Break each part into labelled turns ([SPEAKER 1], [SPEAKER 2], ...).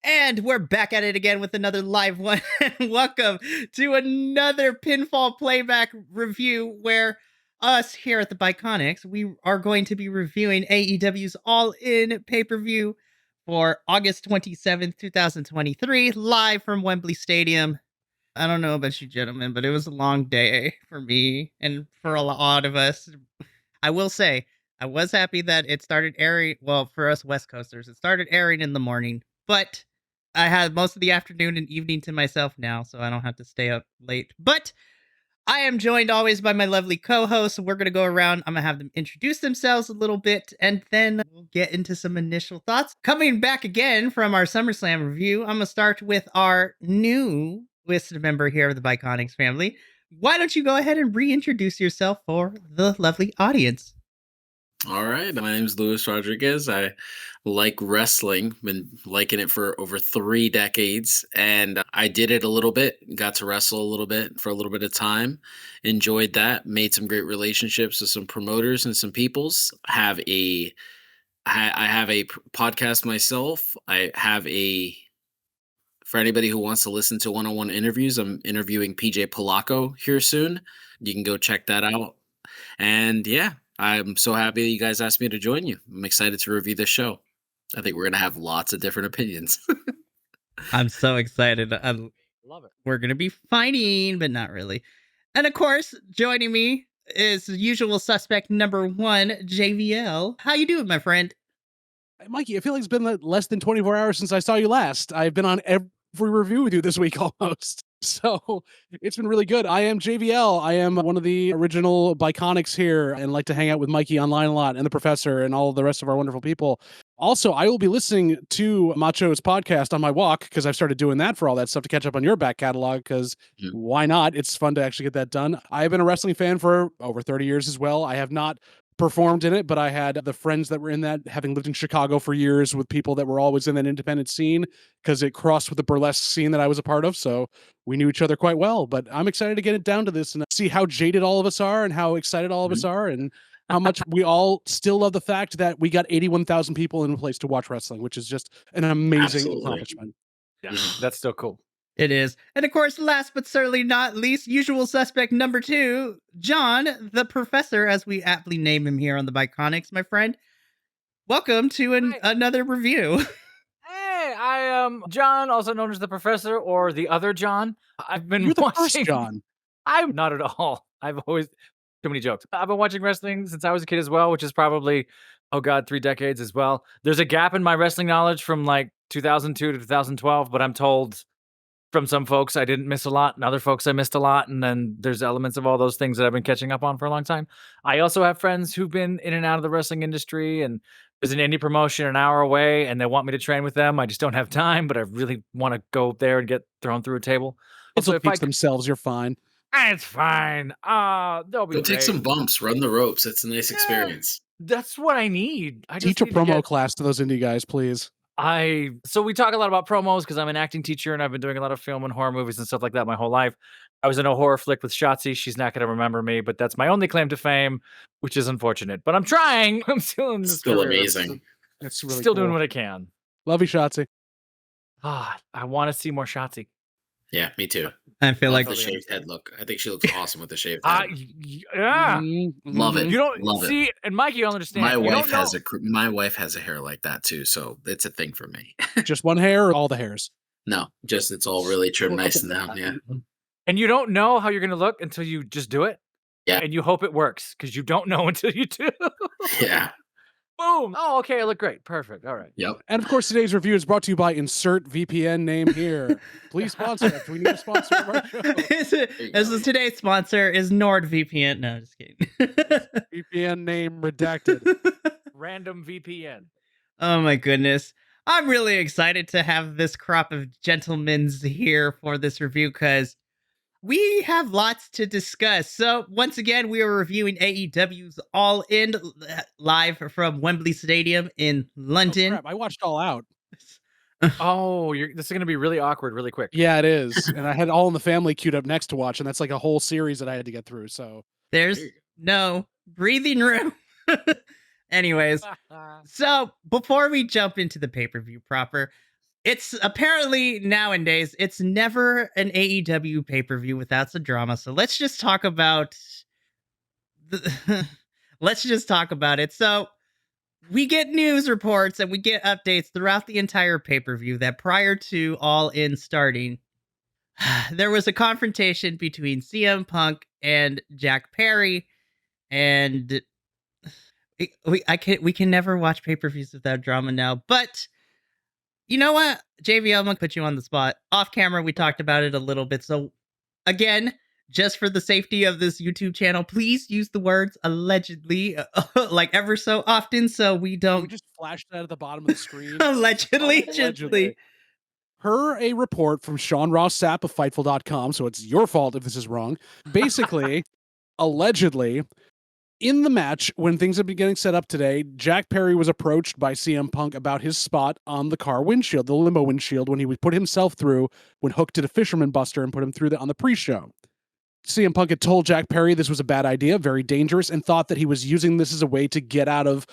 [SPEAKER 1] And we're back at it again with another live one. Welcome to another Pinfall Playback review where us here at the Biconics, we are going to be reviewing AEW's All In pay-per-view for August 27th, 2023, live from Wembley Stadium. I don't know about you gentlemen, but it was a long day for me and for a lot of us. I will say, I was happy that it started airing. Well, for us West Coasters, it started airing in the morning, but I had most of the afternoon and evening to myself now, so I don't have to stay up late. But I am joined always by my lovely co-hosts. We're going to go around. I'm going to have them introduce themselves a little bit, and then we'll get into some initial thoughts. Coming back again from our SummerSlam review, I'm going to start with our new list member here of the Biconics family. Why don't you go ahead and reintroduce yourself for the lovely audience?
[SPEAKER 2] All right, my name is Luis Rodriguez. I like wrestling, been liking it for over 3 decades, and I did it a little bit, got to wrestle a little bit for a little bit of time, enjoyed that, made some great relationships with some promoters and some peoples. I have a podcast myself. For anybody who wants to listen to one-on-one interviews, I'm interviewing PJ Polacco here soon. You can go check that out. And yeah, I'm so happy that you guys asked me to join you. I'm excited to review this show. I think we're going to have lots of different opinions.
[SPEAKER 1] I'm so excited. I love it. We're going to be fighting, but not really. And of course, joining me is usual suspect number one, JVL. How you doing, my friend?
[SPEAKER 3] Mikey, I feel like it's been less than 24 hours since I saw you last. I've been on every review with you this week almost. So it's been really good. I am JVL. I am one of the original Biconics here and like to hang out with Mikey online a lot and the professor and all the rest of our wonderful people. Also, I will be listening to Macho's podcast on my walk because I've started doing that for all that stuff to catch up on your back catalog because why not? It's fun to actually get that done. I've been a wrestling fan for over 30 years as well. I have not performed in it, but I had the friends that were in that, having lived in Chicago for years with people that were always in that independent scene because it crossed with the burlesque scene that I was a part of. So we knew each other quite well, but I'm excited to get it down to this and see how jaded all of us are and how excited all of us are and how much we all still love the fact that we got 81,000 people in a place to watch wrestling, which is just an amazing accomplishment.
[SPEAKER 4] Yeah, that's still cool.
[SPEAKER 1] It is. And of course, last but certainly not least, usual suspect number two, John, the professor, as we aptly name him here on the Biconics, my friend. Welcome to another review.
[SPEAKER 4] Hey, I am John, also known as the professor or the other John. I've been
[SPEAKER 3] You're the
[SPEAKER 4] watching.
[SPEAKER 3] first John.
[SPEAKER 4] I'm not at all. I've always too many jokes. I've been watching wrestling since I was a kid as well, which is probably 3 decades as well. There's a gap in my wrestling knowledge from like 2002 to 2012, but I'm told from some folks I didn't miss a lot, and other folks I missed a lot, and then there's elements of all those things that I've been catching up on for a long time. I also have friends who've been in and out of the wrestling industry, and there's an indie promotion an hour away, and they want me to train with them. I just don't have time, but I really want to go there and get thrown through a table.
[SPEAKER 3] Also, if themselves, you're fine.
[SPEAKER 4] It's fine. They'll be
[SPEAKER 2] Go take some bumps, run the ropes. It's a nice experience.
[SPEAKER 4] That's what I need. I
[SPEAKER 3] Teach a promo class to those indie guys, please.
[SPEAKER 4] So we talk a lot about promos because I'm an acting teacher and I've been doing a lot of film and horror movies and stuff like that my whole life. I was in a horror flick with Shotzi. She's not going to remember me, but that's my only claim to fame, which is unfortunate. But I'm trying. I'm still in this
[SPEAKER 2] Still
[SPEAKER 4] career.
[SPEAKER 2] amazing.
[SPEAKER 3] It's really
[SPEAKER 4] still
[SPEAKER 3] cool.
[SPEAKER 4] doing what I can.
[SPEAKER 3] Love you, Shotzi.
[SPEAKER 4] I want to see more Shotzi.
[SPEAKER 2] Yeah, me too.
[SPEAKER 1] I feel like
[SPEAKER 2] the shaved head look. I think she looks awesome with the shaved head.
[SPEAKER 4] Yeah,
[SPEAKER 2] love it.
[SPEAKER 4] You don't
[SPEAKER 2] love
[SPEAKER 4] see,
[SPEAKER 2] it.
[SPEAKER 4] and Mike, you don't understand.
[SPEAKER 2] My wife has a hair like that too, so it's a thing for me.
[SPEAKER 3] Just one hair or all the hairs?
[SPEAKER 2] No, just it's all really trimmed nice and down. Yeah.
[SPEAKER 4] And you don't know how you're going to look until you just do it.
[SPEAKER 2] Yeah.
[SPEAKER 4] And you hope it works because you don't know until you do.
[SPEAKER 2] Yeah.
[SPEAKER 4] Boom. Oh, okay. I look great. Perfect. All right.
[SPEAKER 2] Yep.
[SPEAKER 3] And of course, today's review is brought to you by Insert VPN Name here. Please sponsor us. We need a sponsor of our show.
[SPEAKER 1] Today's sponsor is NordVPN. No, just kidding.
[SPEAKER 3] VPN name redacted.
[SPEAKER 4] Random VPN.
[SPEAKER 1] Oh my goodness. I'm really excited to have this crop of gentlemen's here for this review because we have lots to discuss. So once again, we are reviewing AEW's All In live from Wembley Stadium in London.
[SPEAKER 3] Oh, crap. I watched All Out.
[SPEAKER 4] Oh, this is going to be really awkward really quick.
[SPEAKER 3] Yeah, it is. And I had All in the Family queued up next to watch, and that's like a whole series that I had to get through. So
[SPEAKER 1] there's no breathing room. Anyways, so before we jump into the pay-per-view proper, It's apparently nowadays it's never an AEW pay-per-view without some drama. So let's just talk about let's just talk about it. So we get news reports and we get updates throughout the entire pay-per-view that prior to All In starting, there was a confrontation between CM Punk and Jack Perry, and we can never watch pay-per-views without drama now. But you know what, JVL, I'm gonna put you on the spot. Off camera, we talked about it a little bit. So again, just for the safety of this YouTube channel, please use the words allegedly, like ever so often, so we
[SPEAKER 3] We
[SPEAKER 1] don't
[SPEAKER 3] just flashed that at the bottom of the screen.
[SPEAKER 1] allegedly.
[SPEAKER 3] Per a report from Sean Ross Sapp of Fightful.com, so it's your fault if this is wrong. Basically, allegedly, in the match, when things had been getting set up today, Jack Perry was approached by CM Punk about his spot on the car windshield, the limo windshield, when he would put himself through when Hook did a Fisherman Buster and put him through on the pre-show. CM Punk had told Jack Perry this was a bad idea, very dangerous, and thought that he was using this as a way to get out of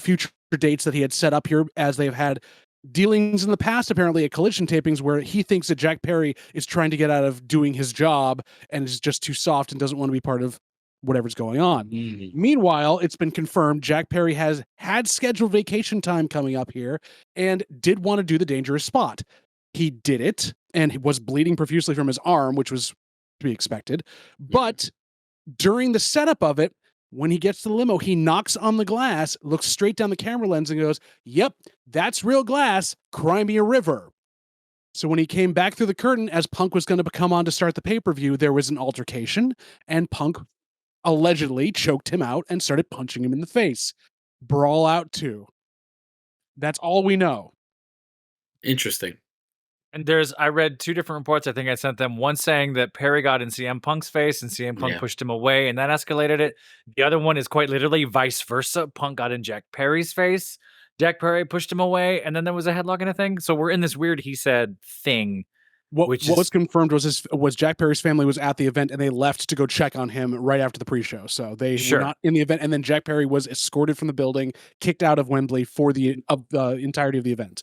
[SPEAKER 3] future dates that he had set up here, as they've had dealings in the past, apparently at Collision tapings, where he thinks that Jack Perry is trying to get out of doing his job and is just too soft and doesn't want to be part of whatever's going on. Meanwhile, it's been confirmed Jack Perry has had scheduled vacation time coming up here and did want to do the dangerous spot. He did it and he was bleeding profusely from his arm, which was to be expected. But during the setup of it, when he gets to the limo, he knocks on the glass, looks straight down the camera lens and goes, "Yep, that's real glass. Cry me a river." So when he came back through the curtain as Punk was going to come on to start the pay-per-view, there was an altercation and Punk allegedly choked him out and started punching him in the face. Brawl out 2. That's all we know.
[SPEAKER 2] Interesting.
[SPEAKER 4] And I read 2 different reports. I think I sent them. One saying that Perry got in CM Punk's face and CM Punk pushed him away and that escalated it. The other one is quite literally vice versa. Punk got in Jack Perry's face. Jack Perry pushed him away and then there was a headlock and a thing. So we're in this weird he said thing.
[SPEAKER 3] What was confirmed was Jack Perry's family was at the event and they left to go check on him right after the pre-show. So they were not in the event, and then Jack Perry was escorted from the building, kicked out of Wembley for the entirety of the event.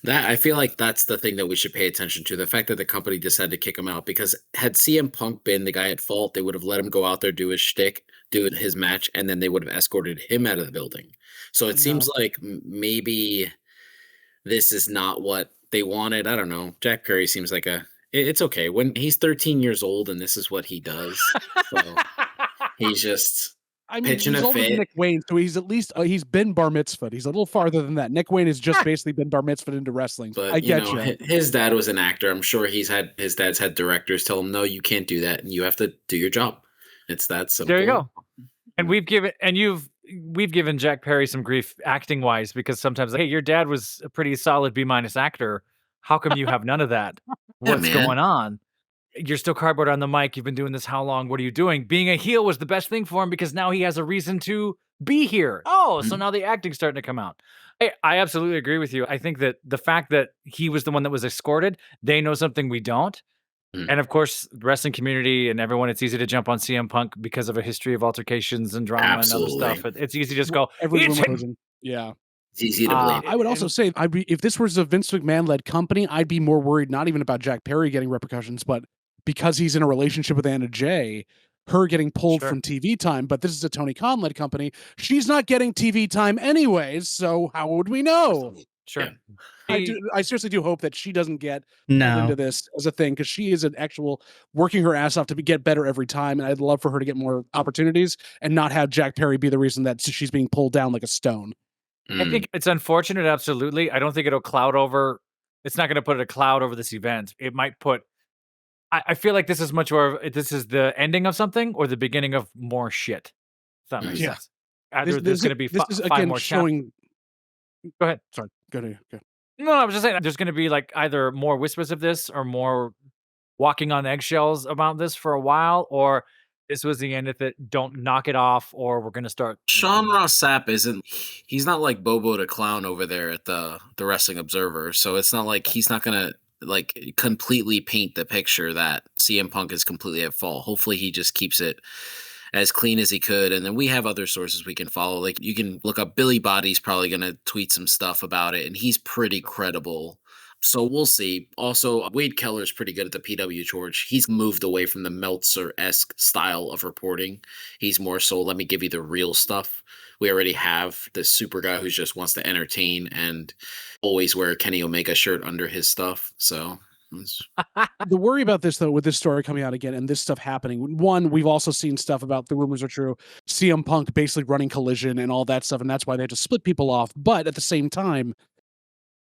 [SPEAKER 2] That I feel like that's the thing that we should pay attention to. The fact that the company decided to kick him out, because had CM Punk been the guy at fault, they would have let him go out there, do his shtick, do his match, and then they would have escorted him out of the building. So it seems like maybe this is not what they wanted. I don't know. Jack Perry seems like it's okay. When he's 13 years old and this is what he does. So he's just pitching
[SPEAKER 3] he's
[SPEAKER 2] a
[SPEAKER 3] older
[SPEAKER 2] fit.
[SPEAKER 3] than Nick Wayne, so he's at least he's been bar mitzvahed. He's a little farther than that. Nick Wayne has just basically been bar mitzvahed into wrestling.
[SPEAKER 2] But
[SPEAKER 3] I get you.
[SPEAKER 2] His dad was an actor. I'm sure his dad's had directors tell him, no, you can't do that, and you have to do your job. It's that simple.
[SPEAKER 4] There you go. And we've given Jack Perry some grief acting wise, because sometimes, hey, your dad was a pretty solid B- actor. How come you have none of that? What's going on? You're still cardboard on the mic. You've been doing this how long? What are you doing? Being a heel was the best thing for him because now he has a reason to be here. Oh, so now the acting's starting to come out. I absolutely agree with you. I think that the fact that he was the one that was escorted, they know something we don't. And of course, the wrestling community and everyone, it's easy to jump on CM Punk because of a history of altercations and drama and other stuff. It's easy to just go,
[SPEAKER 3] yeah.
[SPEAKER 2] It's easy to blame.
[SPEAKER 3] I would also say, if this was a Vince McMahon-led company, I'd be more worried, not even about Jack Perry getting repercussions, but because he's in a relationship with Anna Jay, her getting pulled from TV time. But this is a Tony Khan-led company. She's not getting TV time anyways, so how would we know?
[SPEAKER 4] Sure.
[SPEAKER 3] I seriously do hope that she doesn't get into this as a thing, because she is an actual working her ass off to get better every time, and I'd love for her to get more opportunities and not have Jack Perry be the reason that she's being pulled down like a stone.
[SPEAKER 4] I think it's unfortunate, absolutely. I don't think it'll cloud over. It's not going to put a cloud over this event. It might put. I feel like this is much more. This is the ending of something or the beginning of more shit. If that makes sense. There's going to be five more showing. Go ahead.
[SPEAKER 3] Sorry. Go ahead.
[SPEAKER 4] No, I was just saying there's going to be like either more whispers of this or more walking on eggshells about this for a while, or this was the end of it. Don't knock it off, or we're going to start.
[SPEAKER 2] Sean Ross Sapp he's not like Bobo the Clown over there at the Wrestling Observer. So it's not like he's not going to like completely paint the picture that CM Punk is completely at fault. Hopefully he just keeps it as clean as he could. And then we have other sources we can follow. Like you can look up Billy Body's probably going to tweet some stuff about it, and he's pretty credible. So we'll see. Also, Wade Keller's pretty good at the PW George. He's moved away from the Meltzer-esque style of reporting. He's more so, let me give you the real stuff. We already have the super guy who just wants to entertain and always wear a Kenny Omega shirt under his stuff. So
[SPEAKER 3] The worry about this, though, with this story coming out again and this stuff happening, one, we've also seen stuff about, the rumors are true, CM Punk basically running Collision and all that stuff, and that's why they had to split people off. But at the same time,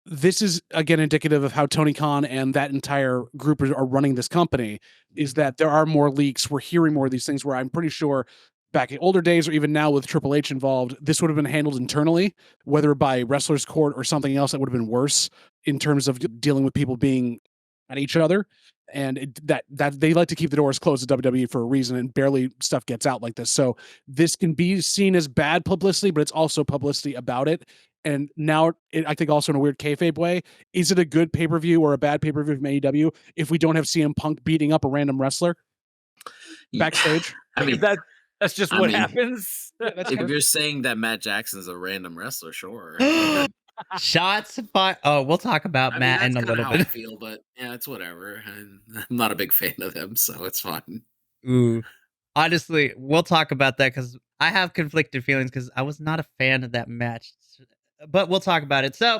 [SPEAKER 3] this is, again, indicative of how Tony Khan and that entire group are running this company, is that there are more leaks. We're hearing more of these things where I'm pretty sure back in older days or even now with Triple H involved, this would have been handled internally, whether by Wrestlers Court or something else that would have been worse in terms of dealing with people being at each other. And that they like to keep the doors closed at WWE for a reason, and barely stuff gets out like this. So this can be seen as bad publicity, but it's also publicity about it. And now, I think also in a weird kayfabe way, is it a good pay-per-view or a bad pay-per-view from AEW if we don't have CM Punk beating up a random wrestler backstage?
[SPEAKER 2] I mean,
[SPEAKER 4] That's just what happens.
[SPEAKER 2] if you're saying that Matt Jackson's a random wrestler, sure.
[SPEAKER 1] Shots fired. Oh, we'll talk about Matt in a little
[SPEAKER 2] how I
[SPEAKER 1] bit.
[SPEAKER 2] feel, but yeah, it's whatever. I'm not a big fan of him, so it's fine.
[SPEAKER 1] Ooh, honestly, we'll talk about that because I have conflicted feelings because I was not a fan of that match. But we'll talk about it. So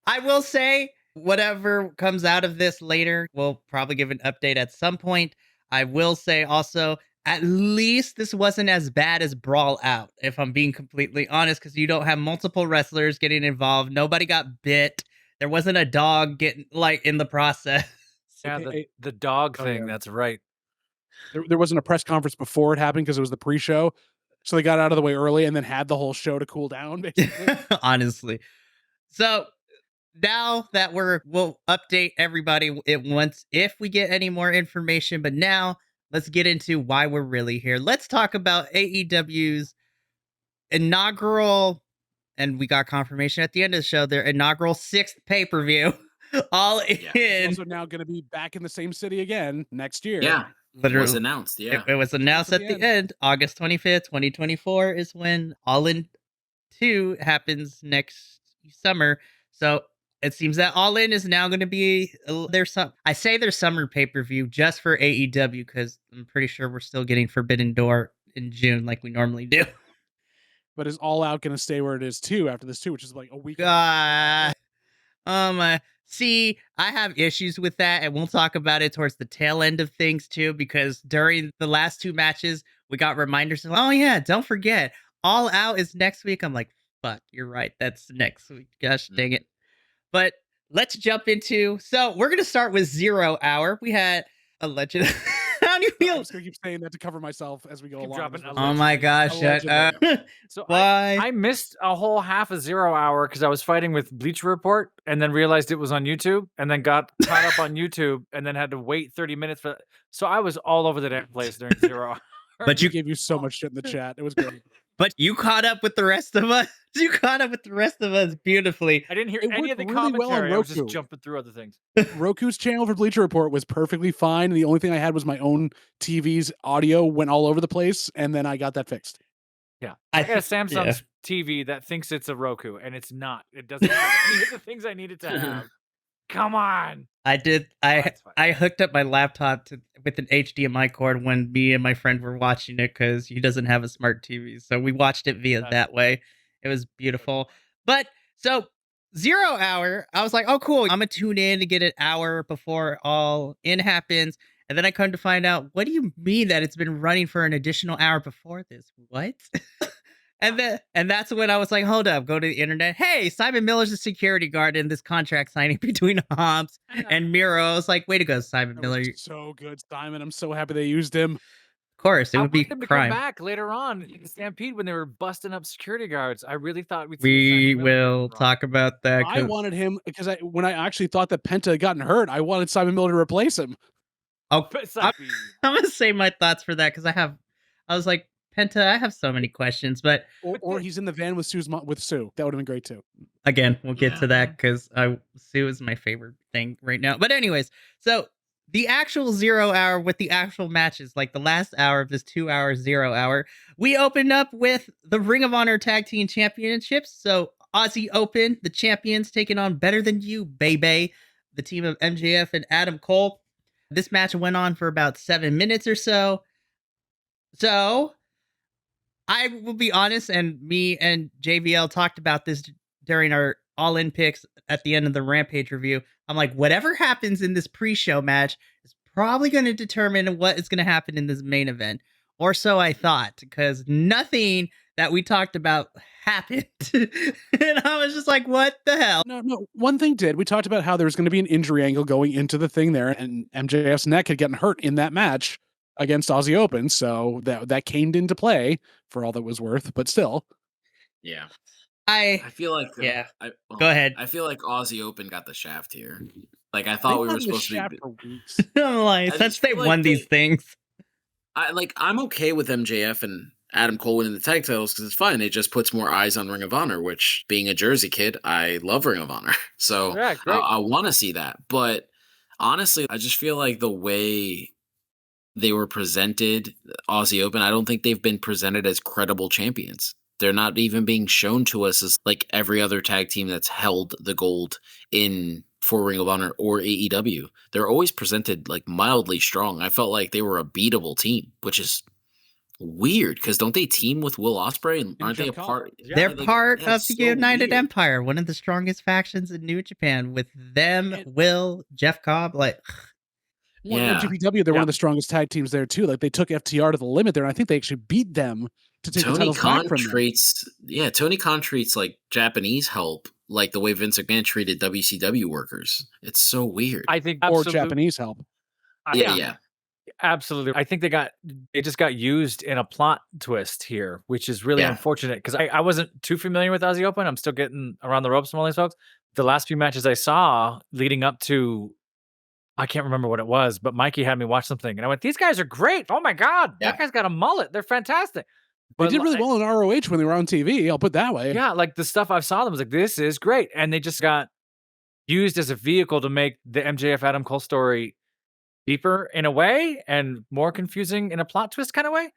[SPEAKER 1] I will say, whatever comes out of this later, we'll probably give an update at some point. I will say also, at least this wasn't as bad as Brawl Out, if I'm being completely honest, because you don't have multiple wrestlers getting involved. Nobody got bit. There wasn't a dog getting in the process.
[SPEAKER 4] Yeah, the dog
[SPEAKER 3] Oh,
[SPEAKER 4] thing.
[SPEAKER 3] yeah.
[SPEAKER 4] That's right.
[SPEAKER 3] There wasn't a press conference before it happened because it was the pre-show. So they got out of the way early and then had the whole show to cool down, basically.
[SPEAKER 1] Honestly. So now that we'll update everybody at once if we get any more information. But now let's get into why we're really here. Let's talk about AEW's inaugural, and we got confirmation at the end of the show, their inaugural 6th pay-per-view. All in.
[SPEAKER 3] It's also now going to be back in the same city again next year.
[SPEAKER 2] Yeah.
[SPEAKER 1] Literally,
[SPEAKER 2] It was announced, yeah.
[SPEAKER 1] It was announced at the end. August 25th, 2024 is when All In 2 happens next summer. So it seems that All In is now going to be their summer pay-per-view just for AEW, because I'm pretty sure we're still getting Forbidden Door in June like we normally do.
[SPEAKER 3] But is All Out going to stay where it is too after this too, which is like a week?
[SPEAKER 1] See, I have issues with that, and we'll talk about it towards the tail end of things too, because during the last 2 matches, we got reminders of, oh yeah, don't forget, All Out is next week. I'm like, fuck, you're right, that's next week. Gosh dang it. But let's jump into, so we're going to start with 0 Hour. We had a legend. How do you feel?
[SPEAKER 3] I'm just going to keep saying that to cover myself as we go along.
[SPEAKER 4] dropping
[SPEAKER 1] Oh my gosh. Shut up.
[SPEAKER 4] So
[SPEAKER 1] Why?
[SPEAKER 4] I missed a whole half of 0 Hour because I was fighting with Bleacher Report and then realized it was on YouTube and then got caught up on YouTube and then had to wait 30 minutes for. So I was all over the damn place during 0 Hour.
[SPEAKER 3] But you gave you so much shit in the chat. It was great.
[SPEAKER 1] But you caught up with the rest of us. You caught up with the rest of us beautifully.
[SPEAKER 4] I didn't hear
[SPEAKER 3] It
[SPEAKER 4] any of the
[SPEAKER 3] worked really well on
[SPEAKER 4] commentary. I was just
[SPEAKER 3] Roku.
[SPEAKER 4] jumping through other things.
[SPEAKER 3] Roku's channel for Bleacher Report was perfectly fine. The only thing I had was my own TV's audio went all over the place, and then I got that fixed.
[SPEAKER 4] Yeah. I got a Samsung TV that thinks it's a Roku, and it's not. It doesn't have any of the things I needed to have. Come on.
[SPEAKER 1] I did. I hooked up my laptop with an HDMI cord when me and my friend were watching it because he doesn't have a smart TV. So we watched it via that way. It was beautiful. But so 0 Hour, I was like, oh, cool. I'm going to tune in to get an hour before All In happens. And then I come to find out, what do you mean that it's been running for an additional hour before this? What? And that's when I was like, hold up, go to the internet. Hey, Simon Miller's a security guard in this contract signing between Hobbs and Miro. I was like, way to go, Simon Miller.
[SPEAKER 3] So good, Simon. I'm so happy they used him.
[SPEAKER 1] Of course, it would be
[SPEAKER 4] him to
[SPEAKER 1] crime.
[SPEAKER 4] come back later on in Stampede when they were busting up security guards. I really thought we'd see
[SPEAKER 1] We
[SPEAKER 4] Simon Miller
[SPEAKER 1] will talk about that.
[SPEAKER 3] I wanted him because when I actually thought that Penta had gotten hurt, I wanted Simon Miller to replace him.
[SPEAKER 1] Oh, I'm going to say my thoughts for that because I was like, Penta, I have so many questions, but
[SPEAKER 3] or he's in the van with Sue. That would have been great too.
[SPEAKER 1] Again, we'll get to that because Sue is my favorite thing right now. But anyways, so the actual 0 hour with the actual matches, like the last hour of this 2 hour 0 hour, we opened up with the Ring of Honor Tag Team Championships. So Aussie Open, the champions taking on Better Than You, baby, the team of MJF and Adam Cole. This match went on for about 7 minutes or so. So I will be honest, and me and JVL talked about this during our All In picks at the end of the Rampage review. I'm like, whatever happens in this pre-show match is probably going to determine what is going to happen in this main event. Or so I thought, because nothing that we talked about happened. And I was just like, what the hell?
[SPEAKER 3] No. One thing did. We talked about how there was going to be an injury angle going into the thing there, and MJF's neck had gotten hurt in that match against Aussie Open, so that came into play for all that was worth, but still.
[SPEAKER 2] Yeah.
[SPEAKER 1] I
[SPEAKER 2] feel like
[SPEAKER 1] yeah. Go ahead.
[SPEAKER 2] I feel like Aussie Open got the shaft here. Like I thought we were supposed to be.
[SPEAKER 3] For weeks.
[SPEAKER 1] I'm like, since they won these things.
[SPEAKER 2] I'm okay with MJF and Adam Cole winning the tag titles because it's fine. It just puts more eyes on Ring of Honor, which being a Jersey kid, I love Ring of Honor. So
[SPEAKER 4] Yeah, great.
[SPEAKER 2] I want to see that. But honestly, I just feel like the way they were presented, Aussie Open, I don't think they've been presented as credible champions. They're not even being shown to us as like every other tag team that's held the gold for Ring of Honor or AEW. They're always presented like mildly strong. I felt like they were a beatable team, which is weird because don't they team with Will Ospreay and aren't they a part?
[SPEAKER 4] Yeah,
[SPEAKER 1] They're
[SPEAKER 2] like,
[SPEAKER 1] part of
[SPEAKER 2] it's
[SPEAKER 1] the
[SPEAKER 2] so
[SPEAKER 1] United
[SPEAKER 2] weird.
[SPEAKER 1] Empire, one of the strongest factions in New Japan. With them, Will, Jeff Cobb, like
[SPEAKER 3] Well,
[SPEAKER 2] Yeah.
[SPEAKER 3] GPW, they're
[SPEAKER 4] Yeah.
[SPEAKER 3] one of the strongest tag teams there too. Like they took FTR to the limit there, and I think they actually beat them to take the
[SPEAKER 2] Tony
[SPEAKER 3] titles back
[SPEAKER 2] Khan
[SPEAKER 3] from them.
[SPEAKER 2] Tony Khan treats like Japanese help like the way Vince McMahon treated WCW workers. It's so weird.
[SPEAKER 4] I think
[SPEAKER 3] Or
[SPEAKER 4] absolute-
[SPEAKER 3] Japanese help.
[SPEAKER 2] yeah.
[SPEAKER 4] Absolutely. I think they just got used in a plot twist here, which is really
[SPEAKER 2] Yeah.
[SPEAKER 4] unfortunate because I wasn't too familiar with Aussie Open. I'm still getting around the ropes from all these folks. The last few matches I saw leading up to, I can't remember what it was, but Mikey had me watch something and I went, these guys are great. Oh my God.
[SPEAKER 2] Yeah.
[SPEAKER 4] That guy's got a mullet. They're fantastic.
[SPEAKER 3] They
[SPEAKER 4] But
[SPEAKER 3] did really well in ROH when they were on TV. I'll put it that way.
[SPEAKER 4] yeah, like the stuff I saw them was like, this is great. And they just got used as a vehicle to make the MJF Adam Cole story deeper in a way and more confusing in a plot twist kind of way.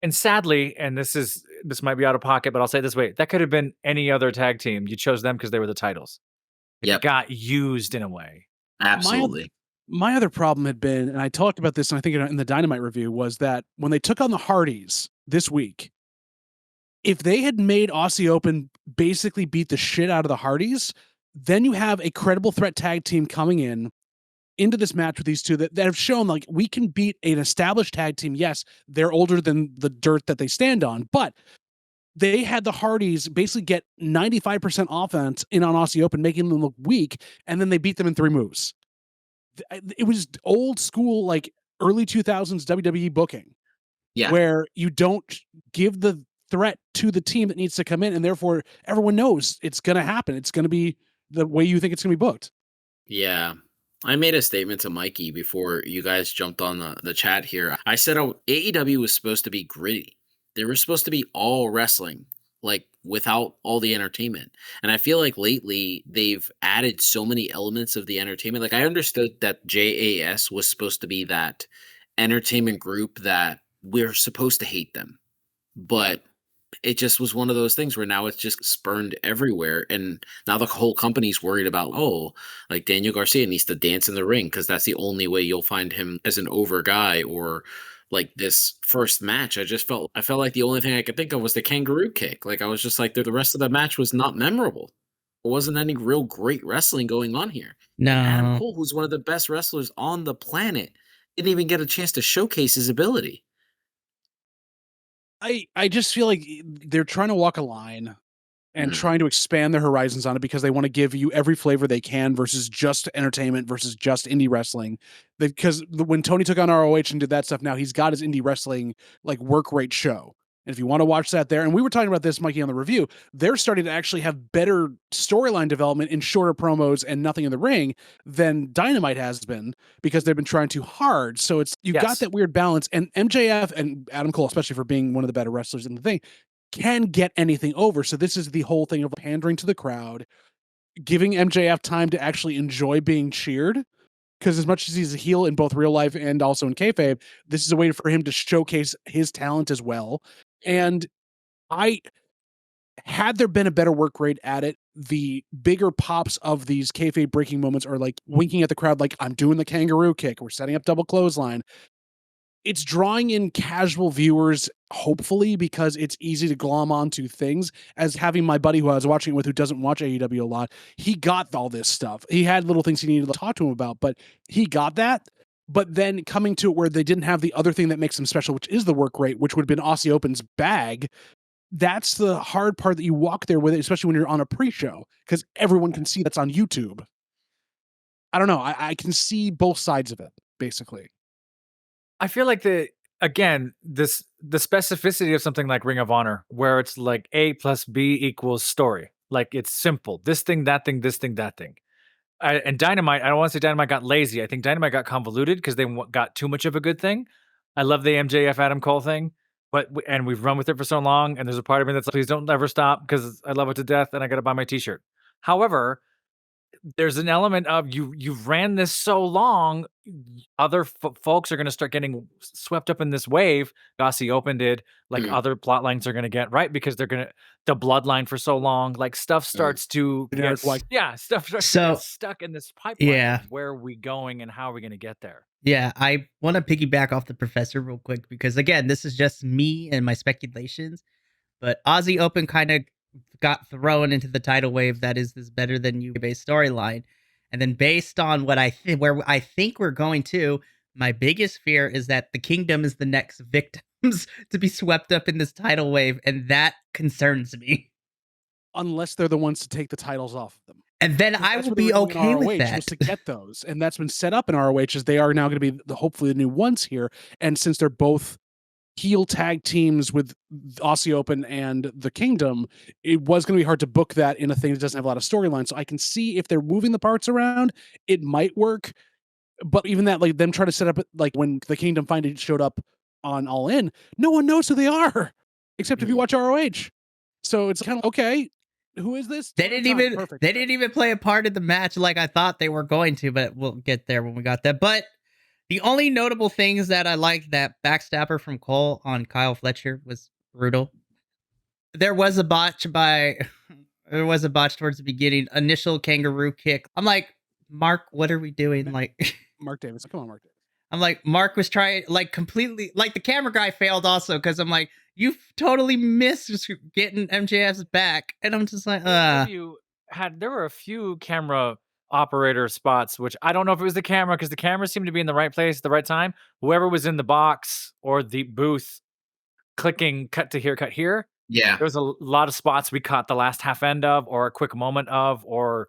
[SPEAKER 4] And sadly, and this might be out of pocket, but I'll say it this way, that could have been any other tag team. You chose them because they were the titles. It
[SPEAKER 2] Yep.
[SPEAKER 4] got used in a way.
[SPEAKER 2] Absolutely.
[SPEAKER 3] My other problem had been, and I talked about this, and I think in the Dynamite review, was that when they took on the Hardys this week, if they had made Aussie Open basically beat the shit out of the Hardys, then you have a credible threat tag team coming into this match with these two that have shown like we can beat an established tag team. Yes, they're older than the dirt that they stand on, but they had the Hardys basically get 95% offense in on Aussie Open, making them look weak, and then they beat them in 3 moves. It was old school, like early 2000s WWE booking,
[SPEAKER 2] Yeah.
[SPEAKER 3] where you don't give the threat to the team that needs to come in, and therefore everyone knows it's going to happen. It's going to be the way you think it's going to be booked.
[SPEAKER 2] Yeah. I made a statement to Mikey before you guys jumped on the chat here. I said AEW was supposed to be gritty. They were supposed to be all wrestling, like without all the entertainment. And I feel like lately they've added so many elements of the entertainment. Like I understood that JAS was supposed to be that entertainment group that we're supposed to hate them. But it just was one of those things where now it's just spurned everywhere. And now the whole company's worried about, like Daniel Garcia needs to dance in the ring because that's the only way you'll find him as an over guy. Or like this first match, I felt like the only thing I could think of was the kangaroo kick. Like I was just like, the rest of the match was not memorable. There wasn't any real great wrestling going on here.
[SPEAKER 1] no.
[SPEAKER 2] Adam Cole, who's one of the best wrestlers on the planet, didn't even get a chance to showcase his ability.
[SPEAKER 3] I just feel like they're trying to walk a line and
[SPEAKER 2] Mhm.
[SPEAKER 3] trying to expand their horizons on it because they want to give you every flavor they can versus just entertainment versus just indie wrestling. Because when Tony took on ROH and did that stuff, now he's got his indie wrestling like work rate show. And if you want to watch that there, and we were talking about this, Mikey, on the review, they're starting to actually have better storyline development in shorter promos and nothing in the ring than Dynamite has been because they've been trying too hard. So you've got
[SPEAKER 4] Yes.
[SPEAKER 3] that weird balance. And MJF and Adam Cole, especially for being one of the better wrestlers in the thing, can get anything over. So this is the whole thing of pandering to the crowd, giving MJF time to actually enjoy being cheered, because as much as he's a heel in both real life and also in kayfabe, this is a way for him to showcase his talent as well. And had there been a better work rate at it, the bigger pops of these kayfabe breaking moments are like winking at the crowd, like I'm doing the kangaroo kick, we're setting up double clothesline. It's drawing in casual viewers, hopefully, because it's easy to glom onto things. As having my buddy who I was watching it with, who doesn't watch AEW a lot, he got all this stuff. He had little things he needed to talk to him about, but he got that. But then coming to it where they didn't have the other thing that makes them special, which is the work rate, which would have been Aussie Open's bag. That's the hard part that you walk there with it, especially when you're on a pre-show, because everyone can see that's on YouTube. I don't know. I can see both sides of it, basically.
[SPEAKER 4] I feel like the specificity of something like Ring of Honor, where it's like A plus B equals story. Like it's simple. This thing, that thing, this thing, that thing. And Dynamite, I don't want to say Dynamite got lazy. I think Dynamite got convoluted because they got too much of a good thing. I love the MJF Adam Cole thing, and we've run with it for so long. And there's a part of me that's like, please don't ever stop because I love it to death and I got to buy my t-shirt. However, there's an element of you've ran this so long, other folks are going to start getting swept up in this wave. Aussie Open did, like other plot lines are going to get, right? Because they're going to, the bloodline for so long, like stuff starts to get, stuff starts to get stuck in this pipeline of where are we going and how are we going to get there?
[SPEAKER 1] Yeah, I want to piggyback off the professor real quick because again, this is just me and my speculations, but Aussie Open kind of got thrown into the tidal wave that is this better than you based storyline. And then based on what where I think we're going to, my biggest fear is that the Kingdom is the next victims to be swept up in this tidal wave, and that concerns me.
[SPEAKER 3] Unless they're the ones to take the titles off of them.
[SPEAKER 1] And then I will be okay with that.
[SPEAKER 3] Was to get those, and that's been set up in ROH as they are now going to be hopefully the new ones here. And since they're both heel tag teams with Aussie Open and the Kingdom, it was going to be hard to book that in a thing that doesn't have a lot of storyline. So I can see if they're moving the parts around, it might work. But even that, like them trying to set up, like when the Kingdom finally showed up on All In, no one knows who they are except if you watch ROH. So it's kind of okay. Who is this?
[SPEAKER 1] They didn't even play a part in the match like I thought they were going to, but we'll get there when we got that. But the only notable things that I like, that backstabber from Cole on Kyle Fletcher was brutal. There was a botch towards the beginning. Initial kangaroo kick. I'm like, Mark, what are we doing? Like
[SPEAKER 3] Mark Davis. Come on, Mark Davis.
[SPEAKER 1] I'm like, Mark was trying, like, completely, like, the camera guy failed also, because I'm like, you totally missed getting MJF's back. And I'm just like,
[SPEAKER 4] there were a few camera operator spots, which I don't know if it was the camera, because the camera seemed to be in the right place at the right time. Whoever was in the box or the booth clicking cut here.
[SPEAKER 2] Yeah.
[SPEAKER 4] There was a lot of spots we caught the last half end of, or a quick moment of, or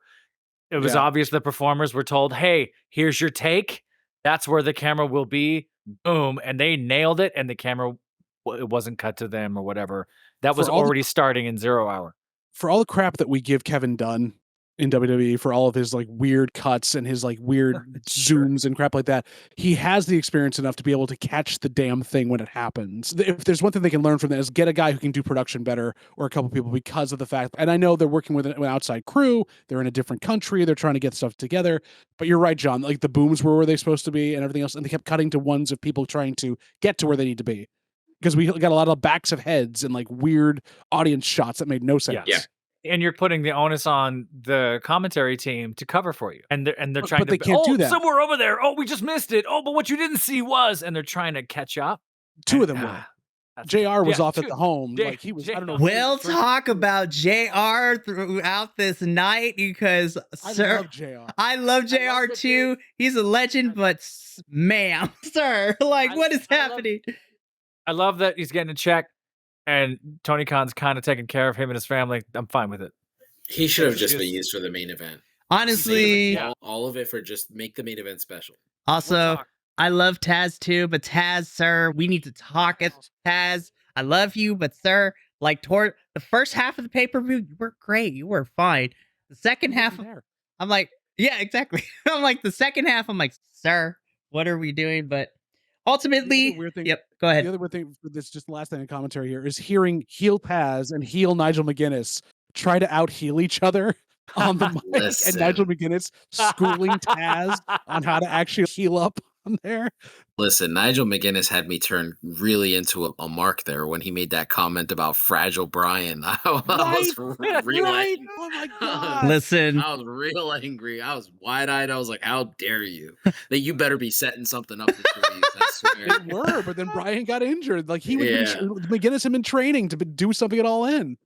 [SPEAKER 4] it was obvious the performers were told, hey, here's your take. That's where the camera will be. Boom. And they nailed it. And the camera, it wasn't cut to them or whatever. That was already starting in 0 hour.
[SPEAKER 3] For all the crap that we give Kevin Dunn in WWE for all of his like weird cuts and his like weird zooms and crap like that, he has the experience enough to be able to catch the damn thing when it happens. If there's one thing they can learn from that, is get a guy who can do production better, or a couple people, because of the fact, and I know they're working with an outside crew, they're in a different country, they're trying to get stuff together, but you're right, John, like the booms were where they're supposed to be and everything else, and they kept cutting to ones of people trying to get to where they need to be, because we got a lot of backs of heads and like weird audience shots that made no sense.
[SPEAKER 2] Yeah.
[SPEAKER 4] And you're putting the onus on the commentary team to cover for you. And they're trying to,
[SPEAKER 3] they can't do that.
[SPEAKER 4] Somewhere over there. Oh, we just missed it. Oh, but what you didn't see was, and they're trying to catch up.
[SPEAKER 3] Two of them were. JR was off at the home. Like he was, I don't know.
[SPEAKER 1] We'll talk about JR throughout this night, because I love JR too. He's a legend, but ma'am, sir, like what is happening?
[SPEAKER 4] I love that he's getting a check. And Tony Khan's kind of taking care of him and his family. I'm fine with it.
[SPEAKER 2] He should have just been used for the main event.
[SPEAKER 1] Honestly,
[SPEAKER 2] all of it for just make the main event special.
[SPEAKER 1] Also, I love Taz too, but Taz, sir, we need to talk. Taz, I love you, but sir, like toward the first half of the pay-per-view, you were great. You were fine. The second half, I'm like, yeah, exactly. I'm like, the second half, I'm like, sir, what are we doing? But ultimately, yep, go ahead.
[SPEAKER 3] The other weird thing, this just the last thing in commentary here, is hearing heel Taz and heel Nigel McGuinness try to out heel each other on the mic, and
[SPEAKER 2] Listen.
[SPEAKER 3] Nigel McGuinness schooling Taz on how to actually heal up on there.
[SPEAKER 2] Listen, Nigel McGuinness had me turn really into a mark there when he made that comment about fragile Brian. I was real
[SPEAKER 3] Right?
[SPEAKER 2] angry.
[SPEAKER 3] Oh my god!
[SPEAKER 1] Listen,
[SPEAKER 2] I was real angry. I was wide-eyed. I was like, how dare you? That you better be setting something up this release, I swear.
[SPEAKER 3] They were, but then Brian got injured. Like he would
[SPEAKER 2] Yeah.
[SPEAKER 3] McGuinness had been training to do something at All In.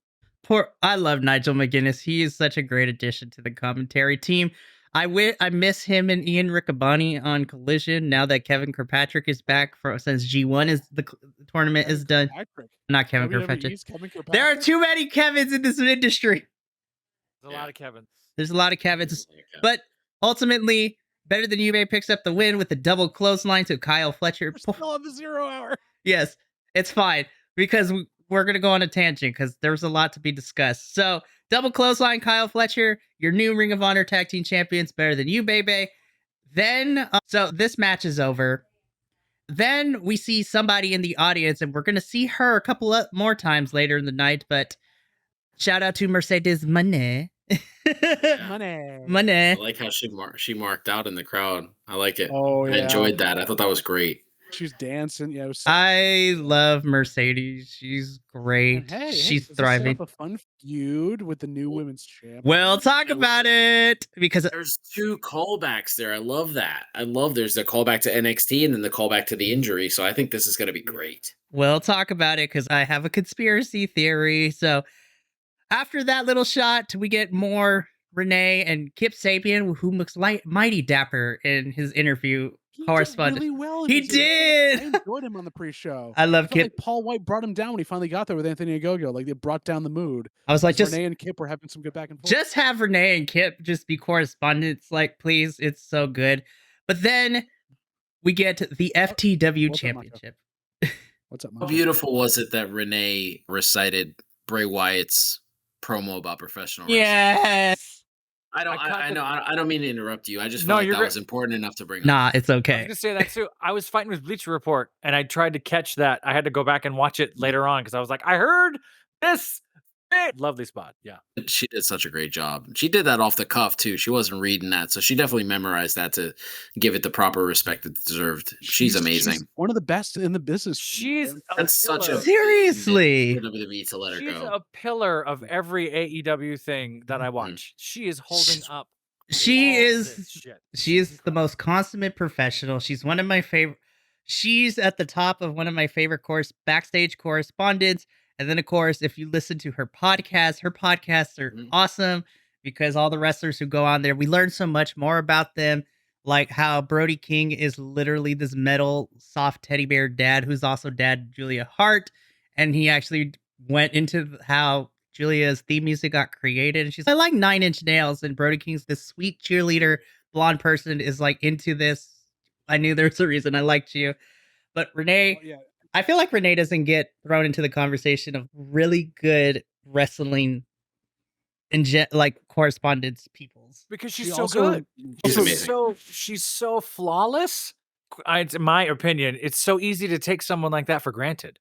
[SPEAKER 1] I love Nigel McGuinness. He is such a great addition to the commentary team. I miss him and Ian Riccaboni on Collision now that Kevin Kirkpatrick is back since G1 is the tournament is done. Not Kevin Kirkpatrick. There are too many Kevins in this industry.
[SPEAKER 4] There's a lot of Kevins.
[SPEAKER 1] There's a lot of Kevins. But ultimately, Better Than You May picks up the win with a double clothesline to Kyle Fletcher.
[SPEAKER 3] We're still on the 0 hour.
[SPEAKER 1] Yes, it's fine because we're going to go on a tangent because there's a lot to be discussed. So, double clothesline, Kyle Fletcher, your new Ring of Honor Tag Team Champions, Better Than You, baby. Then, so this match is over. Then we see somebody in the audience, and we're going to see her a couple more times later in the night. But shout out to Mercedes Moné. Money.
[SPEAKER 2] I like how she marked out in the crowd. I like it.
[SPEAKER 3] Oh, yeah.
[SPEAKER 2] I enjoyed that. I thought that was great.
[SPEAKER 3] She's dancing. Yeah,
[SPEAKER 1] I love Mercedes. She's great. She's thriving.
[SPEAKER 3] A fun feud with the new women's champ.
[SPEAKER 1] We'll talk about it because
[SPEAKER 2] there's 2 callbacks there. I love that. There's the callback to NXT and then the callback to the injury. So I think this is going to be great.
[SPEAKER 1] We'll talk about it because I have a conspiracy theory. So after that little shot, we get more Renee and Kip Sapien, who looks mighty dapper in his interview.
[SPEAKER 3] He did really well.
[SPEAKER 1] He did.
[SPEAKER 3] I enjoyed him on the pre-show.
[SPEAKER 1] I love Kip.
[SPEAKER 3] Like Paul White brought him down when he finally got there with Anthony Ogogo. Like they brought down the mood.
[SPEAKER 1] I was like, just
[SPEAKER 3] Renee and Kip were having some good back and forth.
[SPEAKER 1] Just have Renee and Kip just be correspondents. Like, please, it's so good. But then we get the FTW Championship.
[SPEAKER 3] What's up,
[SPEAKER 2] How beautiful was it that Renee recited Bray Wyatt's promo about professional wrestling?
[SPEAKER 1] Yes.
[SPEAKER 2] I don't mean to interrupt you. I just felt like that was important enough to bring up.
[SPEAKER 1] Nah, it's okay.
[SPEAKER 4] I was gonna say that too. I was fighting with Bleacher Report, and I tried to catch that. I had to go back and watch it later on because I was like, I heard this. Lovely spot. Yeah.
[SPEAKER 2] She did such a great job. She did that off the cuff too. She wasn't reading that. So she definitely memorized that to give it the proper respect it deserved. She's amazing.
[SPEAKER 3] She's one of the best in the business.
[SPEAKER 2] That's such a
[SPEAKER 1] seriously
[SPEAKER 2] WWE to let her
[SPEAKER 4] She's
[SPEAKER 2] go.
[SPEAKER 4] a pillar of every AEW thing that I watch. She is holding up.
[SPEAKER 1] She is the most consummate professional. She's one of my favorite. She's at the top of one of my favorite backstage correspondents. And then, of course, if you listen to her podcasts are awesome because all the wrestlers who go on there, we learn so much more about them, like how Brody King is literally this metal, soft teddy bear dad who's also dad Julia Hart. And he actually went into how Julia's theme music got created. And she's like, I like 9 Inch Nails. And Brody King's this sweet cheerleader, blonde person is like into this. I knew there's a reason I liked you. But Renee...
[SPEAKER 3] yeah.
[SPEAKER 1] I feel like Renee doesn't get thrown into the conversation of really good wrestling like correspondence peoples
[SPEAKER 4] because she's so good. She's so flawless. In my opinion, it's so easy to take someone like that for granted.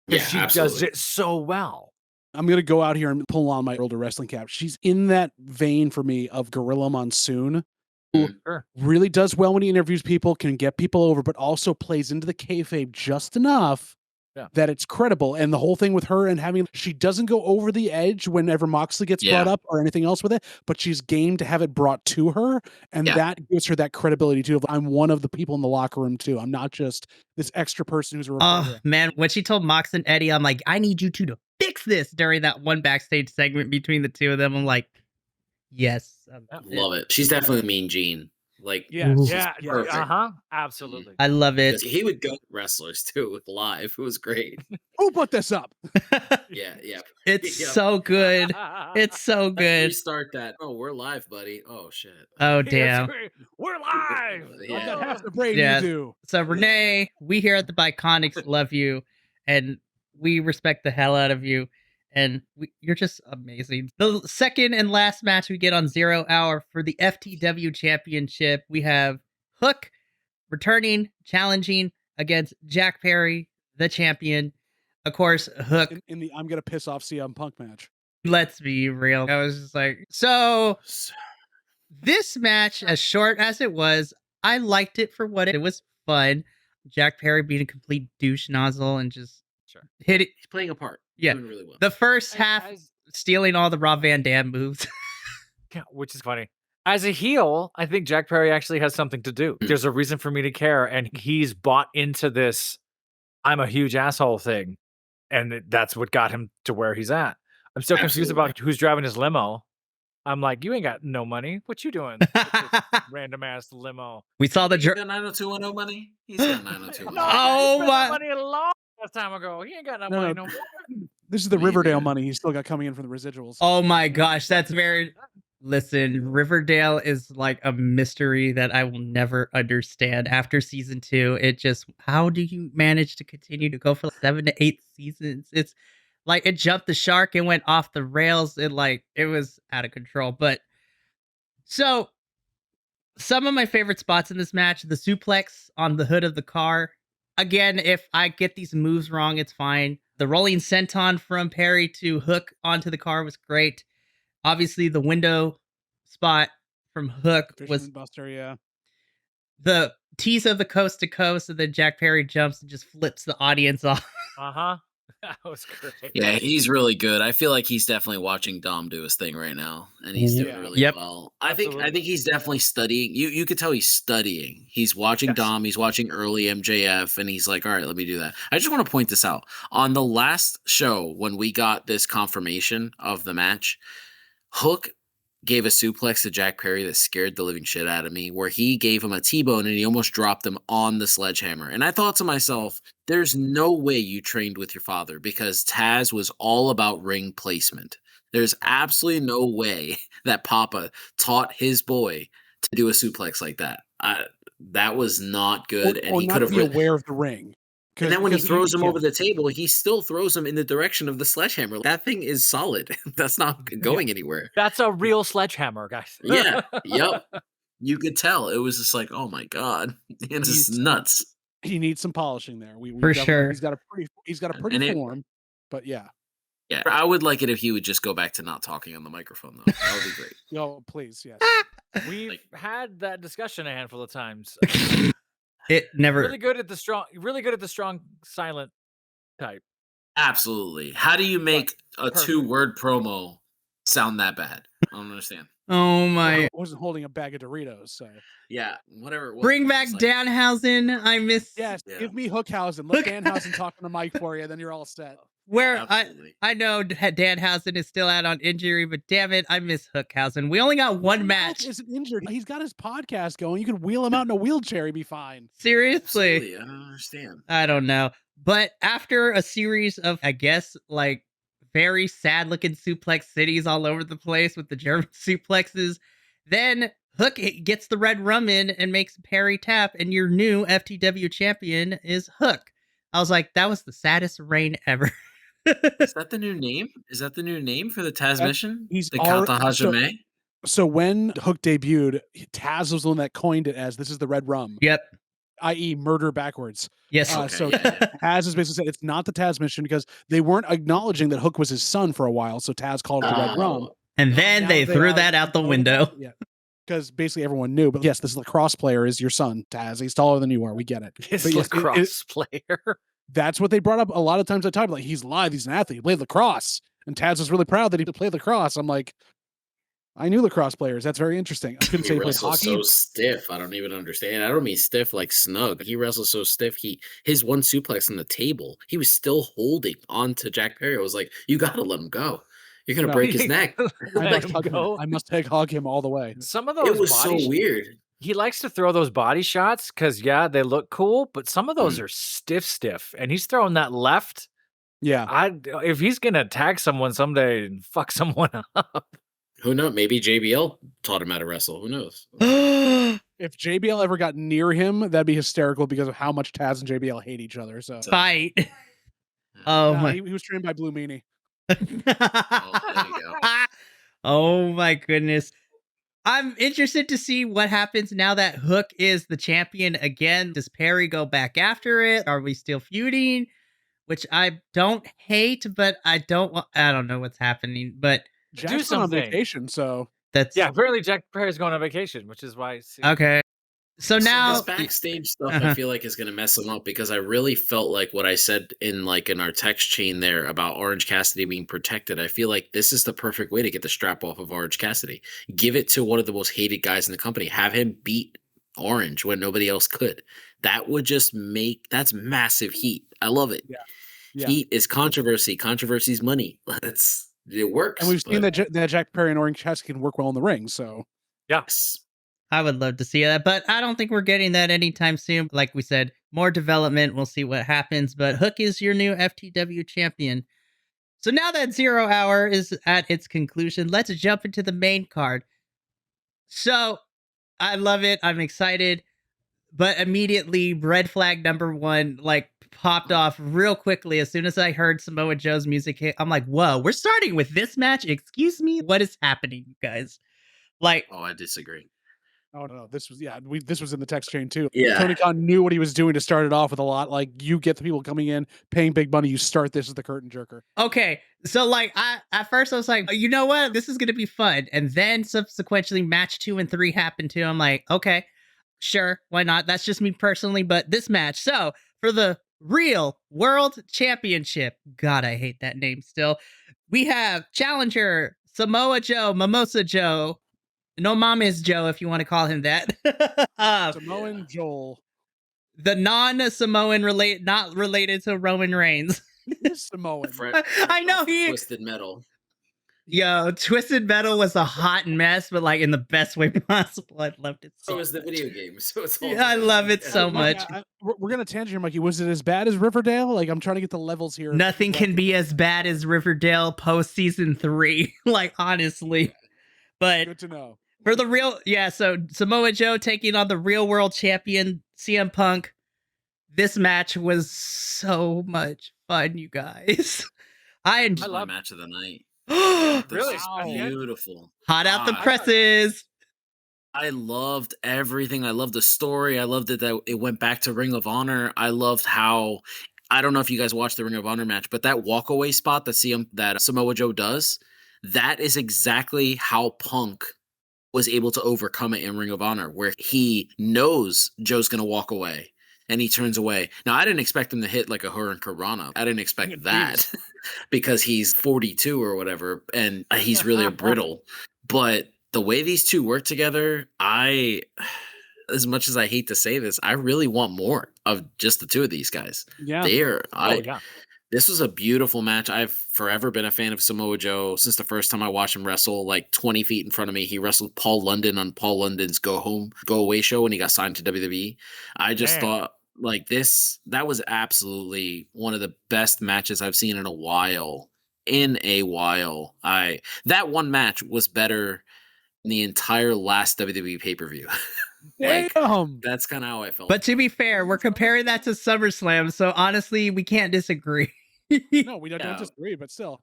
[SPEAKER 2] Yeah,
[SPEAKER 4] she
[SPEAKER 2] absolutely.
[SPEAKER 4] does it so well.
[SPEAKER 3] I'm gonna go out here and pull on my older wrestling cap. She's in that vein for me of Gorilla Monsoon. Who really does well when he interviews people, can get people over, but also plays into the kayfabe just enough that it's credible. And the whole thing with her and she doesn't go over the edge whenever Moxley gets brought up or anything else with it, but she's game to have it brought to her. And that gives her that credibility too. I'm one of the people in the locker room too. I'm not just this extra person who's a reporter.
[SPEAKER 1] Oh man, when she told Mox and Eddie, I'm like, I need you two to fix this during that one backstage segment between the two of them. I'm like, yes.
[SPEAKER 2] Love it. She's definitely Mean Gene. Like,
[SPEAKER 4] absolutely.
[SPEAKER 1] I love it.
[SPEAKER 2] He would go wrestlers too live. It was great.
[SPEAKER 3] Who put this up?
[SPEAKER 2] Yeah.
[SPEAKER 1] It's so good. It's so good.
[SPEAKER 2] Restart that. Oh, we're live, buddy. Oh shit.
[SPEAKER 1] Oh damn.
[SPEAKER 4] We're live.
[SPEAKER 3] I got half the brain you do.
[SPEAKER 1] So Renee, we here at the Biconics love you, and we respect the hell out of you. And you're just amazing. The second and last match we get on 0 Hour for the FTW Championship, we have Hook returning, challenging against Jack Perry, the champion. Of course, Hook
[SPEAKER 3] in the I'm gonna piss off CM Punk match.
[SPEAKER 1] Let's be real. I was just like, so this match, as short as it was, I liked it for what it was. Fun. Jack Perry being a complete douche nozzle and just
[SPEAKER 4] Sure.
[SPEAKER 1] hit it.
[SPEAKER 2] He's playing a part.
[SPEAKER 1] Yeah.
[SPEAKER 2] Doing really well.
[SPEAKER 1] The first half, stealing all the Rob Van Dam moves.
[SPEAKER 4] Yeah, which is funny. As a heel, I think Jack Perry actually has something to do. There's a reason for me to care, and he's bought into this I'm a huge asshole thing, and that's what got him to where he's at. I'm still confused
[SPEAKER 2] Absolutely.
[SPEAKER 4] about who's driving his limo. I'm like, you ain't got no money. What you doing? with this random ass limo.
[SPEAKER 1] We saw the
[SPEAKER 2] He's got 90210 money. He's got 90210.
[SPEAKER 1] Oh,
[SPEAKER 4] He spent
[SPEAKER 1] my-
[SPEAKER 4] that money a long time ago. He ain't got no money no more.
[SPEAKER 3] This is the
[SPEAKER 2] Maybe.
[SPEAKER 3] Riverdale money he's still got coming in from the residuals.
[SPEAKER 1] Oh my gosh, that's very. Listen, Riverdale is like a mystery that I will never understand. After season 2, it just, how do you manage to continue to go for like 7 to 8 seasons? It's like it jumped the shark and went off the rails. It was out of control. But so some of my favorite spots in this match, the suplex on the hood of the car. Again, if I get these moves wrong, it's fine. The rolling senton from Perry to Hook onto the car was great. Obviously, the window spot from Hook was
[SPEAKER 3] Fisherman Buster, yeah.
[SPEAKER 1] the tease of the coast to coast, and then Jack Perry jumps and just flips the audience off.
[SPEAKER 4] Uh-huh. That was great.
[SPEAKER 2] Yeah, he's really good. I feel like he's definitely watching Dom do his thing right now, and he's doing
[SPEAKER 3] Yeah.
[SPEAKER 2] really
[SPEAKER 1] Yep.
[SPEAKER 2] well. I think
[SPEAKER 4] Absolutely.
[SPEAKER 2] he's definitely studying. You could tell he's studying. He's watching
[SPEAKER 4] Yes.
[SPEAKER 2] Dom. He's watching early MJF, and he's like, "All right, let me do that." I just want to point this out. On the last show, when we got this confirmation of the match, Hook gave a suplex to Jack Perry that scared the living shit out of me, where he gave him a T-bone and he almost dropped him on the sledgehammer. And I thought to myself, there's no way you trained with your father, because Taz was all about ring placement. There's absolutely no way that Papa taught his boy to do a suplex like that. That was not good, and
[SPEAKER 3] or
[SPEAKER 2] he
[SPEAKER 3] not
[SPEAKER 2] could have.
[SPEAKER 3] be aware of the ring.
[SPEAKER 2] And then when he throws him
[SPEAKER 3] yeah.
[SPEAKER 2] over the table, he still throws him in the direction of the sledgehammer. That thing is solid. That's not going anywhere.
[SPEAKER 4] That's a real sledgehammer, guys.
[SPEAKER 2] Yeah. Yep. You could tell. It was just like, oh my God. It's just nuts.
[SPEAKER 3] He needs some polishing there. We
[SPEAKER 1] For
[SPEAKER 3] definitely-
[SPEAKER 1] sure.
[SPEAKER 3] He's got a pretty
[SPEAKER 2] And it-
[SPEAKER 3] form, but yeah.
[SPEAKER 2] Yeah. I would like it if he would just go back to not talking on the microphone, though. That would be great.
[SPEAKER 3] Oh, please, yes.
[SPEAKER 4] We've
[SPEAKER 2] Like-
[SPEAKER 4] had that discussion a handful of times.
[SPEAKER 1] It never.
[SPEAKER 4] really good at the strong silent type.
[SPEAKER 2] Absolutely. How do you make a
[SPEAKER 4] Perfect.
[SPEAKER 2] 2-word promo sound that bad? I don't understand.
[SPEAKER 1] Oh my.
[SPEAKER 3] I wasn't holding a bag of Doritos, so
[SPEAKER 2] Yeah. Whatever it was.
[SPEAKER 1] Bring
[SPEAKER 2] it
[SPEAKER 1] back
[SPEAKER 2] was like-
[SPEAKER 1] Danhausen. I miss.
[SPEAKER 3] yes,
[SPEAKER 2] Yeah.
[SPEAKER 3] give me Hookhausen. Let
[SPEAKER 1] Hook-
[SPEAKER 3] Danhausen talk on the mic for you, then you're all set.
[SPEAKER 1] Where
[SPEAKER 2] Absolutely.
[SPEAKER 1] I know Danhausen is still out on injury, but damn it, I miss Hookhausen. We only got one match.
[SPEAKER 3] Isn't injured. He's got his podcast going. You could wheel him out in a wheelchair. He'd be fine.
[SPEAKER 1] Seriously.
[SPEAKER 2] Absolutely. I don't understand.
[SPEAKER 1] I don't know. But after a series of, I guess, like very sad looking suplex cities all over the place with the German suplexes, then Hook gets the red rum in and makes Perry tap, and your new FTW champion is Hook. I was like, that was the saddest reign ever.
[SPEAKER 2] Is that the new name? Is that the new name for the Taz mission?
[SPEAKER 3] he's
[SPEAKER 2] the
[SPEAKER 3] alre-
[SPEAKER 2] Kata Hajime?
[SPEAKER 3] So when Hook debuted, Taz was the one that coined it as "this is the red rum,"
[SPEAKER 1] Yep.
[SPEAKER 3] i.e., murder backwards.
[SPEAKER 1] Yes.
[SPEAKER 3] Uh,
[SPEAKER 2] Okay,
[SPEAKER 3] so
[SPEAKER 2] yeah.
[SPEAKER 3] Taz is basically said it's not the Taz mission because they weren't acknowledging that Hook was his son for a while. So Taz called it the red rum.
[SPEAKER 2] Oh.
[SPEAKER 1] And then
[SPEAKER 3] Now
[SPEAKER 1] they threw
[SPEAKER 3] are-
[SPEAKER 1] that out the window.
[SPEAKER 3] Yeah. Because basically everyone knew, but yes, this lacrosse player is your son, Taz. He's taller than you are. We get it.
[SPEAKER 4] His
[SPEAKER 3] But yes,
[SPEAKER 4] lacrosse player.
[SPEAKER 3] That's what they brought up a lot of times. I talked like he's live, he's an athlete, he played lacrosse, and Taz was really proud that he played lacrosse. I'm like, I knew lacrosse players. That's very interesting. I couldn't say
[SPEAKER 2] He
[SPEAKER 3] he played
[SPEAKER 2] wrestles
[SPEAKER 3] hockey.
[SPEAKER 2] so stiff. I don't even understand. I don't mean stiff like snug. He wrestles so stiff. His one suplex on the table, he was still holding on to Jack Perry. I was like, you gotta let him go. You're gonna
[SPEAKER 3] No.
[SPEAKER 2] break his neck.
[SPEAKER 3] I
[SPEAKER 4] Let
[SPEAKER 3] must,
[SPEAKER 4] him
[SPEAKER 3] hug him.
[SPEAKER 4] go.
[SPEAKER 3] I must hug him all the way.
[SPEAKER 4] Some of those
[SPEAKER 2] It was
[SPEAKER 4] body
[SPEAKER 2] so weird.
[SPEAKER 4] He likes to throw those body shots because they look cool, but some of those are stiff, and he's throwing that left.
[SPEAKER 3] Yeah.
[SPEAKER 4] If he's gonna tag someone someday and fuck someone up,
[SPEAKER 2] Who knows? Maybe JBL taught him how to wrestle. Who knows?
[SPEAKER 3] If JBL ever got near him, that'd be hysterical because of how much Taz and JBL hate each other. So
[SPEAKER 1] Fight. Oh
[SPEAKER 3] Nah,
[SPEAKER 1] my.
[SPEAKER 3] he was trained by Blue Meanie.
[SPEAKER 2] there you go.
[SPEAKER 1] Oh my goodness. I'm interested to see what happens now that Hook is the champion again. Does Perry go back after it? Are we still feuding? which I don't hate, but I don't know what's happening, but
[SPEAKER 3] Jack's on
[SPEAKER 4] something.
[SPEAKER 3] vacation, so
[SPEAKER 1] that's
[SPEAKER 4] Yeah, apparently Jack Perry's going on vacation, which is why.
[SPEAKER 1] okay. So
[SPEAKER 2] So
[SPEAKER 1] now
[SPEAKER 2] this backstage stuff,
[SPEAKER 1] Uh-huh.
[SPEAKER 2] I feel like is going to mess him up because I really felt like what I said in our text chain there about Orange Cassidy being protected. I feel like this is the perfect way to get the strap off of Orange Cassidy. Give it to one of the most hated guys in the company. Have him beat Orange when nobody else could. That would just that's massive heat. I love it.
[SPEAKER 3] yeah.
[SPEAKER 2] Heat is controversy. Controversy's money. It works.
[SPEAKER 3] And we've seen
[SPEAKER 2] but-
[SPEAKER 3] that Jack Perry and Orange Cassidy can work well in the ring, so
[SPEAKER 2] Yes.
[SPEAKER 1] I would love to see that, but I don't think we're getting that anytime soon. Like we said, more development. We'll see what happens. But Hook is your new FTW champion. So now that 0 Hour is at its conclusion, let's jump into the main card. So I love it. I'm excited. But immediately, red flag number one, like, popped off real quickly as soon as I heard Samoa Joe's music hit. I'm like, whoa, we're starting with this match? Excuse me? What is happening, you guys? Like,
[SPEAKER 2] Oh, I disagree.
[SPEAKER 3] oh no, this was in the text chain too.
[SPEAKER 2] Yeah.
[SPEAKER 3] Tony Khan knew what he was doing to start it off with a lot. Like, you get the people coming in, paying big money, you start this as the curtain jerker.
[SPEAKER 1] okay, so like at first I was like, you know what, this is gonna be fun, and then subsequently match 2 and 3 happened too. I'm like, okay, sure, why not? That's just me personally, but this match. So for the real world championship, God, I hate that name still. We have challenger Samoa Joe, Mimosa Joe, no Mames Joe, if you want to call him that.
[SPEAKER 3] Samoan Joel.
[SPEAKER 1] The non-Samoan not related to Roman Reigns.
[SPEAKER 3] He is Samoan.
[SPEAKER 1] I know he.
[SPEAKER 2] Twisted Metal.
[SPEAKER 1] Yo, Twisted Metal was a hot mess, but like in the best way possible. I loved it so
[SPEAKER 2] So is the
[SPEAKER 1] much.
[SPEAKER 2] video game. So it's all
[SPEAKER 1] Yeah, I love it so
[SPEAKER 3] Mikey,
[SPEAKER 1] much.
[SPEAKER 3] we're gonna tangent here, Mikey. Was it as bad as Riverdale? Like, I'm trying to get the levels here.
[SPEAKER 1] Nothing can be as bad as Riverdale post season 3. Like, honestly. But
[SPEAKER 3] Good to know.
[SPEAKER 1] for the real, yeah, so Samoa Joe taking on the real world champion, CM Punk. This match was so much fun, you guys. I
[SPEAKER 2] This is
[SPEAKER 1] enjoyed
[SPEAKER 2] my match of the night.
[SPEAKER 1] Hot
[SPEAKER 2] This
[SPEAKER 4] Really?
[SPEAKER 2] is
[SPEAKER 3] Wow.
[SPEAKER 2] beautiful.
[SPEAKER 1] out the
[SPEAKER 2] Ah,
[SPEAKER 1] presses.
[SPEAKER 2] I loved everything. I loved the story. I loved that it went back to Ring of Honor. I loved how I don't know if you guys watched the Ring of Honor match, but that walkaway spot that Samoa Joe does, that is exactly how Punk was able to overcome it in Ring of Honor, where he knows Joe's gonna walk away and he turns away. Now I didn't expect him to hit like a Hurricane Rana. I didn't expect that because he's 42 or whatever, and he's really brittle. But the way these two work together, as much as I hate to say this, I really want more of just the two of these guys.
[SPEAKER 3] Yeah.
[SPEAKER 4] Yeah.
[SPEAKER 2] This was a beautiful match. I've forever been a fan of Samoa Joe since the first time I watched him wrestle, like 20 feet in front of me. He wrestled Paul London on Paul London's Go Away show when he got signed to WWE. I just
[SPEAKER 4] Man.
[SPEAKER 2] thought like that was absolutely one of the best matches I've seen in a while. That one match was better than the entire last WWE pay-per-view. Like,
[SPEAKER 3] Damn.
[SPEAKER 2] that's kind of how I felt.
[SPEAKER 1] But to be fair, we're comparing that to SummerSlam, so honestly, we can't disagree.
[SPEAKER 3] No, we don't
[SPEAKER 2] Yeah.
[SPEAKER 3] disagree, but still.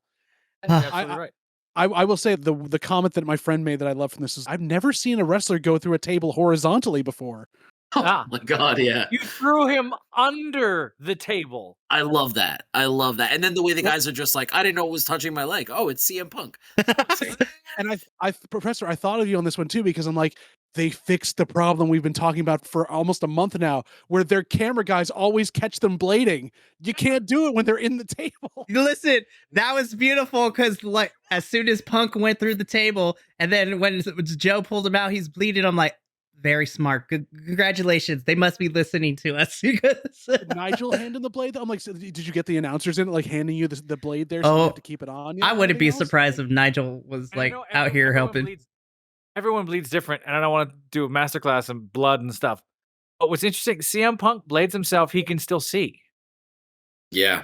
[SPEAKER 4] That's absolutely right.
[SPEAKER 3] I will say the comment that my friend made that I love from this is I've never seen a wrestler go through a table horizontally before.
[SPEAKER 2] Oh my god, yeah.
[SPEAKER 4] You threw him under the table.
[SPEAKER 2] I love that. And then the way the guys are just like, I didn't know it was touching my leg. Oh, it's CM Punk.
[SPEAKER 3] And Professor, I thought of you on this one too, because I'm like, they fixed the problem we've been talking about for almost a month now, where their camera guys always catch them blading. You can't do it when they're in the table.
[SPEAKER 1] Listen, that was beautiful because, like, as soon as Punk went through the table, and then when Joe pulled him out, he's bleeding. I'm like, very smart. Congratulations. They must be listening to us.
[SPEAKER 3] Nigel handing the blade. I'm like, so did you get the announcers in, like, handing you the blade there, so you have to keep it on? You
[SPEAKER 1] I
[SPEAKER 3] know,
[SPEAKER 1] wouldn't be
[SPEAKER 3] everything else?
[SPEAKER 1] surprised if Nigel was
[SPEAKER 4] And I
[SPEAKER 1] like
[SPEAKER 4] know
[SPEAKER 1] out here
[SPEAKER 4] everyone
[SPEAKER 1] helping.
[SPEAKER 4] Everyone bleeds different, and I don't want to do a masterclass in blood and stuff. But what's interesting, CM Punk blades himself, he can still see.
[SPEAKER 2] Yeah.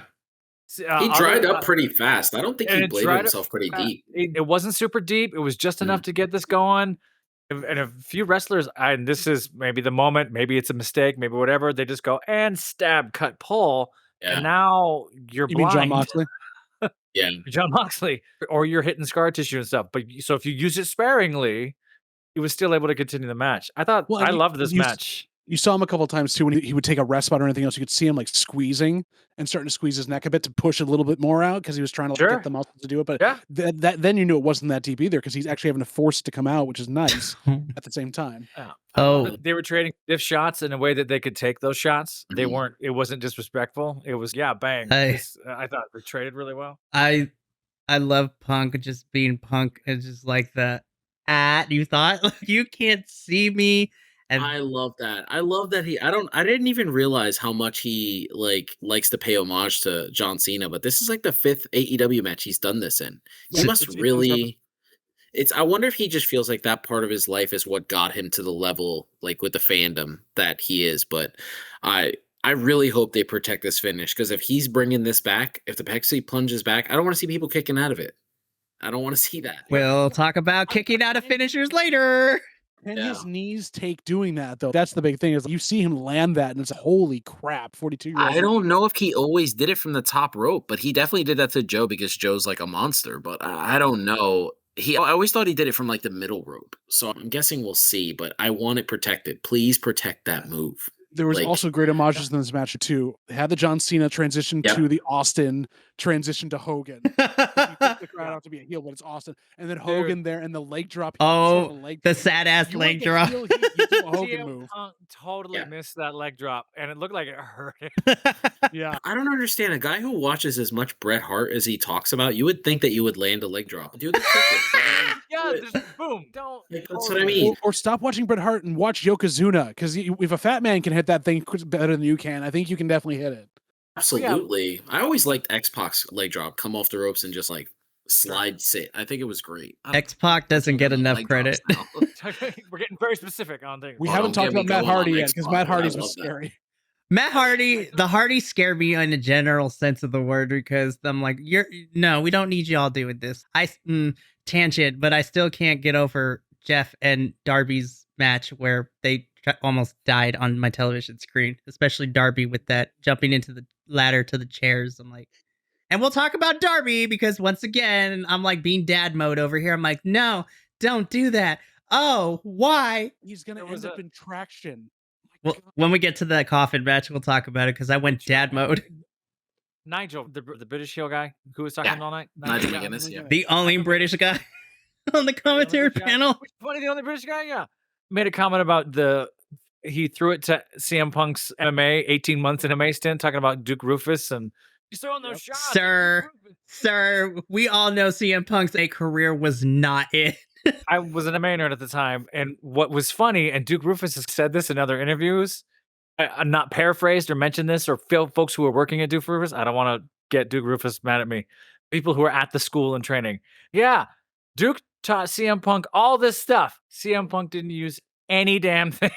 [SPEAKER 2] He dried up pretty fast. I don't think he
[SPEAKER 4] and it
[SPEAKER 2] bladed
[SPEAKER 4] dried up
[SPEAKER 2] himself pretty
[SPEAKER 4] fast.
[SPEAKER 2] deep.
[SPEAKER 4] It wasn't super deep. It was just enough to get this going. And a few wrestlers, and this is maybe the moment, maybe it's a mistake, maybe whatever, they just go and stab, cut, pull,
[SPEAKER 2] Yeah.
[SPEAKER 4] and now you're
[SPEAKER 3] You
[SPEAKER 4] blind.
[SPEAKER 3] mean John Moxley?
[SPEAKER 2] Yeah.
[SPEAKER 4] John Moxley, or you're hitting scar tissue and stuff. But so if you use it sparingly, he was still able to continue the match. I thought
[SPEAKER 3] Well, and
[SPEAKER 4] I
[SPEAKER 3] you-
[SPEAKER 4] loved this
[SPEAKER 3] you s-
[SPEAKER 4] match.
[SPEAKER 3] You saw him a couple of times too when he would take a rest spot or anything else. You could see him like squeezing and starting to squeeze his neck a bit to push a little bit more out because he was trying to
[SPEAKER 4] Sure.
[SPEAKER 3] get the muscles to do it. But
[SPEAKER 4] Yeah.
[SPEAKER 3] then you knew it wasn't that deep either because he's actually having to force it to come out, which is nice at the same time.
[SPEAKER 1] Oh.
[SPEAKER 4] They were trading stiff shots in a way that they could take those shots. They
[SPEAKER 2] Mhm.
[SPEAKER 4] weren't. It wasn't disrespectful. It was bang.
[SPEAKER 1] I
[SPEAKER 4] thought they traded really well.
[SPEAKER 1] I love Punk just being Punk and just like the you thought like you can't see me. And
[SPEAKER 2] I love that. I love that I didn't even realize how much he likes to pay homage to John Cena, but this is like the 5th AEW match he's done this in. He
[SPEAKER 3] Yeah,
[SPEAKER 2] must
[SPEAKER 3] it's
[SPEAKER 2] really I wonder if he just feels like that part of his life is what got him to the level like with the fandom that he is, but I really hope they protect this finish because if he's bringing this back, if the Pepsi plunges back, I don't want to see people kicking out of it. I don't want to see that.
[SPEAKER 1] we'll talk about kicking out of finishers later.
[SPEAKER 3] Can
[SPEAKER 2] Yeah.
[SPEAKER 3] his knees take doing that though? That's the big thing. Is you see him land that, and it's holy crap. 42-year-old.
[SPEAKER 2] I don't know if he always did it from the top rope, but he definitely did that to Joe because Joe's like a monster. But I don't know. I always thought he did it from like the middle rope. So I'm guessing we'll see, but I want it protected. Please protect that move.
[SPEAKER 3] There was
[SPEAKER 2] Like-
[SPEAKER 3] also great homages in this match too. They had the John Cena transition
[SPEAKER 2] Yep.
[SPEAKER 3] to the Austin transition to Hogan. You picked the crowd out to be a heel, but it's Austin, and then Hogan there and the leg drop.
[SPEAKER 1] Oh,
[SPEAKER 3] leg
[SPEAKER 1] the
[SPEAKER 3] drop.
[SPEAKER 1] sad ass
[SPEAKER 3] You want
[SPEAKER 1] leg
[SPEAKER 3] the
[SPEAKER 1] drop.
[SPEAKER 3] heel, you do a Hogan
[SPEAKER 4] CM
[SPEAKER 3] move.
[SPEAKER 4] Punk totally
[SPEAKER 2] Yeah.
[SPEAKER 4] missed that leg drop, and it looked like it hurt him.
[SPEAKER 3] Yeah,
[SPEAKER 2] I don't understand. A guy who watches as much Bret Hart as he talks about, you would think that you would land a leg drop. Do the trick.
[SPEAKER 4] Yeah, just boom. Don't.
[SPEAKER 2] Like, that's what I mean.
[SPEAKER 3] or stop watching Bret Hart and watch Yokozuna because if a fat man can hit that thing better than you can, I think you can definitely hit it.
[SPEAKER 2] Absolutely. I always liked X-Pac's leg drop, come off the ropes and just like slide sit. I think it was great. I don't-
[SPEAKER 1] X-Pac doesn't get
[SPEAKER 2] Leg
[SPEAKER 1] enough
[SPEAKER 2] drops
[SPEAKER 1] credit.
[SPEAKER 2] now.
[SPEAKER 4] We're getting very specific on things.
[SPEAKER 3] We
[SPEAKER 2] Oh,
[SPEAKER 3] haven't
[SPEAKER 2] don't
[SPEAKER 3] talked
[SPEAKER 2] get
[SPEAKER 3] about
[SPEAKER 2] me
[SPEAKER 3] Matt
[SPEAKER 2] going on
[SPEAKER 3] Hardy yet because
[SPEAKER 2] X-Pac.
[SPEAKER 3] Matt
[SPEAKER 2] I
[SPEAKER 3] Hardy's
[SPEAKER 2] love
[SPEAKER 3] was
[SPEAKER 2] that.
[SPEAKER 3] scary.
[SPEAKER 1] Matt Hardy, the Hardy scare me in a general sense of the word because I'm like, we don't need y'all doing this. Tangent, but I still can't get over Jeff and Darby's match where they almost died on my television screen, especially Darby with that jumping into the ladder to the chairs. I'm like, and we'll talk about Darby because once again, I'm like being dad mode over here. I'm like, no, don't do that. Oh, why?
[SPEAKER 3] He's gonna
[SPEAKER 4] There was
[SPEAKER 3] end up
[SPEAKER 4] a-
[SPEAKER 3] in traction.
[SPEAKER 1] Well, when we get to the coffin match, we'll talk about it because I went dad mode.
[SPEAKER 4] Nigel, the British heel guy who was talking
[SPEAKER 2] Yeah.
[SPEAKER 4] all night.
[SPEAKER 2] Nigel
[SPEAKER 4] Yeah.
[SPEAKER 2] McGuinness, yeah.
[SPEAKER 1] The only British guy on the commentary
[SPEAKER 4] British guy.
[SPEAKER 1] panel.
[SPEAKER 4] Funny, the only British guy, yeah. Made a comment about he threw it to CM Punk's MMA 18 months MMA stint, talking about Duke Rufus and he's throwing those shots. at Duke
[SPEAKER 1] Sir.
[SPEAKER 4] Rufus.
[SPEAKER 1] Sir, we all know CM Punk's career was not it.
[SPEAKER 4] I was an MMA nerd at the time, and what was funny, and Duke Rufus has said this in other interviews. I'm not paraphrased or mentioned this, or folks who are working at Duke Rufus. I don't want to get Duke Rufus mad at me. People who are at the school and training. Yeah, Duke taught CM Punk all this stuff. CM Punk didn't use any damn thing.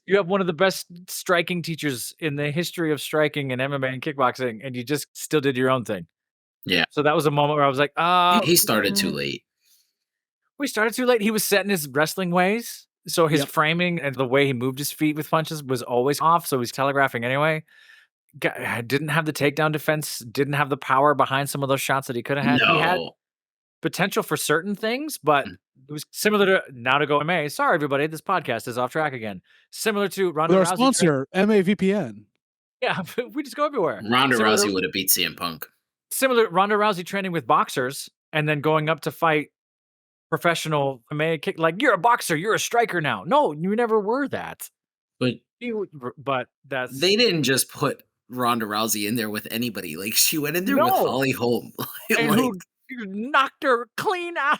[SPEAKER 4] You have one of the best striking teachers in the history of striking and MMA and kickboxing, and you just still did your own thing.
[SPEAKER 2] Yeah.
[SPEAKER 4] So that was a moment where I was like,
[SPEAKER 2] He started too late.
[SPEAKER 4] we started too late. He was set in his wrestling ways. So his
[SPEAKER 3] Yep.
[SPEAKER 4] framing and the way he moved his feet with punches was always off. So he's telegraphing anyway. Didn't have the takedown defense, didn't have the power behind some of those shots that he could have had. He had
[SPEAKER 2] No.
[SPEAKER 4] potential for certain things, but
[SPEAKER 2] Mm.
[SPEAKER 4] it was similar to now to go MMA. Sorry, everybody, this podcast is off track again. Similar to Ronda
[SPEAKER 3] With our
[SPEAKER 4] Rousey.
[SPEAKER 3] sponsor, MAVPN.
[SPEAKER 4] Yeah, we just go everywhere.
[SPEAKER 2] Ronda
[SPEAKER 4] Similar to-
[SPEAKER 2] Rousey would have beat CM Punk.
[SPEAKER 4] Similar Ronda Rousey training with boxers and then going up to fight professional MMA kick. Like, you're a boxer, you're a striker now. No, you never were that.
[SPEAKER 2] But
[SPEAKER 4] But that's
[SPEAKER 2] they didn't just put Ronda Rousey in there with anybody. Like she went in there with
[SPEAKER 4] No.
[SPEAKER 2] Holly Holm.
[SPEAKER 4] and
[SPEAKER 2] Like,
[SPEAKER 4] who knocked her clean out.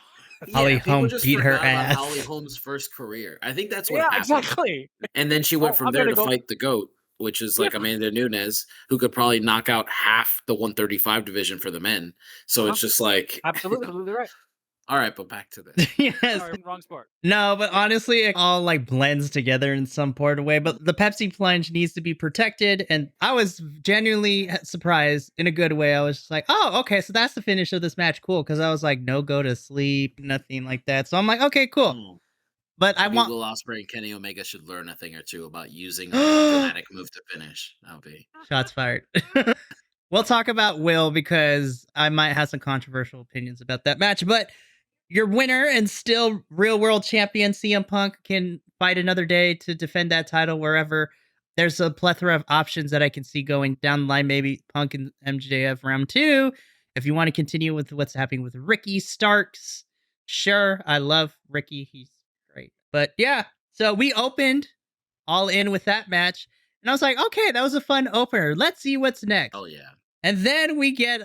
[SPEAKER 1] Holly
[SPEAKER 2] people
[SPEAKER 1] Holm
[SPEAKER 2] just
[SPEAKER 1] beat her
[SPEAKER 2] forgot about
[SPEAKER 1] ass.
[SPEAKER 2] Holly Holm's first career. I think that's what
[SPEAKER 4] Yeah,
[SPEAKER 2] happened.
[SPEAKER 4] exactly.
[SPEAKER 2] And then she went from
[SPEAKER 4] I'm
[SPEAKER 2] there
[SPEAKER 4] gonna
[SPEAKER 2] to
[SPEAKER 4] go-
[SPEAKER 2] fight the GOAT, which is like
[SPEAKER 4] Yeah.
[SPEAKER 2] Amanda Nunes, who could probably knock out half the 135 division for the men. So it's just like,
[SPEAKER 4] Absolutely right.
[SPEAKER 2] all right, but back to this.
[SPEAKER 1] Yes.
[SPEAKER 4] Sorry, wrong sport.
[SPEAKER 1] No, but honestly, it all like blends together in some part of way. But the Pepsi plunge needs to be protected. And I was genuinely surprised in a good way. I was just like, oh, okay, so that's the finish of this match. Cool. Because I was like, no go to sleep, nothing like that. So I'm like, okay, cool.
[SPEAKER 2] Hmm.
[SPEAKER 1] But I
[SPEAKER 2] Maybe
[SPEAKER 1] want
[SPEAKER 2] Will Ospreay and Kenny Omega should learn a thing or two about using a dramatic move to finish. That'll be
[SPEAKER 1] shots fired. We'll talk about Will because I might have some controversial opinions about that match. But your winner and still real world champion CM Punk can fight another day to defend that title wherever. There's a plethora of options that I can see going down the line. Maybe Punk and MJF round 2. If you want to continue with what's happening with Ricky Starks, sure. I love Ricky. He's great. But yeah, so we opened All In with that match. And I was like, okay, that was a fun opener. Let's see what's next.
[SPEAKER 2] Oh yeah.
[SPEAKER 1] And then we get,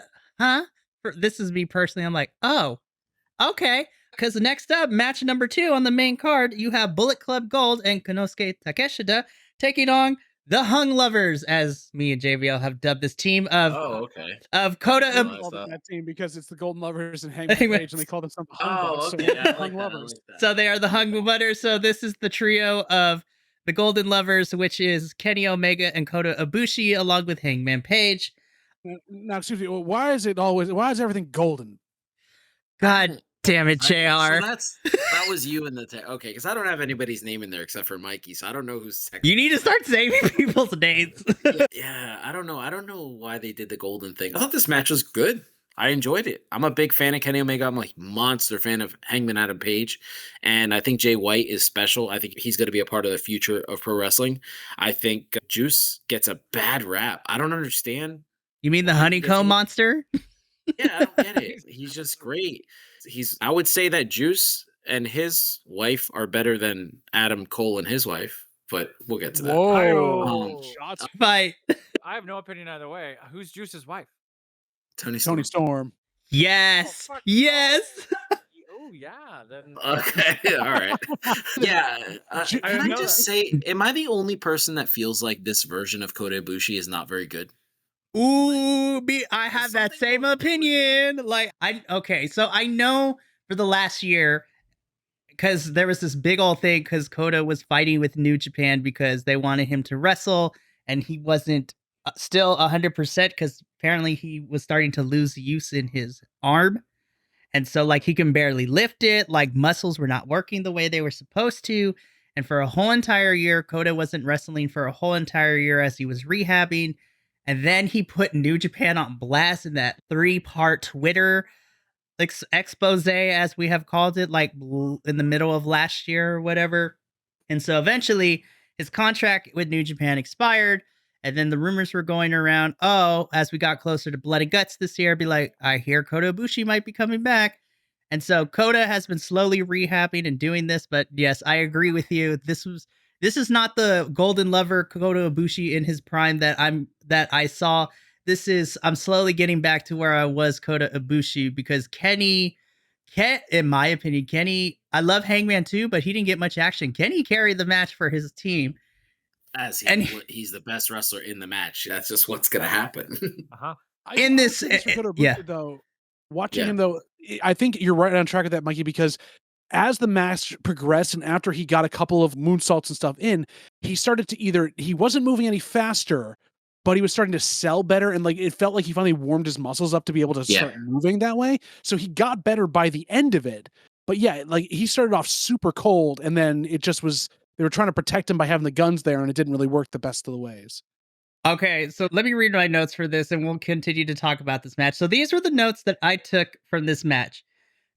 [SPEAKER 1] this is me personally. I'm like, oh, okay. Because next up, match number 2 on the main card, you have Bullet Club Gold and Konosuke Takeshita taking on the Hung Lovers, as me and JVL have dubbed this team of Kota.
[SPEAKER 3] I call it that team because it's the Golden Lovers and Hangman Page, and they call themselves the Hung Bucks.
[SPEAKER 2] Okay.
[SPEAKER 3] So
[SPEAKER 2] Yeah,
[SPEAKER 3] Hung Lovers.
[SPEAKER 1] So they are the Hung Lovers. So this is the trio of the Golden Lovers, which is Kenny Omega and Kota Ibushi, along with Hangman Page.
[SPEAKER 3] Now, excuse me. Why is everything golden?
[SPEAKER 1] God damn it, JR.
[SPEAKER 2] So that was you in the okay, because I don't have anybody's name in there except for Mikey, so I don't know who's
[SPEAKER 1] You need to start saving people's names.
[SPEAKER 2] Yeah, I don't know why they did the golden thing. I thought this match was good. I enjoyed it. I'm a big fan of Kenny Omega. I'm a monster fan of Hangman Adam Page. And I think Jay White is special. I think he's going to be a part of the future of pro wrestling. I think Juice gets a bad rap. I don't understand.
[SPEAKER 1] You mean the honeycomb monster?
[SPEAKER 2] Yeah, I don't get it. He's just great. I would say that Juice and his wife are better than Adam Cole and his wife, but we'll get to that.
[SPEAKER 3] Whoa. Shots.
[SPEAKER 1] Fight.
[SPEAKER 4] I have no opinion either way. Who's Juice's wife?
[SPEAKER 2] Tony Storm.
[SPEAKER 1] Yes.
[SPEAKER 4] Oh,
[SPEAKER 1] Yes.
[SPEAKER 4] Oh, yeah. Then
[SPEAKER 2] Okay. All right. Yeah. Can I
[SPEAKER 4] know
[SPEAKER 2] just say, am I the only person that feels like this version of Kota Ibushi is not very good?
[SPEAKER 1] Ooh, I have that same opinion. So I know for the last year, because there was this big old thing because Kota was fighting with New Japan because they wanted him to wrestle and he wasn't still 100% because apparently he was starting to lose use in his arm. And so he can barely lift it, muscles were not working the way they were supposed to. And for a whole entire year, Kota wasn't wrestling for a whole entire year as he was rehabbing. And then he put New Japan on blast in that 3-part Twitter expose, as we have called it, in the middle of last year or whatever. And so eventually his contract with New Japan expired. And then the rumors were going around, as we got closer to Blood and Guts this year, I hear Kota Ibushi might be coming back. And so Kota has been slowly rehabbing and doing this. But yes, I agree with you. This is not the Golden Lover Kota Ibushi in his prime that I saw. I'm slowly getting back to where I was Kota Ibushi because in my opinion, Kenny, I love Hangman too, but he didn't get much action. Kenny carried the match for his team.
[SPEAKER 2] He's the best wrestler in the match. That's just what's going to happen.
[SPEAKER 3] Though, watching him though, I think you're right on track with that, Mikey, because as the match progressed and after he got a couple of moonsaults and stuff in, he started to he wasn't moving any faster, but he was starting to sell better. And it felt like he finally warmed his muscles up to be able to start moving that way. So he got better by the end of it. But yeah, he started off super cold and then it just was, they were trying to protect him by having the guns there and it didn't really work the best of the ways.
[SPEAKER 1] Okay, so let me read my notes for this and we'll continue to talk about this match. So these were the notes that I took from this match.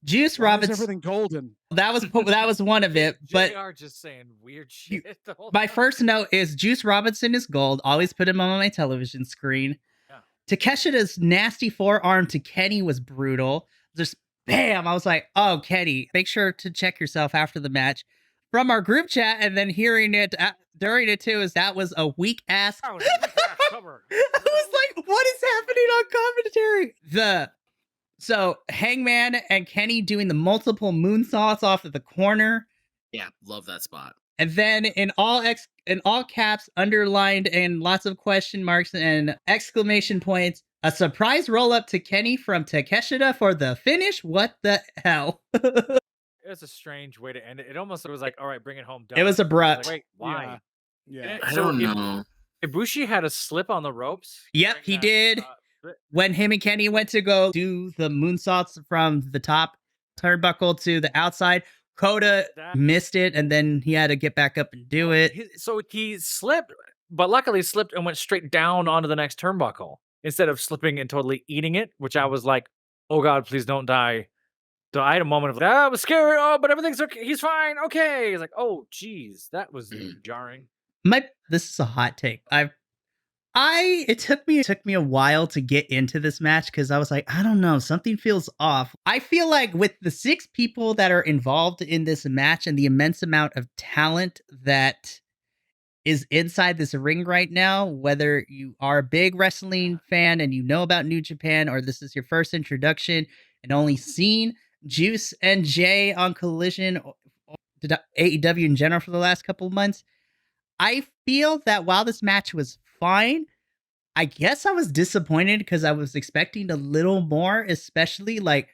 [SPEAKER 1] Juice Robinson.
[SPEAKER 3] Everything golden.
[SPEAKER 1] That was one of it. But
[SPEAKER 4] JR just saying weird shit.
[SPEAKER 1] My first note is Juice Robinson is gold. Always put him on my television screen. Yeah. Takeshita's nasty forearm to Kenny was brutal. Just bam! I was like, oh, Kenny, make sure to check yourself after the match. From our group chat and then hearing it during it too, that was a weak ass. I was like, what is happening on commentary? So Hangman and Kenny doing the multiple moonsaults off of the corner.
[SPEAKER 2] Yeah, love that spot.
[SPEAKER 1] And then in all caps, underlined and lots of question marks and exclamation points, a surprise roll up to Kenny from Takeshita for the finish. What the hell?
[SPEAKER 4] It was a strange way to end it. It almost was like, all right, bring it home. Done.
[SPEAKER 1] It was abrupt.
[SPEAKER 4] Wait, why?
[SPEAKER 3] Yeah.
[SPEAKER 2] I don't know.
[SPEAKER 4] Ibushi had a slip on the ropes.
[SPEAKER 1] Yep, he did. When him and Kenny went to go do the moonsaults from the top turnbuckle to the outside, Kota missed it, and then he had to get back up and do it.
[SPEAKER 4] So he slipped, but luckily slipped and went straight down onto the next turnbuckle instead of slipping and totally eating it, which I was like, oh God, please don't die. So I had a moment of like, I was scared. Oh, but everything's okay. He's fine. Okay. It's like, oh, geez, that was jarring.
[SPEAKER 1] This is a hot take. It took me a while to get into this match because I was like, I don't know, something feels off. I feel like with the 6 people that are involved in this match and the immense amount of talent that is inside this ring right now, whether you are a big wrestling fan and you know about New Japan, or this is your first introduction and only seen Juice and Jay on Collision, or AEW in general for the last couple of months, I feel that while this match was fine, I guess I was disappointed because I was expecting a little more, especially like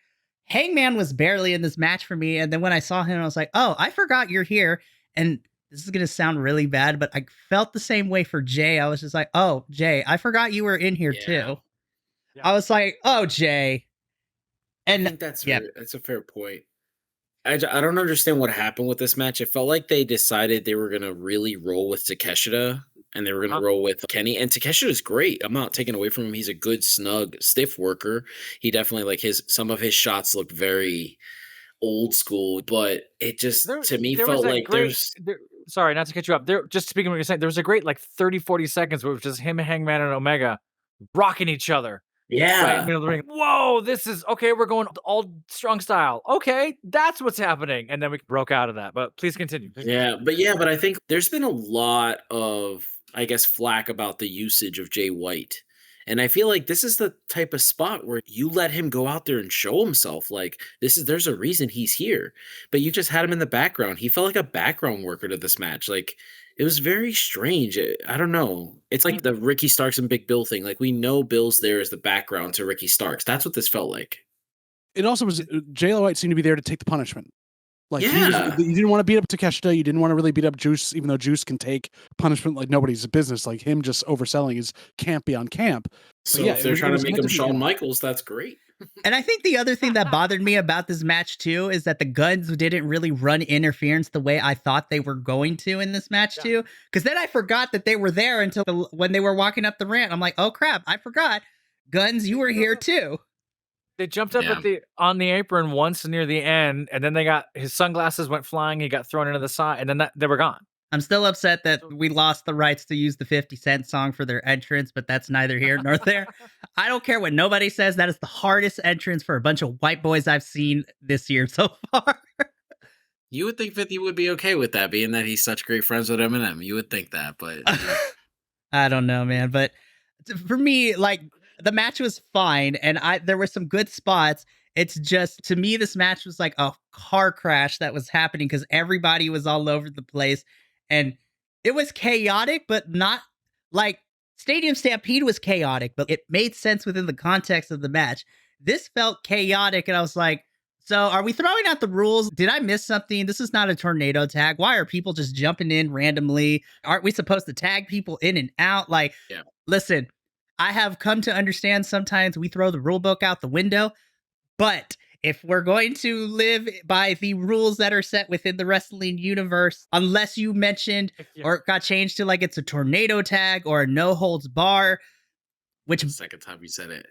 [SPEAKER 1] Hangman was barely in this match for me. And then when I saw him, I was like, oh, I forgot you're here. And this is going to sound really bad, but I felt the same way for Jay. I was just like, oh, Jay, I forgot you were in here too.
[SPEAKER 4] Yeah.
[SPEAKER 1] I was like, oh, Jay. And
[SPEAKER 2] I think that's a fair point. I don't understand what happened with this match. It felt like they decided they were going to really roll with Takeshita and they were going to roll with Kenny. And Takeshita is great. I'm not taking away from him. He's a good, snug, stiff worker. He definitely, like, some of his shots look very old school, but it just, to me, felt like
[SPEAKER 4] sorry, not to cut you up. Just speaking of what you're saying, there was a great, like, 30, 40 seconds where it was just him, Hangman, and Omega rocking each other.
[SPEAKER 2] Yeah.
[SPEAKER 4] Right in the middle of the ring. Whoa, this is okay. We're going all strong style. Okay, that's what's happening. And then we broke out of that. But please continue.
[SPEAKER 2] But I think there's been a lot of, I guess, flack about the usage of Jay White. And I feel like this is the type of spot where you let him go out there and show himself. Like, there's a reason he's here. But you just had him in the background. He felt like a background worker to this match. Like, it was very strange. I don't know. It's like the Ricky Starks and Big Bill thing. Like, we know Bill's there as the background to Ricky Starks. That's what this felt like.
[SPEAKER 3] It also was Jay White seemed to be there to take the punishment. Like, you didn't want to beat up Takeshita. You didn't want to really beat up Juice, even though Juice can take punishment like nobody's business. Like, him just overselling is campy on camp.
[SPEAKER 2] So if they're trying to make him Shawn Michaels, that's great.
[SPEAKER 1] And I think the other thing that bothered me about this match too is that the Guns didn't really run interference the way I thought they were going to in this match too. Because then I forgot that they were there until when they were walking up the ramp. I'm like, oh crap, I forgot. Guns, you were here too.
[SPEAKER 4] They jumped up on the apron once near the end, and then his sunglasses went flying. He got thrown into the side, and then they were gone.
[SPEAKER 1] I'm still upset that we lost the rights to use the 50 Cent song for their entrance, but that's neither here nor there. I don't care what nobody says. That is the hardest entrance for a bunch of white boys I've seen this year so far.
[SPEAKER 2] You would think 50 would be okay with that, being that he's such great friends with Eminem. You would think that, but
[SPEAKER 1] I don't know, man. But for me, like, the match was fine, and there were some good spots. It's just, to me, this match was like a car crash that was happening because everybody was all over the place. And it was chaotic, but not like Stadium Stampede was chaotic, but it made sense within the context of the match. This felt chaotic, and I was like, so are we throwing out the rules? Did I miss something? This is not a tornado tag. Why are people just jumping in randomly? Aren't we supposed to tag people in and out? Like, listen, I have come to understand sometimes we throw the rule book out the window, but if we're going to live by the rules that are set within the wrestling universe, unless you mentioned or it got changed to like it's a tornado tag or a no holds bar, which
[SPEAKER 2] the second time you said it.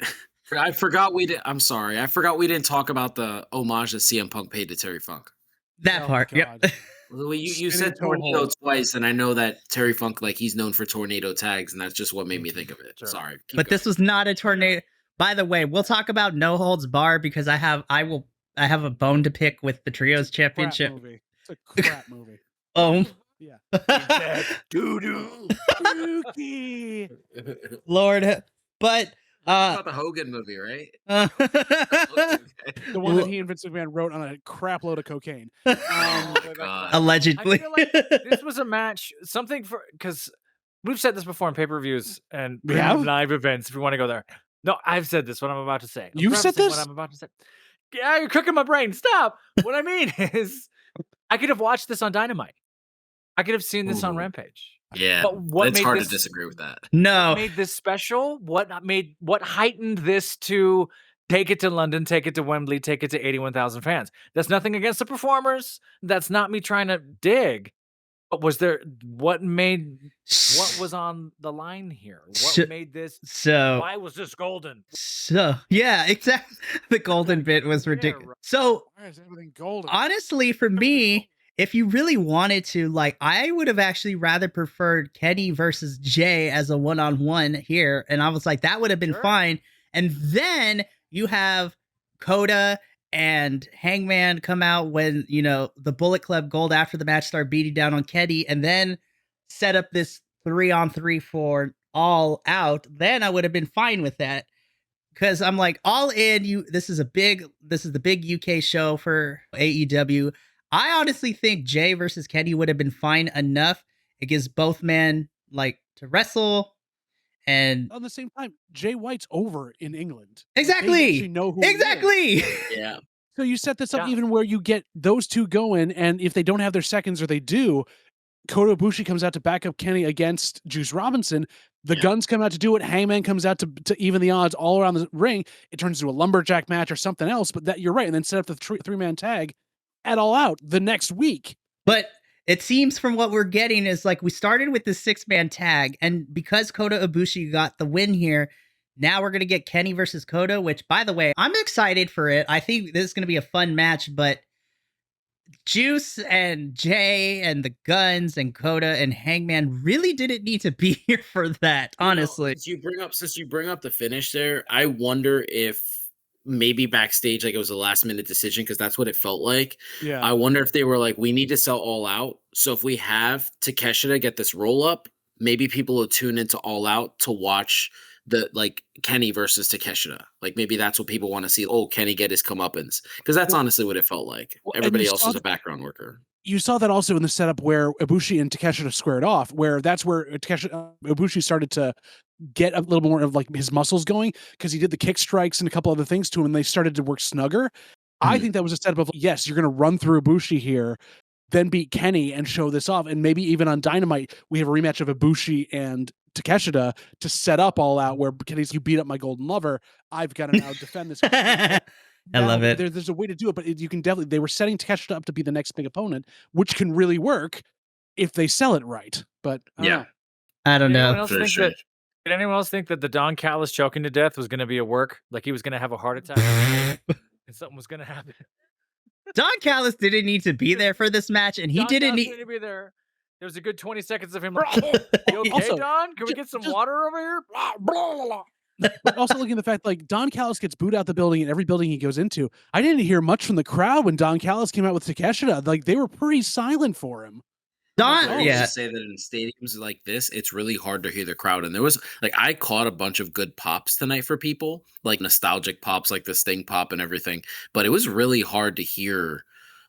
[SPEAKER 2] I forgot we did. I'm sorry. I forgot we didn't talk about the homage that CM Punk paid to Terry Funk.
[SPEAKER 1] That part. Yep.
[SPEAKER 2] Well, you said tornado twice, and I know that Terry Funk, like, he's known for tornado tags, and that's just what made me think of it. Sure. Sorry.
[SPEAKER 1] But this was not a tornado. By the way, we'll talk about no holds bar because I have a bone to pick with the Trios Championship.
[SPEAKER 3] It's a crap movie.
[SPEAKER 1] Yeah.
[SPEAKER 2] Doo-doo.
[SPEAKER 1] Lord. But
[SPEAKER 2] about the Hogan movie, right?
[SPEAKER 3] The one that he and Vince McMahon wrote on a crap load of cocaine.
[SPEAKER 1] Allegedly.
[SPEAKER 4] I feel like this was a match, because we've said this before in pay-per-views and live events, if you want to go there. No, I've said this, what I'm about to say.
[SPEAKER 3] You've said this?
[SPEAKER 4] What I'm about to say. Yeah, you're cooking my brain. Stop. What I mean is, I could have watched this on Dynamite. I could have seen this on Rampage.
[SPEAKER 2] Yeah,
[SPEAKER 4] but
[SPEAKER 2] it's hard to disagree with that.
[SPEAKER 1] No.
[SPEAKER 4] What made this special? What heightened this to take it to London, take it to Wembley, take it to 81,000 fans? That's nothing against the performers. That's not me trying to dig. But was there what
[SPEAKER 1] S-
[SPEAKER 4] was on the line here? What
[SPEAKER 1] So-
[SPEAKER 4] made this
[SPEAKER 1] So,
[SPEAKER 4] why was this golden?
[SPEAKER 1] yeah, exactly. The golden bit was
[SPEAKER 4] Yeah,
[SPEAKER 1] ridiculous.
[SPEAKER 4] right.
[SPEAKER 1] So,
[SPEAKER 3] Why is everything golden?
[SPEAKER 1] honestly, for me, if you really wanted to, like, I would have actually rather preferred Kenny versus Jay as a one-on-one here. And I was like, that would have been
[SPEAKER 4] Sure.
[SPEAKER 1] fine. And then you have Coda and Hangman come out when, the Bullet Club Gold after the match start beating down on Kenny and then set up this 3-on-3 for All Out. Then I would have been fine with that. Because I'm like, All In, this is the big UK show for AEW. I honestly think Jay versus Kenny would have been fine enough. It gives both men like to wrestle, and
[SPEAKER 3] At the same time, Jay White's over in England.
[SPEAKER 1] exactly,
[SPEAKER 3] They actually know who he is.
[SPEAKER 1] exactly.
[SPEAKER 2] Yeah.
[SPEAKER 3] So you set this up
[SPEAKER 4] Yeah.
[SPEAKER 3] even where you get those two going, and if they don't have their seconds or they do, Kota Ibushi comes out to back up Kenny against Juice Robinson. The
[SPEAKER 2] Yeah.
[SPEAKER 3] Guns come out to do it. Hangman comes out to even the odds all around the ring. It turns into a lumberjack match or something else. But that you're right, and then set up the three-man tag at All Out the next week.
[SPEAKER 1] But it seems from what we're getting is like we started with the 6-man tag, and because Kota Ibushi got the win here, now we're gonna get Kenny versus Kota. Which, by the way, I'm excited for it. I think this is gonna be a fun match, but Juice and Jay and the Guns and Coda and Hangman really didn't need to be here for that, honestly.
[SPEAKER 2] Since you bring up the finish there, I wonder if maybe backstage like it was a last minute decision because that's what it felt like.
[SPEAKER 3] Yeah.
[SPEAKER 2] I wonder if they were like, we need to sell All Out. So if we have Takeshita get this roll up, maybe people will tune into All Out to watch the like Kenny versus Takeshita. Like maybe that's what people want to see. Oh, Kenny get his comeuppance. Because that's honestly what it felt like.
[SPEAKER 3] Well, and
[SPEAKER 2] Everybody
[SPEAKER 3] you
[SPEAKER 2] else
[SPEAKER 3] saw
[SPEAKER 2] was a
[SPEAKER 3] that-
[SPEAKER 2] background worker.
[SPEAKER 3] You saw that also in the setup where Ibushi and Takeshita squared off, where that's where Ibushi started to get a little more of like his muscles going because he did the kick strikes and a couple other things to him and they started to work snugger. I think that was a setup of, yes, you're going to run through Ibushi here, then beat Kenny and show this off. And maybe even on Dynamite, we have a rematch of Ibushi and Takeshita to set up All Out where Kenny's, you beat up my golden lover. I've got to now defend this.
[SPEAKER 1] I love it.
[SPEAKER 3] There's a way to do it, but you can definitely, they were setting Takeshita up to be the next big opponent, which can really work if they sell it right. But I don't know.
[SPEAKER 1] I don't
[SPEAKER 4] Did anyone
[SPEAKER 1] know.
[SPEAKER 4] else
[SPEAKER 2] Very
[SPEAKER 4] think
[SPEAKER 2] strange.
[SPEAKER 4] did anyone else think that the Don Callis choking to death was going to be a work? Like he was going to have a heart attack and something was going to happen.
[SPEAKER 1] Don Callis didn't need to be there for this match, and he
[SPEAKER 4] Don
[SPEAKER 1] didn't
[SPEAKER 4] Callis
[SPEAKER 1] need.
[SPEAKER 4] to be there. There was a good 20 seconds of him like, you okay,
[SPEAKER 3] Also,
[SPEAKER 4] Don? Can we get some water over here?
[SPEAKER 3] But also looking at the fact, like, Don Callis gets booed out the building in every building he goes into. I didn't hear much from the crowd when Don Callis came out with Takeshita. Like, they were pretty silent for him.
[SPEAKER 1] Don,
[SPEAKER 2] I
[SPEAKER 1] yeah.
[SPEAKER 2] say that in stadiums like this, it's really hard to hear the crowd. And there was like I caught a bunch of good pops tonight for people, like nostalgic pops, like the Sting pop and everything. But it was really hard to hear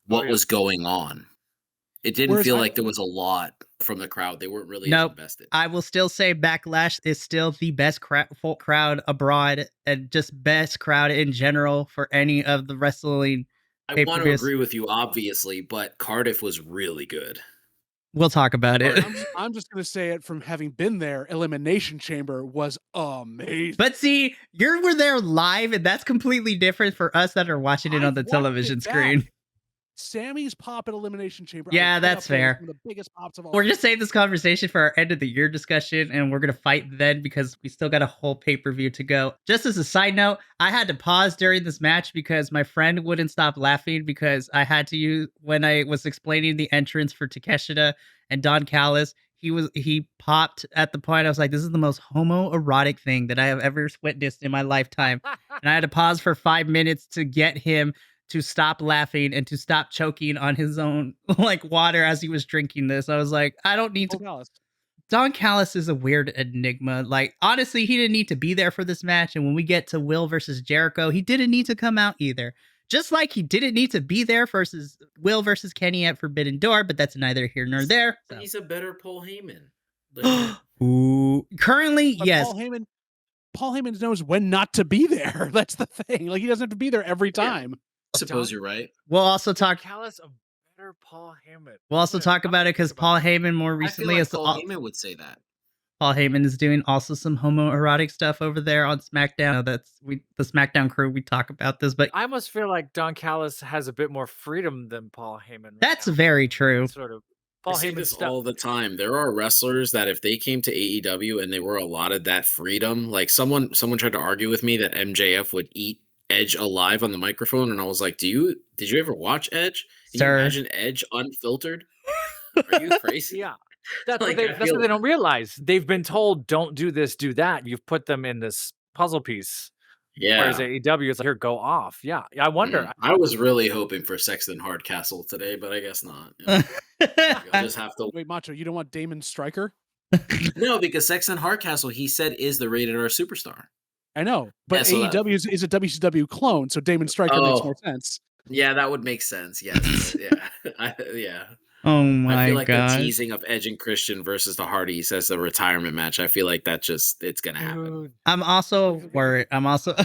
[SPEAKER 2] what was going on. It didn't
[SPEAKER 3] Whereas
[SPEAKER 2] feel
[SPEAKER 3] I-
[SPEAKER 2] like there was a lot from the crowd. They weren't really
[SPEAKER 1] Nope.
[SPEAKER 2] invested.
[SPEAKER 1] I will still say Backlash is still the best crowd abroad and just best crowd in general for any of the wrestling.
[SPEAKER 2] I want to
[SPEAKER 1] pay-per-views.
[SPEAKER 2] agree with you, obviously, but Cardiff was really good.
[SPEAKER 1] We'll talk about it.
[SPEAKER 3] I'm just going to say it from having been there. Elimination Chamber was amazing.
[SPEAKER 1] But see, you were there live, and that's completely different for us that are watching it on the
[SPEAKER 3] I've watched
[SPEAKER 1] television
[SPEAKER 3] it back.
[SPEAKER 1] screen.
[SPEAKER 3] Sammy's pop at Elimination Chamber.
[SPEAKER 1] Yeah,
[SPEAKER 3] I put
[SPEAKER 1] that's
[SPEAKER 3] up there as
[SPEAKER 1] fair.
[SPEAKER 3] One of the biggest pops of all.
[SPEAKER 1] We're just saving this conversation for our end of the year discussion, and we're gonna fight then because we still got a whole pay-per-view to go. Just as a side note, I had to pause during this match because my friend wouldn't stop laughing because I had to use when I was explaining the entrance for Takeshita and Don Callis. He popped at the point. I was like, this is the most homoerotic thing that I have ever witnessed in my lifetime. And I had to pause for 5 minutes to get him to stop laughing and to stop choking on his own like water as he was drinking this. I was like, I don't need to. Don Callis is a weird enigma. Like, honestly, he didn't need to be there for this match. And when we get to Will versus Jericho, he didn't need to come out either. Just like he didn't need to be there versus Will versus Kenny at Forbidden Door, but that's neither here nor there. So.
[SPEAKER 2] He's a better Paul Heyman.
[SPEAKER 1] Ooh. Currently,
[SPEAKER 3] But
[SPEAKER 1] yes.
[SPEAKER 3] Paul Heyman knows when not to be there. That's the thing. Like, he doesn't have to be there every time.
[SPEAKER 2] I suppose you're right.
[SPEAKER 1] We'll also talk.
[SPEAKER 4] Callis a better Paul Heyman.
[SPEAKER 1] We'll also talk about it because Paul Heyman more recently
[SPEAKER 2] I
[SPEAKER 1] is
[SPEAKER 2] feel like Paul Heyman would say that.
[SPEAKER 1] Paul Heyman is doing also some homoerotic stuff over there on SmackDown. The SmackDown crew. We talk about this, but
[SPEAKER 4] I almost feel like Don Callis has a bit more freedom than Paul Heyman. Right
[SPEAKER 1] that's
[SPEAKER 4] now.
[SPEAKER 1] very true.
[SPEAKER 4] Sort of. Paul
[SPEAKER 2] say
[SPEAKER 4] Heyman
[SPEAKER 2] this
[SPEAKER 4] stuff.
[SPEAKER 2] all the time. There are wrestlers that if they came to AEW and they were allotted that freedom, like someone tried to argue with me that MJF would eat Edge alive on the microphone, and I was like, did you ever watch Edge? Can you
[SPEAKER 1] Sir.
[SPEAKER 2] imagine Edge unfiltered? Are you crazy?
[SPEAKER 4] Yeah. That's
[SPEAKER 2] Like,
[SPEAKER 4] what
[SPEAKER 2] I
[SPEAKER 4] that's
[SPEAKER 2] feel
[SPEAKER 4] what they don't realize. They've been told, don't do this, do that. You've put them in this puzzle piece. Whereas
[SPEAKER 2] Yeah.
[SPEAKER 4] AEW is like, here, go off. Yeah. I wonder.
[SPEAKER 2] I was really hoping for Sexton Hardcastle today, but I guess not. Yeah. You'll just have to
[SPEAKER 3] Wait, Macho, you don't want Damon Stryker?
[SPEAKER 2] No, because Sexton Hardcastle, he said, is the rated R superstar.
[SPEAKER 3] I know, but
[SPEAKER 2] Yeah, so that-
[SPEAKER 3] AEW is a WCW clone, so Damon Stryker makes
[SPEAKER 2] Oh.
[SPEAKER 3] more sense.
[SPEAKER 2] Yeah, that would make sense. Yes. Yeah. Yeah.
[SPEAKER 1] Oh my
[SPEAKER 2] I feel like the
[SPEAKER 1] god.
[SPEAKER 2] teasing of Edge and Christian versus the Hardys as the retirement match. I feel like that it's gonna happen.
[SPEAKER 4] Dude,
[SPEAKER 1] I'm also worried. I'm also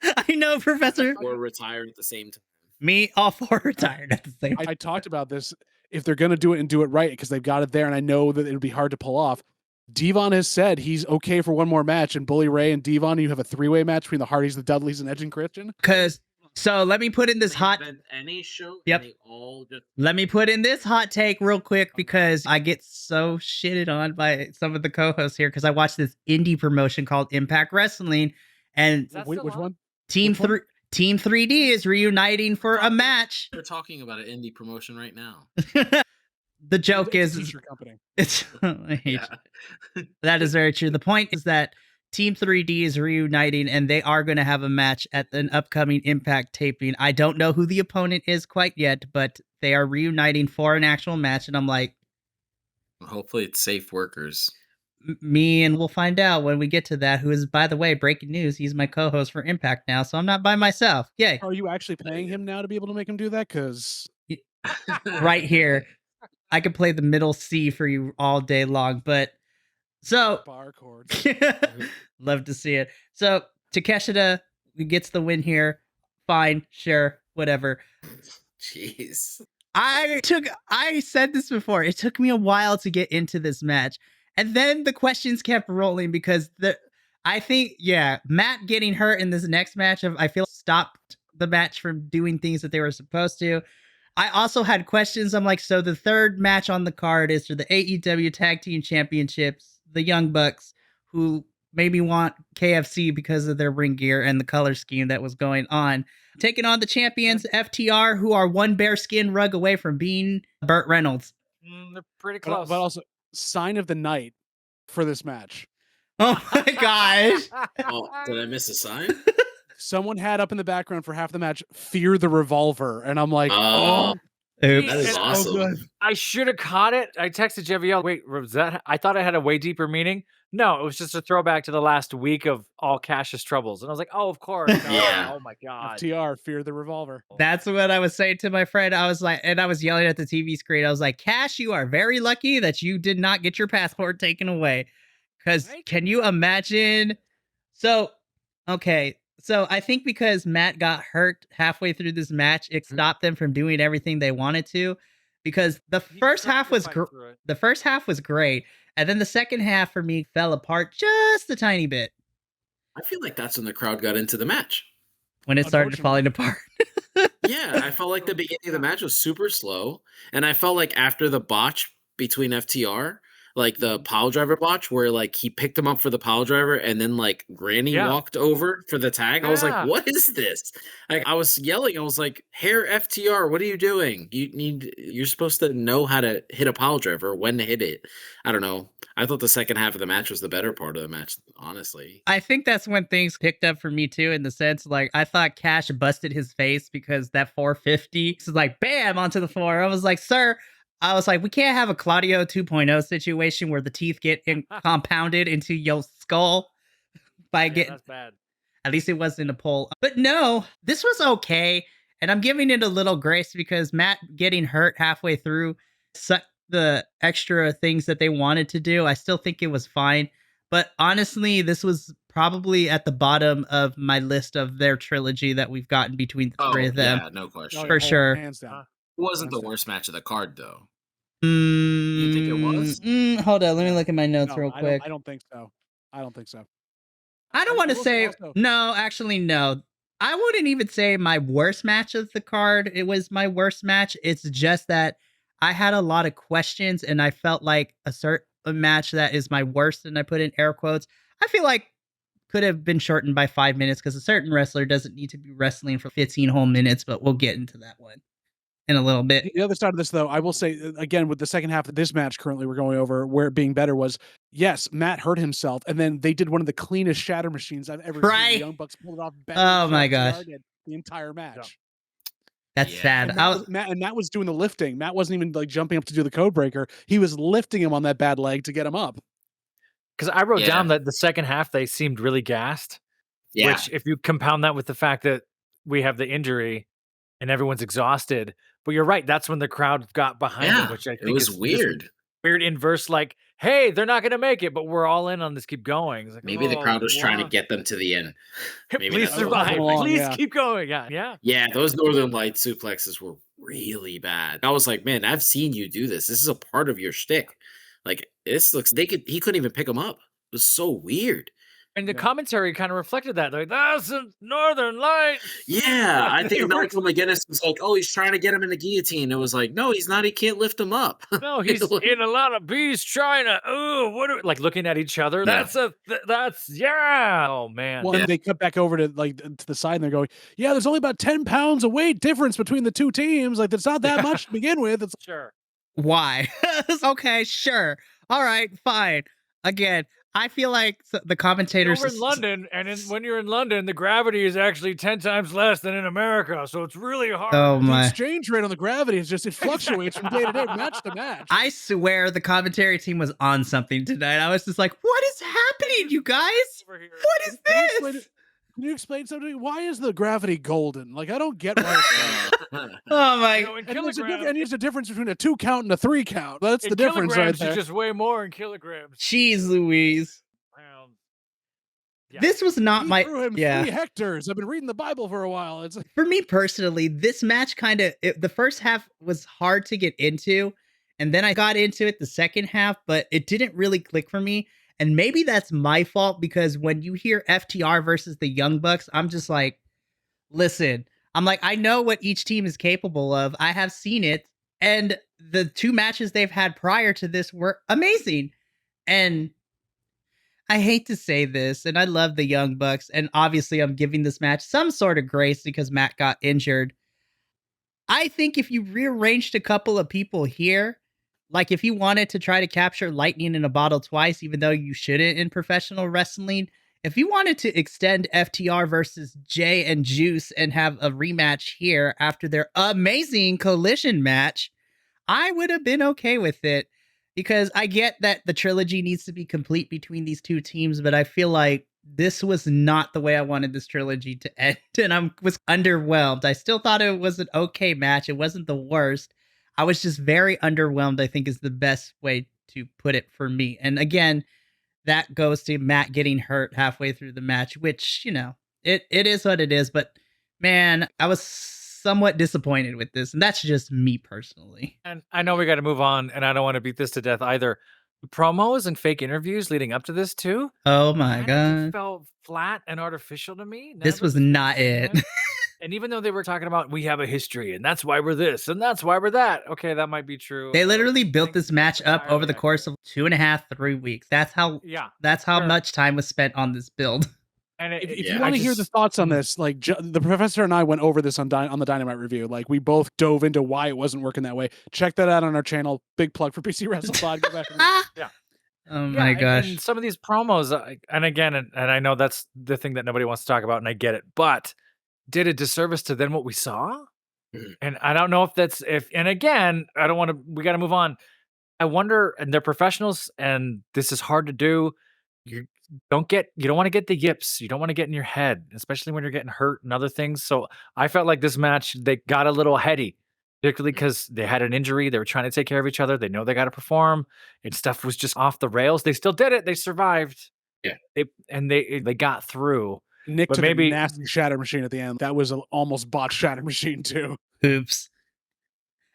[SPEAKER 1] I know, Professor.
[SPEAKER 2] Or retire at the same time.
[SPEAKER 1] Me all for retired at the same time.
[SPEAKER 3] I talked about this. If they're going to do it and do it right, because they've got it there, and I know that it would be hard to pull off. Devon has said he's okay for one more match, and Bully Ray and Devon, you have a three-way match between the Hardys, the Dudleys, and Edge and Christian.
[SPEAKER 1] So let me put in this hot.
[SPEAKER 2] Any show.
[SPEAKER 1] Yep.
[SPEAKER 2] They all just
[SPEAKER 1] Let me put in this hot take real quick because I get so shitted on by some of the co-hosts here because I watched this indie promotion called Impact Wrestling, and
[SPEAKER 4] Is that
[SPEAKER 3] Which
[SPEAKER 4] still on?
[SPEAKER 3] one?
[SPEAKER 1] Team
[SPEAKER 3] Which one?
[SPEAKER 1] Team 3D is reuniting for a match.
[SPEAKER 2] We're talking about an indie promotion right now.
[SPEAKER 1] The joke
[SPEAKER 3] It's a
[SPEAKER 1] is
[SPEAKER 3] t-shirt company.
[SPEAKER 1] it's
[SPEAKER 2] Yeah.
[SPEAKER 1] that is very true. The point is that Team 3D is reuniting and they are going to have a match at an upcoming Impact taping. I don't know who the opponent is quite yet, but they are reuniting for an actual match. And I'm like,
[SPEAKER 2] Hopefully it's safe workers.
[SPEAKER 1] me and we'll find out when we get to that. Who is, by the way, breaking news. He's my co-host for Impact now, so I'm not by myself. Yay.
[SPEAKER 3] Are you actually paying him now to be able to make him do that? Because
[SPEAKER 1] Right here. I could play the middle C for you all day long, but so
[SPEAKER 3] bar chords.
[SPEAKER 1] love to see it. So Takeshita gets the win here. Fine, sure, whatever.
[SPEAKER 2] Jeez.
[SPEAKER 1] I said this before. It took me a while to get into this match. And then the questions kept rolling because I think, Matt getting hurt in this next match I feel stopped the match from doing things that they were supposed to. I also had questions. I'm like, so the third match on the card is for the AEW Tag Team Championships, the Young Bucks, who made me want KFC because of their ring gear and the color scheme that was going on. Taking on the champions, FTR, who are one bearskin rug away from being Burt Reynolds.
[SPEAKER 4] They're pretty
[SPEAKER 3] But,
[SPEAKER 4] close.
[SPEAKER 3] but also, sign of the night for this match.
[SPEAKER 1] Oh my gosh.
[SPEAKER 2] Oh, did I miss a sign?
[SPEAKER 3] Someone had up in the background for half the match, "Fear the Revolver," and I'm like,
[SPEAKER 2] Oh,
[SPEAKER 1] Oops.
[SPEAKER 2] that is
[SPEAKER 4] And-
[SPEAKER 2] awesome.
[SPEAKER 4] I should have caught it. I texted JVL. Wait, was that? I thought it had a way deeper meaning. No, it was just a throwback to the last week of all Cash's troubles. And I was like, oh, of course.
[SPEAKER 2] Yeah.
[SPEAKER 4] Oh my god.
[SPEAKER 3] FTR, Fear the Revolver.
[SPEAKER 1] That's what I was saying to my friend. I was like, and I was yelling at the TV screen. I was like, Cash, you are very lucky that you did not get your passport taken away. Because
[SPEAKER 4] Right?
[SPEAKER 1] can you imagine? So, okay. So I think because Matt got hurt halfway through this match, it stopped them from doing everything they wanted to. Because the
[SPEAKER 4] He
[SPEAKER 1] first
[SPEAKER 4] tried
[SPEAKER 1] half
[SPEAKER 4] to
[SPEAKER 1] was
[SPEAKER 4] fight through it.
[SPEAKER 1] the first half was great, and then the second half for me fell apart just a tiny bit
[SPEAKER 2] I feel like that's when the crowd got into the match.
[SPEAKER 1] when it started falling apart.
[SPEAKER 2] Yeah, I felt like the beginning of the match was super slow, and I felt like after the botch between FTR, like the pile driver botch, where like he picked him up for the pile driver, and then like Granny
[SPEAKER 4] Yeah.
[SPEAKER 2] walked over for the tag. I was like,
[SPEAKER 4] Yeah.
[SPEAKER 2] "What is this?" I was yelling. I was like, "Hair FTR, what are you doing? You're supposed to know how to hit a pile driver, when to hit it." I don't know. I thought the second half of the match was the better part of the match, honestly.
[SPEAKER 1] I think that's when things picked up for me too, in the sense like I thought Cash busted his face because that 450 is like bam onto the floor. I was like, sir, I was like, we can't have a Claudio 2.0 situation where the teeth get compounded into your skull by
[SPEAKER 4] Yeah,
[SPEAKER 1] getting.
[SPEAKER 4] that's bad.
[SPEAKER 1] At least it wasn't a pull. But no, this was okay. And I'm giving it a little grace because Matt getting hurt halfway through sucked the extra things that they wanted to do. I still think it was fine. But honestly, this was probably at the bottom of my list of their trilogy that we've gotten between the three of them.
[SPEAKER 2] yeah, no question.
[SPEAKER 3] Oh,
[SPEAKER 1] For
[SPEAKER 3] yeah,
[SPEAKER 1] sure.
[SPEAKER 3] hands down.
[SPEAKER 2] It wasn't the
[SPEAKER 3] That's it.
[SPEAKER 2] worst match of the card, though.
[SPEAKER 1] You
[SPEAKER 2] think it was?
[SPEAKER 1] Hold on, let me look at my notes
[SPEAKER 3] No,
[SPEAKER 1] real
[SPEAKER 3] I
[SPEAKER 1] quick.
[SPEAKER 3] don't think so. I don't think so.
[SPEAKER 1] I don't
[SPEAKER 3] I
[SPEAKER 1] want to
[SPEAKER 3] will
[SPEAKER 1] say
[SPEAKER 3] also-
[SPEAKER 1] no. Actually, no. I wouldn't even say my worst match of the card. It was my worst match. It's just that I had a lot of questions, and I felt like a match that is my worst, and I put in air quotes, I feel like could have been shortened by 5 minutes because a certain wrestler doesn't need to be wrestling for 15 whole minutes, but we'll get into that one in a little bit.
[SPEAKER 3] The other side of this, though, I will say, again, with the second half of this match currently we're going over, where it being better was, yes, Matt hurt himself, and then they did one of the cleanest shatter machines I've ever seen.
[SPEAKER 1] Right.
[SPEAKER 3] The Young Bucks pulled it off better
[SPEAKER 1] Oh
[SPEAKER 3] than
[SPEAKER 1] my
[SPEAKER 3] FTR
[SPEAKER 1] gosh.
[SPEAKER 3] did the entire match.
[SPEAKER 1] That's sad.
[SPEAKER 3] And Matt was doing the lifting. Matt wasn't even like jumping up to do the code breaker. He was lifting him on that bad leg to get him up.
[SPEAKER 4] Because I wrote down that the second half they seemed really gassed.
[SPEAKER 2] Yeah.
[SPEAKER 4] Which, if you compound that with the fact that we have the injury and everyone's exhausted, but you're right, that's when the crowd got behind them, which I think
[SPEAKER 2] it was
[SPEAKER 4] is
[SPEAKER 2] weird.
[SPEAKER 4] Weird inverse, like, hey, they're not going to make it, but we're all in on this. Keep going. It's like,
[SPEAKER 2] Maybe the crowd was trying to get them to the end. Maybe
[SPEAKER 4] Please
[SPEAKER 2] that's what
[SPEAKER 4] survive.
[SPEAKER 2] was.
[SPEAKER 4] Please keep going. Yeah.
[SPEAKER 2] Yeah, those Northern Light suplexes were really bad. I was like, man, I've seen you do this. This is a part of your shtick. Like, this looks. He couldn't even pick them up. It was so weird.
[SPEAKER 4] And the commentary kind of reflected that. They're like, that's a Northern Light.
[SPEAKER 2] Yeah, I think Michael McGinnis was like, oh, he's trying to get him in the guillotine. It was like, no, he's not. He can't lift him up.
[SPEAKER 4] No, he's in a lot of bees trying to, like looking at each other.
[SPEAKER 2] Yeah.
[SPEAKER 4] That's oh man.
[SPEAKER 3] Well, and they cut back over to to the side and they're going, yeah, there's only about 10 pounds of weight difference between the two teams. Like, it's not that much to begin with. It's
[SPEAKER 4] sure.
[SPEAKER 1] Why? Okay, sure. All right, fine. Again, I feel like the commentators.
[SPEAKER 4] We're in London, and when you're in London, the gravity is actually 10 times less than in America, so it's really hard.
[SPEAKER 1] Oh my!
[SPEAKER 3] The exchange rate on the gravity is just, it fluctuates from day to day, match to match.
[SPEAKER 1] I swear the commentary team was on something tonight. I was just like, "What is happening, you guys? What is this?"
[SPEAKER 3] Can you explain something? Why is the gravity golden? Like, I don't get why it's
[SPEAKER 1] oh my!
[SPEAKER 3] And there's a difference between a 2 count and a 3 count. That's the difference right there.
[SPEAKER 4] You just weigh more in kilograms.
[SPEAKER 1] Jeez Louise.
[SPEAKER 4] Yeah.
[SPEAKER 1] This was not my.
[SPEAKER 3] Threw him 3 hectares. I've been reading the Bible for a while. It's
[SPEAKER 1] for me personally, this match the first half was hard to get into, and then I got into it the second half, but it didn't really click for me. And maybe that's my fault because when you hear FTR versus the Young Bucks, I'm just like, listen, I know what each team is capable of. I have seen it. And the 2 matches they've had prior to this were amazing. And I hate to say this, and I love the Young Bucks. And obviously I'm giving this match some sort of grace because Matt got injured. I think if you rearranged a couple of people here, like if you wanted to try to capture lightning in a bottle twice, even though you shouldn't in professional wrestling, if you wanted to extend FTR versus Jay and Juice and have a rematch here after their amazing collision match, I would have been okay with it because I get that the trilogy needs to be complete between these 2 teams, but I feel like this was not the way I wanted this trilogy to end, and I was underwhelmed. I still thought it was an okay match. It wasn't the worst. I was just very underwhelmed, I think is the best way to put it for me. And again, that goes to Matt getting hurt halfway through the match, which, it is what it is. But man, I was somewhat disappointed with this. And that's just me personally.
[SPEAKER 4] And I know we got to move on, and I don't want to beat this to death either. Promos and fake interviews leading up to this too.
[SPEAKER 1] Oh my God.
[SPEAKER 4] It felt flat and artificial to me.
[SPEAKER 1] This was not it.
[SPEAKER 4] And even though they were talking about we have a history and that's why we're this and that's why we're that. Okay, that might be true.
[SPEAKER 1] They literally built this match up over the course of 2.5, 3 weeks. That's how much time was spent on this build.
[SPEAKER 4] And
[SPEAKER 3] if you want to hear the thoughts on this, like the professor and I went over this on the Dynamite review. Like we both dove into why it wasn't working that way. Check that out on our channel. Big plug for PC Wrestle Pod. Go back
[SPEAKER 4] yeah.
[SPEAKER 1] Oh my gosh.
[SPEAKER 4] And some of these promos, and again, and I know that's the thing that nobody wants to talk about, and I get it, but did a disservice to then what we saw. And I don't know if and again, I don't want to, we got to move on. I wonder, and they're professionals, and this is hard to do. You don't want to get the yips. You don't want to get in your head, especially when you're getting hurt and other things. So I felt like this match, they got a little heady, particularly because they had an injury. They were trying to take care of each other. They know they got to perform, and stuff was just off the rails. They still did it. They survived.
[SPEAKER 2] Yeah.
[SPEAKER 4] They got through.
[SPEAKER 3] Nick
[SPEAKER 4] but
[SPEAKER 3] took
[SPEAKER 4] maybe
[SPEAKER 3] a nasty shatter machine at the end. That was an almost botched shatter machine too.
[SPEAKER 1] Oops.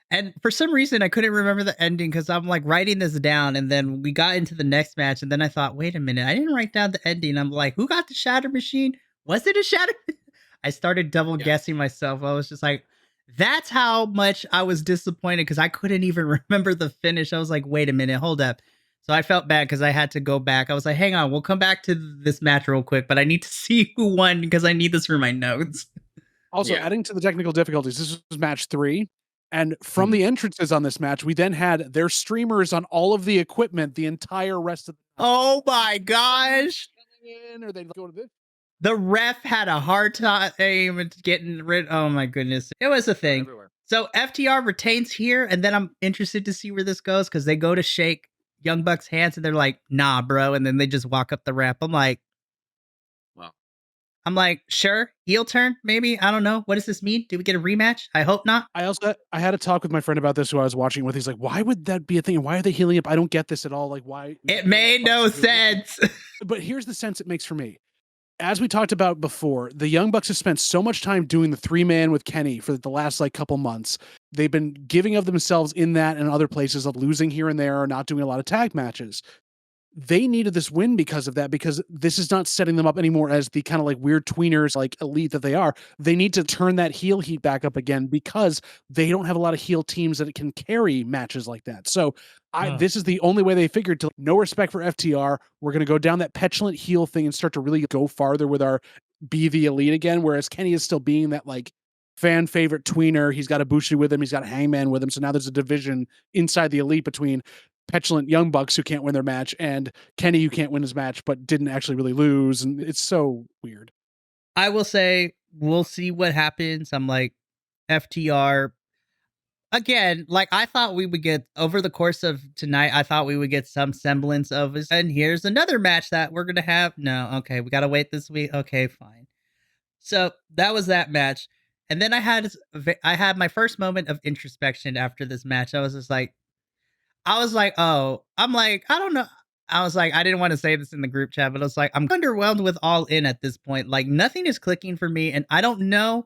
[SPEAKER 1] And for some reason, I couldn't remember the ending because I'm like writing this down. And then we got into the next match. And then I thought, wait a minute, I didn't write down the ending. I'm like, who got the shatter machine? Was it a shatter? I started double guessing myself. I was just like, That's how much I was disappointed because I couldn't even remember the finish. I was like, wait a minute, hold up. So I felt bad because I had to go back. I was like, hang on, we'll come back to this match real quick, but I need to see who won because I need this for my notes.
[SPEAKER 3] Also,
[SPEAKER 2] Yeah.
[SPEAKER 3] adding to the technical difficulties, this was match 3. And from the entrances on this match, we then had their streamers on all of the equipment the entire rest of the night.
[SPEAKER 1] Oh my gosh.
[SPEAKER 3] Or they'd go to this.
[SPEAKER 1] The ref had a hard time getting rid. Oh my goodness. It was a thing.
[SPEAKER 4] Everywhere.
[SPEAKER 1] So FTR retains here, and then I'm interested to see where this goes because they go to shake Young Bucks' hands and they're like, nah, bro. And then they just walk up the ramp.
[SPEAKER 2] Wow.
[SPEAKER 1] I'm like, sure, heel turn, maybe. I don't know. What does this mean? Do we get a rematch? I hope not.
[SPEAKER 3] I had a talk with my friend about this who I was watching with. He's like, why would that be a thing? Why are they healing up? I don't get this at all. Like, why?
[SPEAKER 1] It made no sense.
[SPEAKER 3] But here's the sense it makes for me. As we talked about before, the Young Bucks have spent so much time doing the 3-man with Kenny for the last couple months. They've been giving of themselves in that and other places of losing here and there or not doing a lot of tag matches. They needed this win because of that, because this is not setting them up anymore as the kind of like weird tweeners, like elite that they are. They need to turn that heel heat back up again because they don't have a lot of heel teams that can carry matches like that. So this is the only way they figured to no respect for FTR. We're going to go down that petulant heel thing and start to really go farther with our be the elite again. Whereas Kenny is still being that like fan favorite tweener. He's got Ibushi with him. He's got Hangman with him. So now there's a division inside the elite between petulant Young Bucks who can't win their match and Kenny who can't win his match but didn't actually really lose, and it's so weird.
[SPEAKER 1] I will say we'll see what happens. I'm like, FTR again, like I thought we would get over the course of tonight, I thought we would get some semblance of this. And here's another match that we're gonna have. No, okay, we gotta wait this week. Okay, fine. So that was that match. And then I had my first moment of introspection after this match. I was like, oh, I'm like, I don't know. I was like, I didn't want to say this in the group chat, but I was like, I'm underwhelmed with All In at this point. Like, nothing is clicking for me. And I don't know,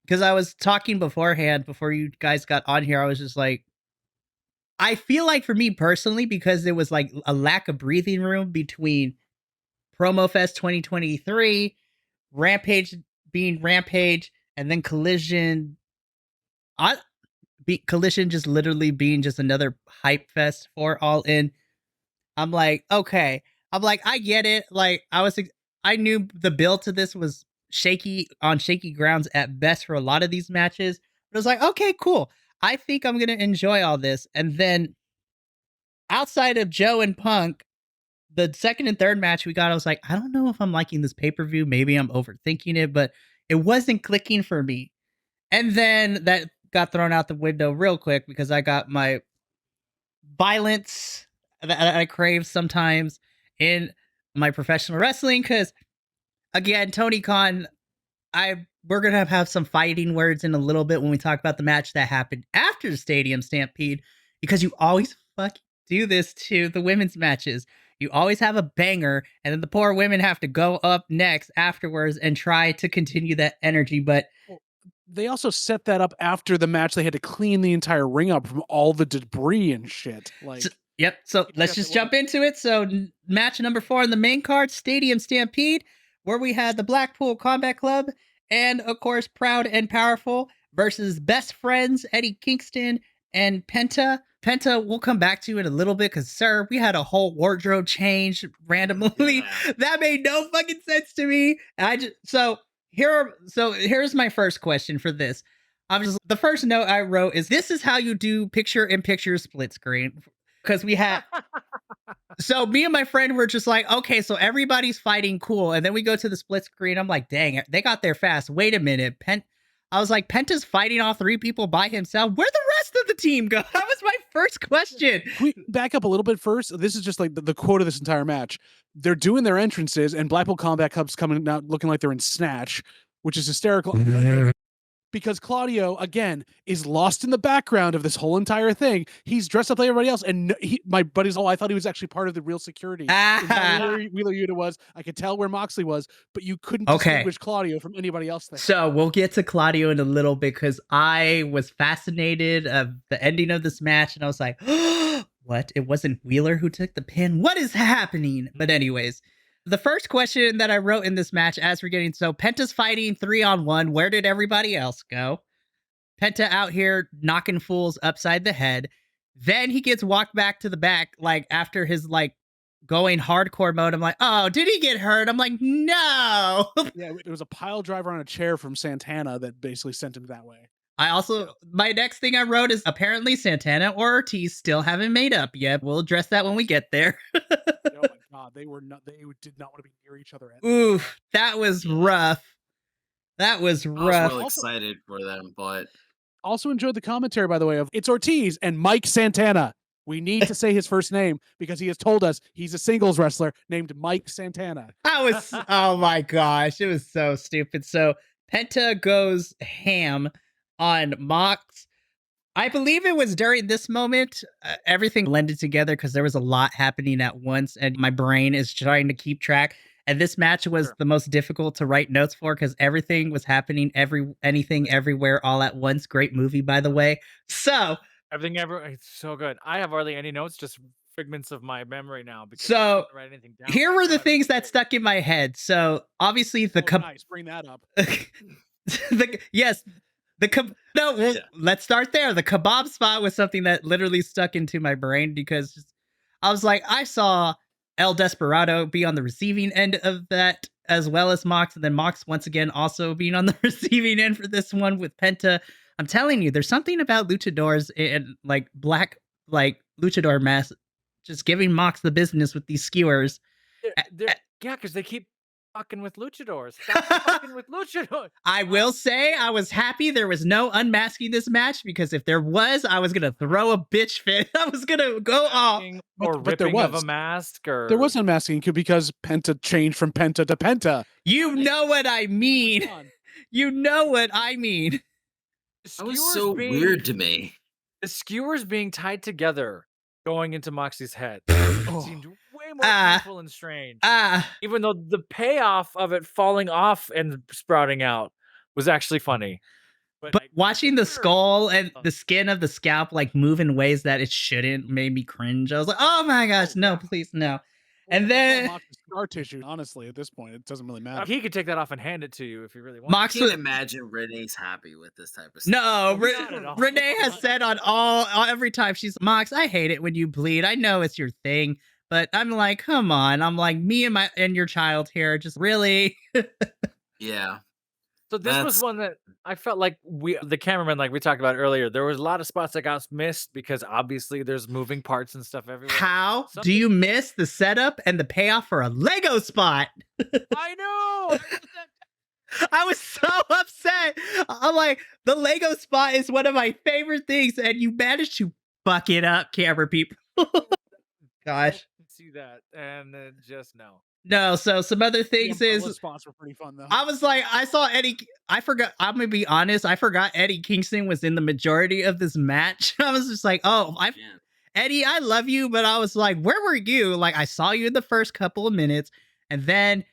[SPEAKER 1] because I was talking beforehand, before you guys got on here, I was just like, I feel like for me personally, because there was like a lack of breathing room between Promo Fest 2023, Rampage being Rampage, and then Collision. Collision just literally being just another hype fest for All In. I'm like, okay. I'm like, I get it. Like, I knew the build to this was shaky grounds at best for a lot of these matches. But I was like, okay, cool. I think I'm gonna enjoy all this. And then outside of Joe and Punk, the second and third match we got, I was like, I don't know if I'm liking this pay-per-view. Maybe I'm overthinking it, but it wasn't clicking for me. And then that got thrown out the window real quick because I got my violence that I crave sometimes in my professional wrestling. Because again, Tony Khan, we're gonna have some fighting words in a little bit when we talk about the match that happened after the Stadium Stampede, because you always fucking do this to the women's matches. You always have a banger, and then the poor women have to go up next afterwards and try to continue that energy. But
[SPEAKER 3] they also set that up after the match. They had to clean the entire ring up from all the debris and shit. Like,
[SPEAKER 1] yep. So let's just jump into it. So match number 4 on the main card, Stadium Stampede, where we had the Blackpool Combat Club and, of course, Proud and Powerful versus Best Friends, Eddie Kingston and Penta. Penta, we'll come back to in a little bit because, sir, we had a whole wardrobe change randomly. Yeah. That made no fucking sense to me. Here's my first question for this. The first note I wrote is, this is how you do picture-in-picture split screen. Because we had... So me and my friend were just like, okay, so everybody's fighting, cool. And then we go to the split screen. I'm like, dang, they got there fast. Wait a minute. I was like, Penta's fighting all 3 people by himself. Where'd the rest of the team go? That was my first question.
[SPEAKER 3] Can we back up a little bit first? This is just like the quote of this entire match. They're doing their entrances, and Blackpool Combat Club's coming out looking like they're in Snatch, which is hysterical. Because Claudio, again, is lost in the background of this whole entire thing. He's dressed up like everybody else. And my buddy's, I thought he was actually part of the real security. Where Wheeler Yuta was. I could tell where Moxley was, but you couldn't distinguish Claudio from anybody else there.
[SPEAKER 1] So we'll get to Claudio in a little bit, because I was fascinated of the ending of this match. And I was like, what? It wasn't Wheeler who took the pin? What is happening? But anyways, the first question that I wrote in this match, as we're getting, so Penta's fighting 3-on-1. Where did everybody else go? Penta out here knocking fools upside the head. Then he gets walked back to the back, like after his like going hardcore mode. I'm like, oh, did he get hurt? I'm like, no.
[SPEAKER 3] Yeah, it was a pile driver on a chair from Santana that basically sent him that way.
[SPEAKER 1] I also, my next thing I wrote is apparently Santana or Ortiz still haven't made up yet. We'll address that when we get there.
[SPEAKER 3] Oh my god, they did not want to be near each other.
[SPEAKER 1] Oof, that was rough. That was
[SPEAKER 2] I was
[SPEAKER 1] rough.
[SPEAKER 2] real excited for them, but
[SPEAKER 3] Also enjoyed the commentary, by the way, of it's Ortiz and Mike Santana. We need to say his first name because he has told us he's a singles wrestler named Mike Santana.
[SPEAKER 1] Oh my gosh, it was so stupid. So Penta goes ham on Mox. I believe it was during this moment, everything blended together because there was a lot happening at once, and my brain is trying to keep track. And this match was the most difficult to write notes for because everything was happening, anything, everywhere, all at once. Great movie, by the way. So
[SPEAKER 4] Everything ever, it's so good. I have hardly any notes, just figments of my memory now. Because
[SPEAKER 1] So,
[SPEAKER 4] I didn't write anything down.
[SPEAKER 1] here were the things that stuck in my head. So obviously
[SPEAKER 3] Nice, bring that up.
[SPEAKER 1] Let's start there. The kebab spot was something that literally stuck into my brain because I was like, I saw El Desperado be on the receiving end of that as well as Mox, and then Mox once again also being on the receiving end for this one with Penta. I'm telling you, there's something about luchadors and like black like luchador masks just giving Mox the business with these skewers.
[SPEAKER 4] Yeah, because they keep fucking with luchadors. Stop fucking with luchadors.
[SPEAKER 1] I will say I was happy there was no unmasking this match because if there was, I was gonna throw a bitch fit. I was gonna go off.
[SPEAKER 4] Or
[SPEAKER 3] But there
[SPEAKER 4] ripping of
[SPEAKER 3] was.
[SPEAKER 4] a mask, or
[SPEAKER 3] There was unmasking because Penta changed from Penta to Penta.
[SPEAKER 1] You know what I mean. You know what I mean.
[SPEAKER 2] that was so weird to me.
[SPEAKER 4] The skewers being tied together going into Moxie's head seemed way more painful and strange. Even though the payoff of it falling off and sprouting out was actually funny.
[SPEAKER 1] But watching the skull and the skin of the scalp like move in ways that it shouldn't made me cringe. I was like, oh my gosh, no, please, no. And then
[SPEAKER 3] scar tissue, honestly, at this point, it doesn't really matter.
[SPEAKER 4] He could take that off and hand it to you if he really wants.
[SPEAKER 2] I can't imagine Renee's happy with this type of stuff.
[SPEAKER 1] No, Renee has said on every time she's Mox, I hate it when you bleed. I know it's your thing, but I'm like, come on. I'm like, me and your child here, just really.
[SPEAKER 2] Yeah.
[SPEAKER 4] So this was one that I felt like the cameraman, like we talked about earlier, there was a lot of spots that got missed because obviously there's moving parts and stuff everywhere.
[SPEAKER 1] How do you miss the setup and the payoff for a Lego spot?
[SPEAKER 4] I know.
[SPEAKER 1] I was so upset. I'm like, the Lego spot is one of my favorite things, and you managed to fuck it up, camera people. Gosh.
[SPEAKER 4] See that, and just no.
[SPEAKER 1] No, so some other things is
[SPEAKER 3] spots were pretty fun though.
[SPEAKER 1] I was like, I saw Eddie. I forgot. I'm gonna be honest. I forgot Eddie Kingston was in the majority of this match. I was just like, oh, Eddie, I love you, but I was like, where were you? Like, I saw you in the first couple of minutes, and then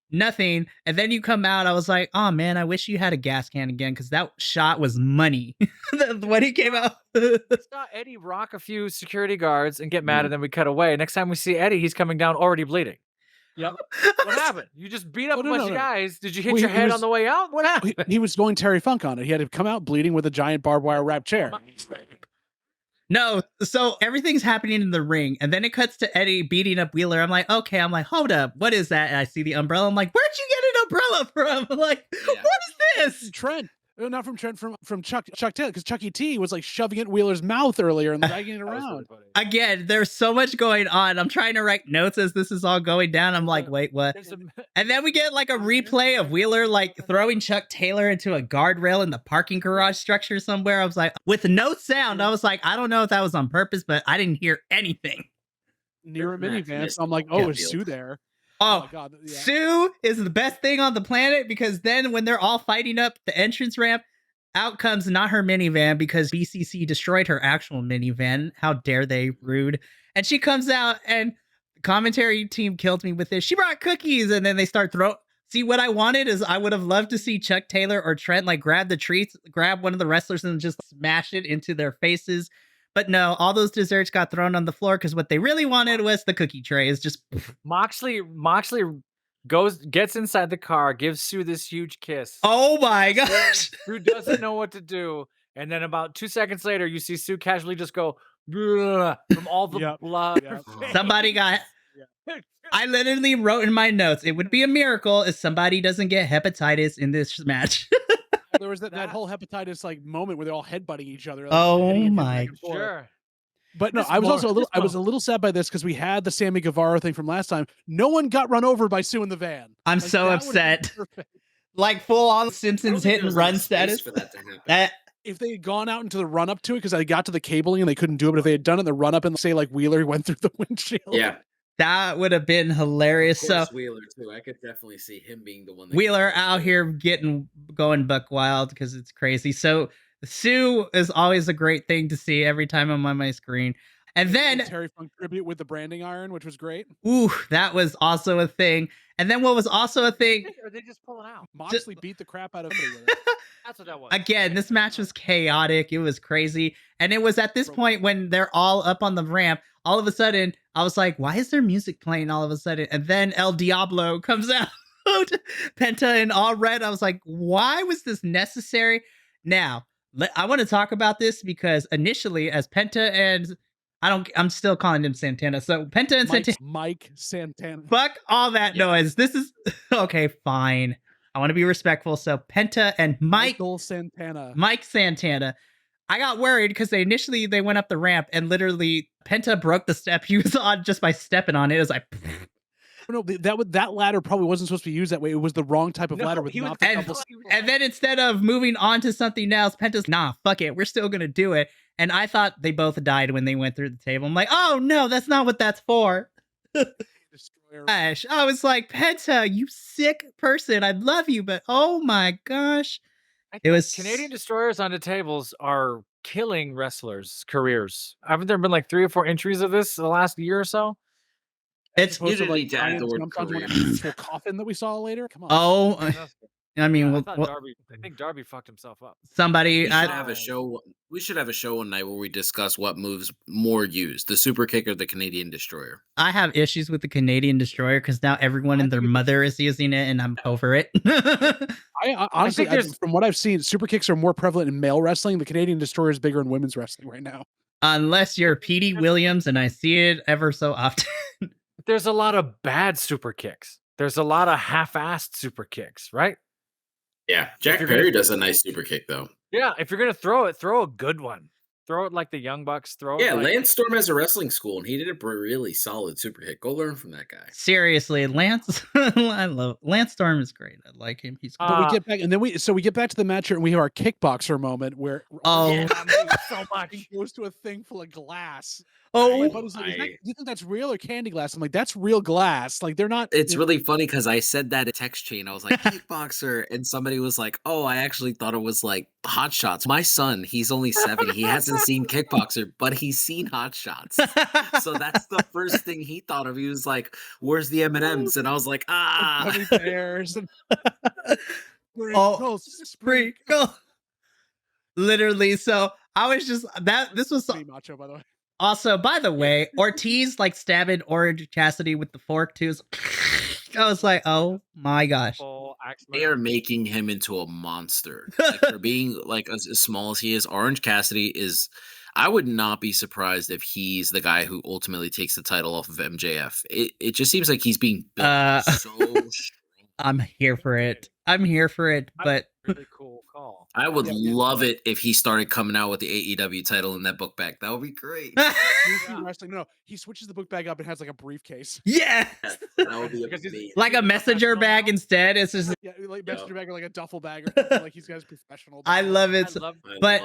[SPEAKER 1] nothing, and then you come out. I was like, oh man, I wish you had a gas can again because that shot was money when he came out.
[SPEAKER 4] We saw Eddie rock a few security guards and get mad, and then we cut away. Next time we see Eddie, he's coming down already bleeding. Yep. What happened? You just beat up a bunch of guys. Did you hit your head on the way out? What happened?
[SPEAKER 3] He was going Terry Funk on it. He had to come out bleeding with a giant barbed wire wrapped chair.
[SPEAKER 1] No, so everything's happening in the ring, and then it cuts to Eddie beating up Wheeler. I'm like, okay, hold up, what is that? And I see the umbrella. I'm like, where'd you get an umbrella from? I'm like, what is this?
[SPEAKER 3] Trent. Not from Trent, from Chuck Taylor, because Chucky T was like shoving it in Wheeler's mouth earlier and dragging it around.
[SPEAKER 1] Again, there's so much going on. I'm trying to write notes as this is all going down. I'm like, wait, what? And then we get like a replay of Wheeler like throwing Chuck Taylor into a guardrail in the parking garage structure somewhere. I was like, with no sound. I was like, I don't know if that was on purpose, but I didn't hear anything.
[SPEAKER 3] Near a minivan, so I'm like, oh, is Sue there?
[SPEAKER 1] Oh, my God. Yeah. Sue is the best thing on the planet because then when they're all fighting up the entrance ramp, out comes not her minivan because BCC destroyed her actual minivan. How dare they? Rude. And she comes out and the commentary team killed me with this. She brought cookies and then they start throwing. See, what I wanted is I would have loved to see Chuck Taylor or Trent like grab the treats, grab one of the wrestlers and just smash it into their faces. But no, all those desserts got thrown on the floor because what they really wanted was the cookie trays. Just
[SPEAKER 4] Moxley gets inside the car, gives Sue this huge kiss.
[SPEAKER 1] Oh my gosh.
[SPEAKER 4] Sue doesn't know what to do. And then about 2 seconds later, you see Sue casually just go from all the blood.
[SPEAKER 1] Somebody got. I literally wrote in my notes, it would be a miracle if somebody doesn't get hepatitis in this match.
[SPEAKER 3] There was that whole hepatitis like moment where they're all headbutting each other. Like,
[SPEAKER 1] oh my!
[SPEAKER 4] Sure.
[SPEAKER 3] But no, I was a little sad by this because we had the Sammy Guevara thing from last time. No one got run over by Sue in the van.
[SPEAKER 1] I'm so upset. Like full on Simpsons hit and run status
[SPEAKER 2] for that to happen.
[SPEAKER 3] If they had gone out into the run up to it, because they got to the cabling and they couldn't do it, but if they had done it in the run up and say like Wheeler went through the windshield,
[SPEAKER 1] that would have been hilarious. So
[SPEAKER 2] Wheeler too, I could definitely see him being the one.
[SPEAKER 1] Wheeler out here going buck wild because it's crazy. So Sue is always a great thing to see every time I'm on my screen. And then
[SPEAKER 3] Terry Funk tribute with the branding iron, which was great.
[SPEAKER 1] Ooh, that was also a thing. And then what was also a thing?
[SPEAKER 4] Or they just pull it out.
[SPEAKER 3] Moxley beat the crap out of somebody with it.
[SPEAKER 4] That's what that was.
[SPEAKER 1] Again, this match was chaotic. It was crazy. And it was at this point when they're all up on the ramp, all of a sudden, I was like, why is there music playing all of a sudden? And then El Diablo comes out. Penta in all red. I was like, why was this necessary? Now, I want to talk about this because initially, as Penta and I'm still calling him Santana. So Penta and Santana.
[SPEAKER 3] Mike Santana.
[SPEAKER 1] Fuck all that noise. This is okay, fine. I want to be respectful. So Penta and Mike Santana. I got worried because they went up the ramp and literally Penta broke the step he was on just by stepping on it. It was like
[SPEAKER 3] no, that ladder probably wasn't supposed to be used that way. It was the wrong type of ladder with
[SPEAKER 1] and then instead of moving on to something else, Penta's fuck it, we're still gonna do it. And I thought they both died when they went through the table. I'm like, oh no, that's not what that's for. Gosh, I was like, Penta, you sick person. I love you, but oh my gosh. It was
[SPEAKER 4] Canadian destroyers on the tables are killing wrestlers' careers. Haven't there been like 3 or 4 entries of this in the last year or so?
[SPEAKER 1] It's
[SPEAKER 2] usually the word career.
[SPEAKER 3] Coffin that we saw later. Come on.
[SPEAKER 1] Oh, I mean,
[SPEAKER 4] I think Darby fucked himself up.
[SPEAKER 1] Somebody,
[SPEAKER 2] we should have a show. We should have a show one night where we discuss what moves more used: the super kick or the Canadian destroyer.
[SPEAKER 1] I have issues with the Canadian destroyer because now everyone and their mother is using it, and I'm over it.
[SPEAKER 3] I honestly, from what I've seen, super kicks are more prevalent in male wrestling. The Canadian destroyer is bigger in women's wrestling right now.
[SPEAKER 1] Unless you're Petey Williams, and I see it ever so often.
[SPEAKER 4] There's a lot of bad super kicks. There's a lot of half-assed super kicks, right?
[SPEAKER 2] Yeah, Jack Perry does a nice super kick, though.
[SPEAKER 4] Yeah, if you're gonna throw it, throw a good one. Throw it like the Young Bucks.
[SPEAKER 2] Lance Storm has a wrestling school, and he did a really solid super kick. Go learn from that guy.
[SPEAKER 1] Seriously, Lance, I love Lance Storm is great. I like him. He's cool.
[SPEAKER 3] But we get back, and then we get back to the match, and we have our kickboxer moment where
[SPEAKER 4] so much
[SPEAKER 3] he goes to a thing full of glass.
[SPEAKER 1] Oh,
[SPEAKER 3] do you think that's real or candy glass? I'm like, that's real glass. Like they're not.
[SPEAKER 2] It's really funny because I said that in text chain. I was like, kickboxer, and somebody was like, "Oh, I actually thought it was like Hot Shots." My son, he's only 7. He hasn't seen Kickboxer, but he's seen Hot Shots. So that's the first thing he thought of. He was like, "Where's the M&Ms?" And I was like,
[SPEAKER 3] Gummy bears.
[SPEAKER 1] Sprinkle. Literally. So I was just this was
[SPEAKER 3] macho, by the way.
[SPEAKER 1] Also, by the way, Ortiz like stabbing Orange Cassidy with the fork too. I was like, oh my gosh.
[SPEAKER 2] They are making him into a monster. Like, for being like as small as he is, Orange Cassidy is. I would not be surprised if he's the guy who ultimately takes the title off of MJF. It just seems like he's being built so strong.
[SPEAKER 1] I'm here for it. But
[SPEAKER 4] really cool call.
[SPEAKER 2] I would love it if he started coming out with the AEW title in that book bag. That would be great.
[SPEAKER 3] Wrestling. No, he switches the book bag up and has like a briefcase.
[SPEAKER 1] Yeah,
[SPEAKER 2] that would be amazing.
[SPEAKER 1] Like a messenger bag instead. It's just
[SPEAKER 3] like messenger bag or like a duffel bag or something. Like he's got his professional.
[SPEAKER 1] I love it.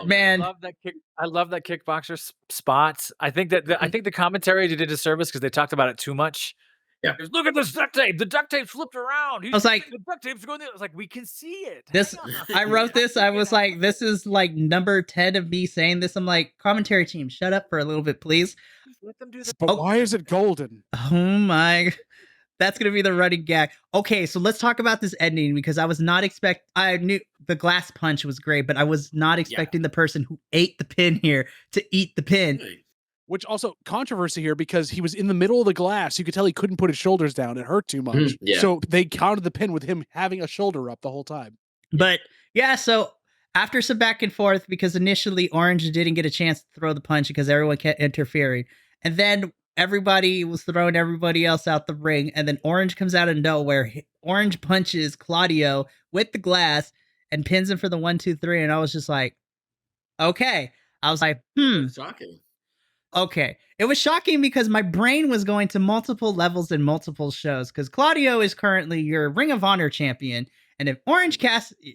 [SPEAKER 1] Man,
[SPEAKER 4] I love that kickboxer spot. I think the commentary did a service because they talked about it too much.
[SPEAKER 2] Yeah.
[SPEAKER 4] Look at this duct tape. The duct tape flipped around.
[SPEAKER 1] I was like,
[SPEAKER 4] the duct tape's going there. I was like, we can see it.
[SPEAKER 1] I wrote this. I was like, this is like number 10 of me saying this. I'm like, commentary team, shut up for a little bit, please.
[SPEAKER 4] Let them do this.
[SPEAKER 3] But why is it golden?
[SPEAKER 1] Oh my. That's going to be the running gag. Okay, so let's talk about this ending because I knew the glass punch was great, but I was not expecting the person who ate the pin here to eat the pin.
[SPEAKER 3] Which also controversy here because he was in the middle of the glass. You could tell he couldn't put his shoulders down. It hurt too much. So they counted the pin with him having a shoulder up the whole time.
[SPEAKER 1] But yeah, so after some back and forth, because initially Orange didn't get a chance to throw the punch because everyone kept interfering. And then everybody was throwing everybody else out the ring. And then Orange comes out of nowhere. Orange punches Claudio with the glass and pins him for the 1-2-3. And I was just like, okay. I was like,
[SPEAKER 2] Shocking.
[SPEAKER 1] Okay. It was shocking because my brain was going to multiple levels and multiple shows because Claudio is currently your Ring of Honor champion. And if Orange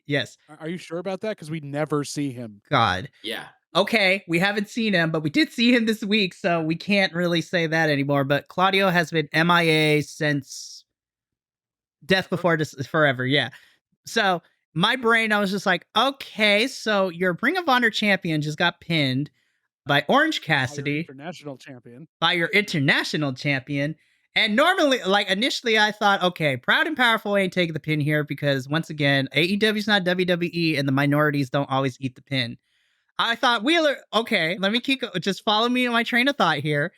[SPEAKER 1] yes.
[SPEAKER 3] Are you sure about that? Because we never see him.
[SPEAKER 1] God.
[SPEAKER 2] Yeah.
[SPEAKER 1] Okay, we haven't seen him, but we did see him this week, so we can't really say that anymore. But Claudio has been MIA since Death Before Forever. Yeah. So my brain, I was just like, okay, so your Ring of Honor champion just got pinned by Orange Cassidy, by your international champion. And normally, like initially, I thought, okay, Proud and Powerful ain't taking the pin here because once again, AEW's not WWE, and the minorities don't always eat the pin. I thought Wheeler, okay, let me just follow me in my train of thought here.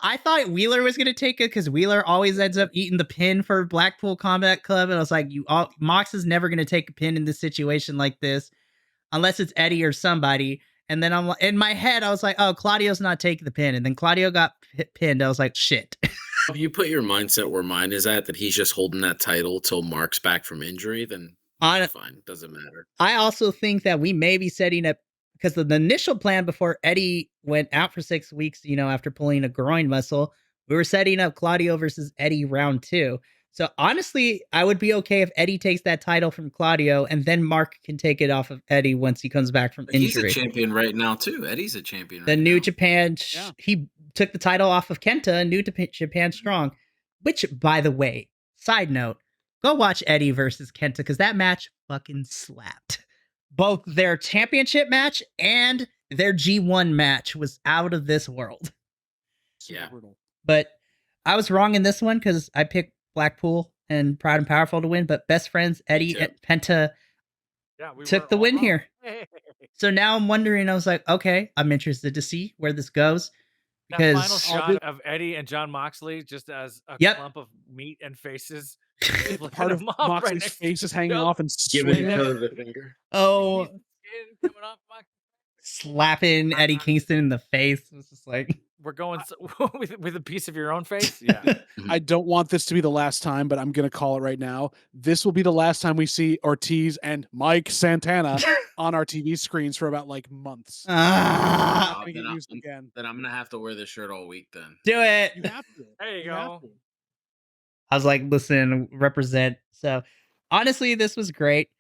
[SPEAKER 1] I thought Wheeler was going to take it because Wheeler always ends up eating the pin for Blackpool Combat Club. And I was like, Mox is never going to take a pin in this situation like this unless it's Eddie or somebody. And then I'm in my head, I was like, oh, Claudio's not taking the pin. And then Claudio got pinned. I was like, shit.
[SPEAKER 2] If you put your mindset where mine is at, that he's just holding that title till Mark's back from injury, then fine. Doesn't matter.
[SPEAKER 1] I also think that we may be setting up, because the initial plan before Eddie went out for 6 weeks, after pulling a groin muscle, we were setting up Claudio versus Eddie round 2. So honestly, I would be okay if Eddie takes that title from Claudio and then Mark can take it off of Eddie once he comes back from injury.
[SPEAKER 2] He's a champion right now too. Eddie's a champion right now.
[SPEAKER 1] The New Japan, he took the title off of Kenta, New Japan Strong, which, by the way, side note, go watch Eddie versus Kenta because that match fucking slapped. Both their championship match and their G1 match was out of this world.
[SPEAKER 2] Yeah.
[SPEAKER 1] But I was wrong in this one because I picked Blackpool and Proud and Powerful to win, but best friends Eddie and Penta took the win here. So now I'm wondering, I was like, okay, I'm interested to see where this goes. Because
[SPEAKER 4] that final shot of Eddie and John Moxley just as a clump of meat and faces.
[SPEAKER 3] Part of Moxley's face is hanging off and
[SPEAKER 2] giving each other the finger.
[SPEAKER 1] Oh, slapping Eddie Kingston in the face. It was just like,
[SPEAKER 4] we're going with a piece of your own face. Yeah.
[SPEAKER 3] I don't want this to be the last time, but I'm going to call it right now. This will be the last time we see Ortiz and Mike Santana on our TV screens for about months.
[SPEAKER 2] Then I'm going to have to wear this shirt all week then.
[SPEAKER 1] Do it.
[SPEAKER 3] You have to.
[SPEAKER 4] There you go.
[SPEAKER 1] I was like, listen, represent. So honestly, this was great.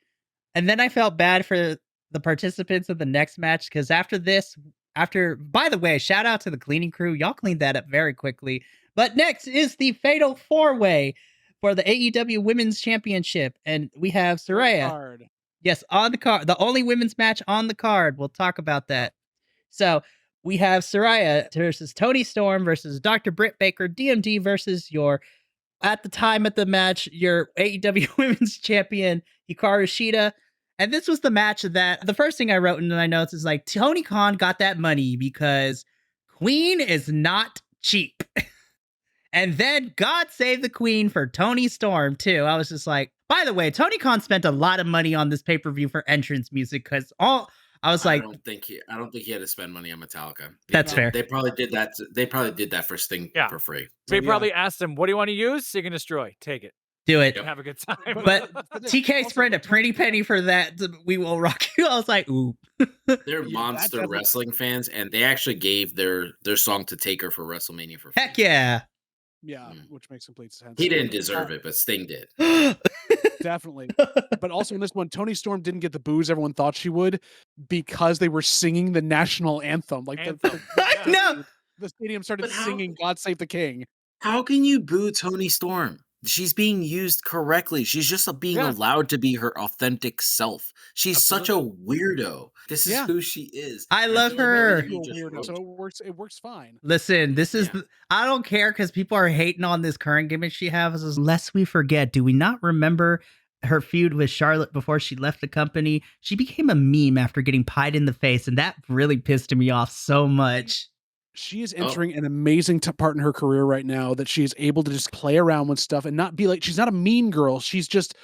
[SPEAKER 1] And then I felt bad for the participants of the next match because by the way, shout out to the cleaning crew. Y'all cleaned that up very quickly. But next is the Fatal 4-Way for the AEW Women's Championship. And we have Saraya. Yes, on the card. The only women's match on the card. We'll talk about that. So we have Saraya versus Toni Storm versus Dr. Britt Baker, DMD versus at the time of the match, your AEW Women's Champion, Hikaru Shida. And this was the match that the first thing I wrote in my notes is like, Tony Khan got that money because Queen is not cheap. And then God save the Queen for Toni Storm too. I was just like, by the way, Tony Khan spent a lot of money on this pay-per-view for entrance music because I don't
[SPEAKER 2] think he had to spend money on Metallica.
[SPEAKER 1] That's fair.
[SPEAKER 2] They probably did that. They probably did that for Sting for free.
[SPEAKER 4] They probably asked him, "What do you want to use? Seek and Destroy. Take it.
[SPEAKER 1] Do it.
[SPEAKER 4] Have a good time."
[SPEAKER 1] But TK spread a pretty penny for that. We will rock you. I was like, ooh.
[SPEAKER 2] They're monster wrestling fans, and they actually gave their song to Taker for WrestleMania for free.
[SPEAKER 1] Heck yeah.
[SPEAKER 3] Yeah, which makes complete sense.
[SPEAKER 2] He didn't deserve it, but Sting did.
[SPEAKER 3] Definitely. But also in this one, Toni Storm didn't get the boos everyone thought she would because they were singing the national anthem.
[SPEAKER 1] No.
[SPEAKER 3] The stadium started singing God Save the King.
[SPEAKER 2] How can you boo Toni Storm? She's being used correctly. She's just being allowed to be her authentic self. She's such a weirdo. This is who she is.
[SPEAKER 1] I love her.
[SPEAKER 3] So it works fine.
[SPEAKER 1] Listen, this is I don't care because people are hating on this current gimmick she has. Lest we forget, do we not remember her feud with Charlotte before she left the company? She became a meme after getting pied in the face, and that really pissed me off so much.
[SPEAKER 3] She is entering an amazing part in her career right now that she is able to just play around with stuff and not be like, she's not a mean girl. She's just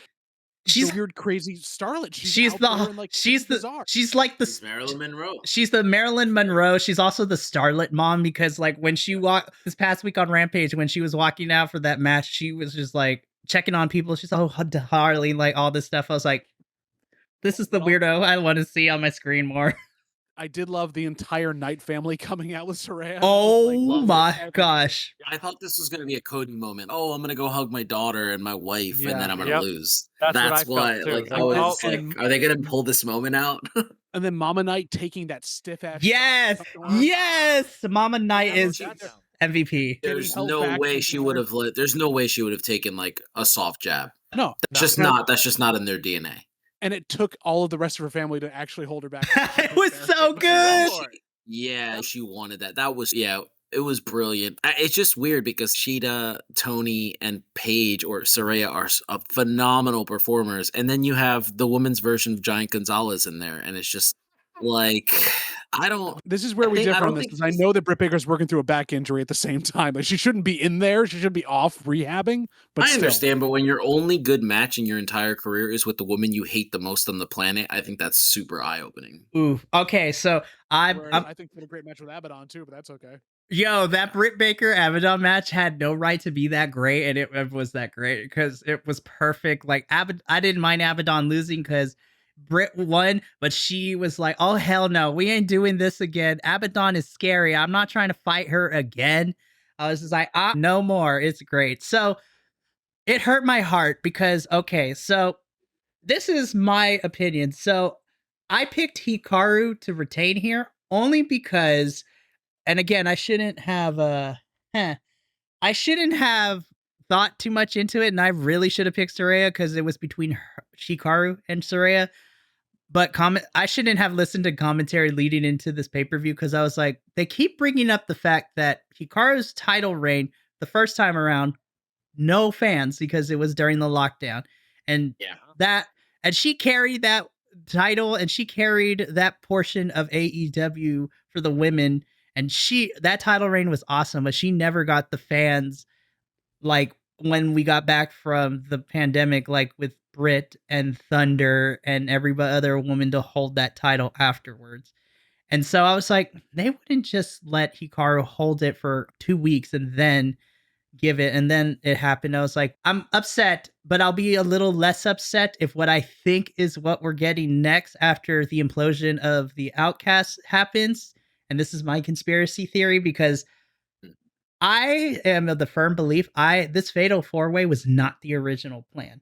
[SPEAKER 1] She's
[SPEAKER 3] the weird, crazy starlet.
[SPEAKER 1] she's
[SPEAKER 3] out there and, like,
[SPEAKER 1] she's the
[SPEAKER 3] bizarre.
[SPEAKER 1] she's like the
[SPEAKER 2] She's Marilyn Monroe.
[SPEAKER 1] she's the Marilyn Monroe. She's also the starlet mom because like when she walked this past week on Rampage, when she was walking out for that match, she was just like checking on people. She's oh Harley, like all this stuff. I was like, this is the weirdo I want to see on my screen more.
[SPEAKER 3] I did love the entire Knight family coming out with Saraya.
[SPEAKER 1] Oh my gosh.
[SPEAKER 2] I thought this was going to be a coding moment. Oh, I'm going to go hug my daughter and my wife, and then I'm going to
[SPEAKER 4] Yep.
[SPEAKER 2] lose.
[SPEAKER 4] That's what I
[SPEAKER 2] why,
[SPEAKER 4] felt, too.
[SPEAKER 2] like,
[SPEAKER 4] It's
[SPEAKER 2] I
[SPEAKER 4] like,
[SPEAKER 2] was
[SPEAKER 3] oh,
[SPEAKER 2] like,
[SPEAKER 3] and-
[SPEAKER 2] are they going to pull this moment out?
[SPEAKER 3] And then Mama Knight taking that stiff ass.
[SPEAKER 1] Yes, Mama Knight is MVP.
[SPEAKER 2] There's
[SPEAKER 3] held
[SPEAKER 2] no
[SPEAKER 3] back
[SPEAKER 2] way
[SPEAKER 3] from
[SPEAKER 2] she
[SPEAKER 3] her.
[SPEAKER 2] would have. There's no way she would have taken like a soft jab.
[SPEAKER 3] No,
[SPEAKER 2] That's just not in their DNA.
[SPEAKER 3] and it took all of the rest of her family to actually hold her back.
[SPEAKER 1] It was so good.
[SPEAKER 2] Yeah, she wanted that. That was it was brilliant. It's just weird because Sheeta, Tony, and Paige or Saraya are phenomenal performers, and then you have the women's version of Giant Gonzalez in there, and it's just like I don't.
[SPEAKER 3] This is where we differ on this because I know that Britt Baker's working through a back injury at the same time. Like she shouldn't be in there; she should be off rehabbing. But
[SPEAKER 2] I understand, but when your only good match in your entire career is with the woman you hate the most on the planet, I think that's super eye opening.
[SPEAKER 1] Ooh, okay, so
[SPEAKER 3] I think we had a great match with Abaddon too, but that's okay.
[SPEAKER 1] Yo, that Britt Baker Abaddon match had no right to be that great, and it was that great because it was perfect. Like I didn't mind Abaddon losing because Britt won, but she was like, "Oh hell no, we ain't doing this again. Abaddon is scary. I'm not trying to fight her again." I was just like, no more. It's great. So it hurt my heart because okay, so this is my opinion. So I picked Hikaru to retain here only because. And again, I shouldn't have I shouldn't have thought too much into it, and I really should have picked Saraya because it was between Shikaru and Saraya. But I shouldn't have listened to commentary leading into this pay-per-view because I was like, they keep bringing up the fact that Hikaru's title reign the first time around, no fans because it was during the lockdown, and and she carried that title and she carried that portion of AEW for the women. And that title reign was awesome, but she never got the fans like when we got back from the pandemic, like with Britt and Thunder and every other woman to hold that title afterwards. And so I was like, they wouldn't just let Hikaru hold it for 2 weeks and then give it. And then it happened. I was like, I'm upset, but I'll be a little less upset if what I think is what we're getting next after the implosion of the Outcast happens. And this is my conspiracy theory because I am of the firm belief this Fatal 4-Way was not the original plan.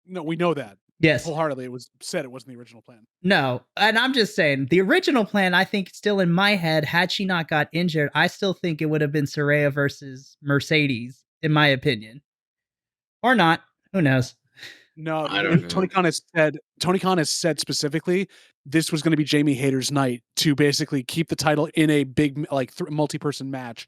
[SPEAKER 3] No, we know that.
[SPEAKER 1] Yes.
[SPEAKER 3] Wholeheartedly, it was said it wasn't the original plan.
[SPEAKER 1] No, and I'm just saying, the original plan, I think, still in my head, had she not got injured, I still think it would have been Saraya versus Mercedes, in my opinion. Or not. Who knows?
[SPEAKER 3] No,
[SPEAKER 2] I don't know.
[SPEAKER 3] Tony Khan has said specifically this was going to be Jamie Hayter's night to basically keep the title in a big multi-person match.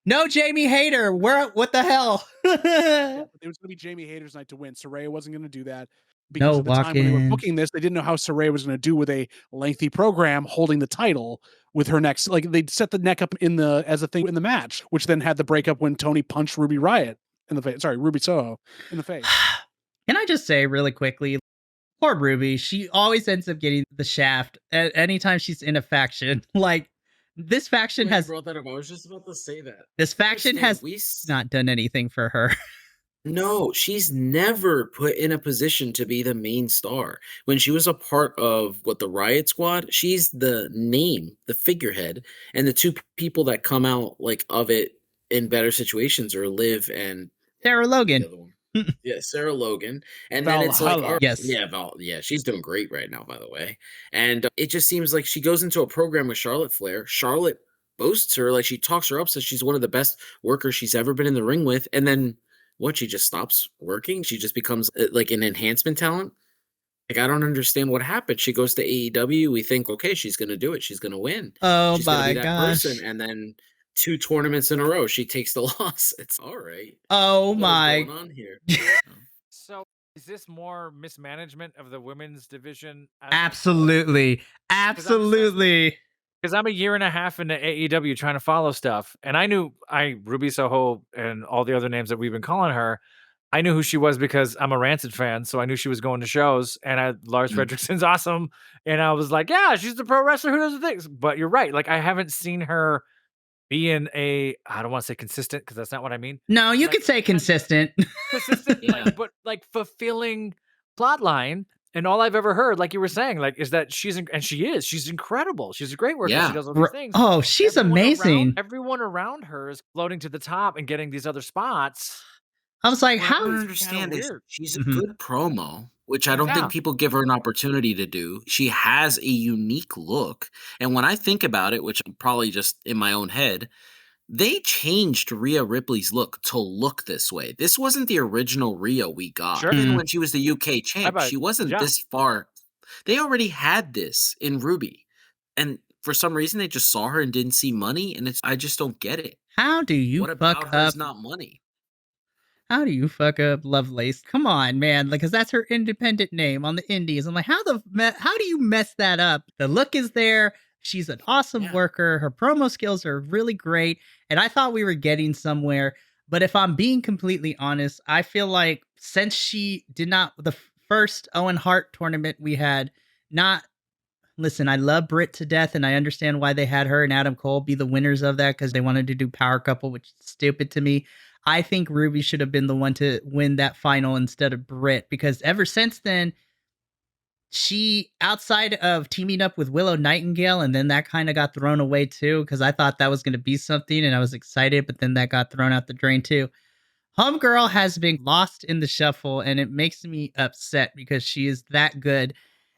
[SPEAKER 1] No Jamie Hayter. What the hell?
[SPEAKER 3] It was going to be Jamie Hayter's night to win. Saraya wasn't going to do that because
[SPEAKER 1] No
[SPEAKER 3] at the time when they were
[SPEAKER 1] walk-ins.
[SPEAKER 3] booking this, they didn't know how Saraya was going to do with a lengthy program holding the title with her next. Like they'd set the neck up as a thing in the match, which then had the breakup when Tony punched Ruby Riott in the face. Sorry, Ruby Soho in the face.
[SPEAKER 1] Can I just say really quickly, poor Ruby, she always ends up getting the shaft anytime she's in a faction. Like, this faction has...
[SPEAKER 2] brought that up. I was just about to say that.
[SPEAKER 1] This faction has not done anything for her.
[SPEAKER 2] No, she's never put in a position to be the main star. When she was a part of the Riot Squad, she's the name, the figurehead, and the two people that come out of it in better situations are Liv and
[SPEAKER 1] Sarah Logan.
[SPEAKER 2] Yeah, Sarah Logan. And
[SPEAKER 3] Valhalla.
[SPEAKER 2] then it's like,
[SPEAKER 1] yes.
[SPEAKER 2] Yeah, she's doing great right now, by the way. And it just seems like she goes into a program with Charlotte Flair. Charlotte boasts her, she talks her up, says she's one of the best workers she's ever been in the ring with. And then she just stops working? She just becomes an enhancement talent? I don't understand what happened. She goes to AEW. We think, okay, she's going to do it. She's going to win.
[SPEAKER 1] Oh
[SPEAKER 2] she's
[SPEAKER 1] my
[SPEAKER 2] gonna be that
[SPEAKER 1] gosh.
[SPEAKER 2] person. And then 2 tournaments in a row, she takes the loss. It's all right.
[SPEAKER 1] Oh
[SPEAKER 2] what
[SPEAKER 1] my.
[SPEAKER 2] is going on here?
[SPEAKER 4] So is this more mismanagement of the women's division?
[SPEAKER 1] Absolutely. Absolutely.
[SPEAKER 4] Because I'm a year and a half into AEW trying to follow stuff. And I knew Ruby Soho and all the other names that we've been calling her. I knew who she was because I'm a Rancid fan, so I knew she was going to shows, and Lars Fredricksen's awesome, and I was like, yeah, she's the pro wrestler who does the things. But you're right, like I haven't seen her be in I don't want to say consistent because that's not what I mean.
[SPEAKER 1] No, you
[SPEAKER 4] Like,
[SPEAKER 1] could say consistent.
[SPEAKER 4] consistent,
[SPEAKER 2] Yeah.
[SPEAKER 4] but fulfilling plot line. And all I've ever heard, like you were saying, like is that she's incredible. She's a great worker. She does all these things.
[SPEAKER 1] Oh, she's amazing.
[SPEAKER 4] Everyone around her is floating to the top and getting these other spots.
[SPEAKER 1] I was like,
[SPEAKER 2] What
[SPEAKER 1] how?
[SPEAKER 2] I don't
[SPEAKER 4] Kinda
[SPEAKER 2] understand is
[SPEAKER 4] weird.
[SPEAKER 2] she's a
[SPEAKER 1] Mhm.
[SPEAKER 2] good promo, which I don't
[SPEAKER 4] Yeah.
[SPEAKER 2] think people give her an opportunity to do. She has a unique look. And when I think about it, which I'm probably just in my own head, they changed Rhea Ripley's look to look this way. This wasn't the original Rhea we got.
[SPEAKER 4] Sure.
[SPEAKER 2] Even
[SPEAKER 1] Mhm.
[SPEAKER 2] when she was the UK champ,
[SPEAKER 4] about
[SPEAKER 2] she wasn't
[SPEAKER 4] Ja?
[SPEAKER 2] this far. They already had this in Ruby. And for some reason, they just saw her and didn't see money. And I just don't get it.
[SPEAKER 1] How do you
[SPEAKER 2] What about
[SPEAKER 1] fuck
[SPEAKER 2] her
[SPEAKER 1] up?
[SPEAKER 2] is not money?
[SPEAKER 1] How do you fuck up Lovelace? Come on, man. Like, cause that's her independent name on the indies. I'm like, how do you mess that up? The look is there. She's an awesome
[SPEAKER 2] Yeah.
[SPEAKER 1] worker. Her promo skills are really great. And I thought we were getting somewhere. But if I'm being completely honest, I feel like since she did not, the first Owen Hart tournament we had, not, listen, I love Britt to death, and I understand why they had her and Adam Cole be the winners of that because they wanted to do power couple, which is stupid to me. I think Ruby should have been the one to win that final instead of Britt because ever since then, she, outside of teaming up with Willow Nightingale, and then that kind of got thrown away too because I thought that was going to be something and I was excited, but then that got thrown out the drain too. Homegirl has been lost in the shuffle, and it makes me upset because she is that good.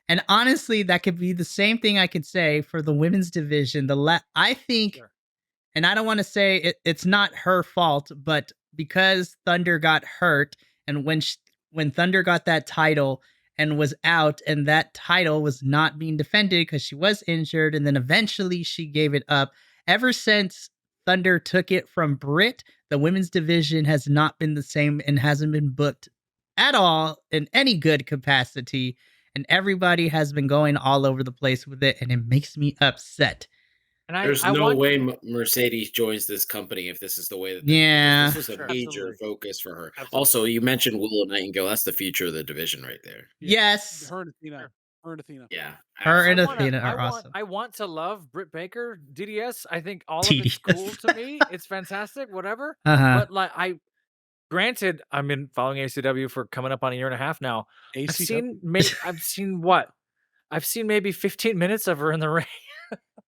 [SPEAKER 1] And honestly, that could be the same thing I could say for the women's division. I think,
[SPEAKER 4] Sure.
[SPEAKER 1] and I don't want to say it's not her fault, but because Thunder got hurt, and when Thunder got that title and was out, and that title was not being defended because she was injured, and then eventually she gave it up. Ever since Thunder took it from Britt, the women's division has not been the same and hasn't been booked at all in any good capacity. And everybody has been going all over the place with it, and it makes me upset.
[SPEAKER 4] And
[SPEAKER 2] There's
[SPEAKER 4] I
[SPEAKER 2] no
[SPEAKER 4] want
[SPEAKER 2] way Mercedes joins this company if this is the way that
[SPEAKER 1] Yeah.
[SPEAKER 2] this was a
[SPEAKER 4] Sure.
[SPEAKER 2] major
[SPEAKER 4] Absolutely.
[SPEAKER 2] focus for her.
[SPEAKER 4] Absolutely.
[SPEAKER 2] Also, you mentioned Willow Nightingale. That's the future of the division right there.
[SPEAKER 1] Yes.
[SPEAKER 3] Her and Athena. Her and Athena.
[SPEAKER 2] Yeah.
[SPEAKER 1] Her and
[SPEAKER 2] absolutely.
[SPEAKER 1] Athena are awesome.
[SPEAKER 4] I want to love Britt Baker, DDS. I think all of it's cool
[SPEAKER 1] TDS.
[SPEAKER 4] to me. It's fantastic, whatever.
[SPEAKER 1] Uh-huh.
[SPEAKER 4] But like granted, I've been following ACW for coming up on a year and a half now.
[SPEAKER 3] ACW.
[SPEAKER 4] I've seen maybe 15 minutes of her in the ring.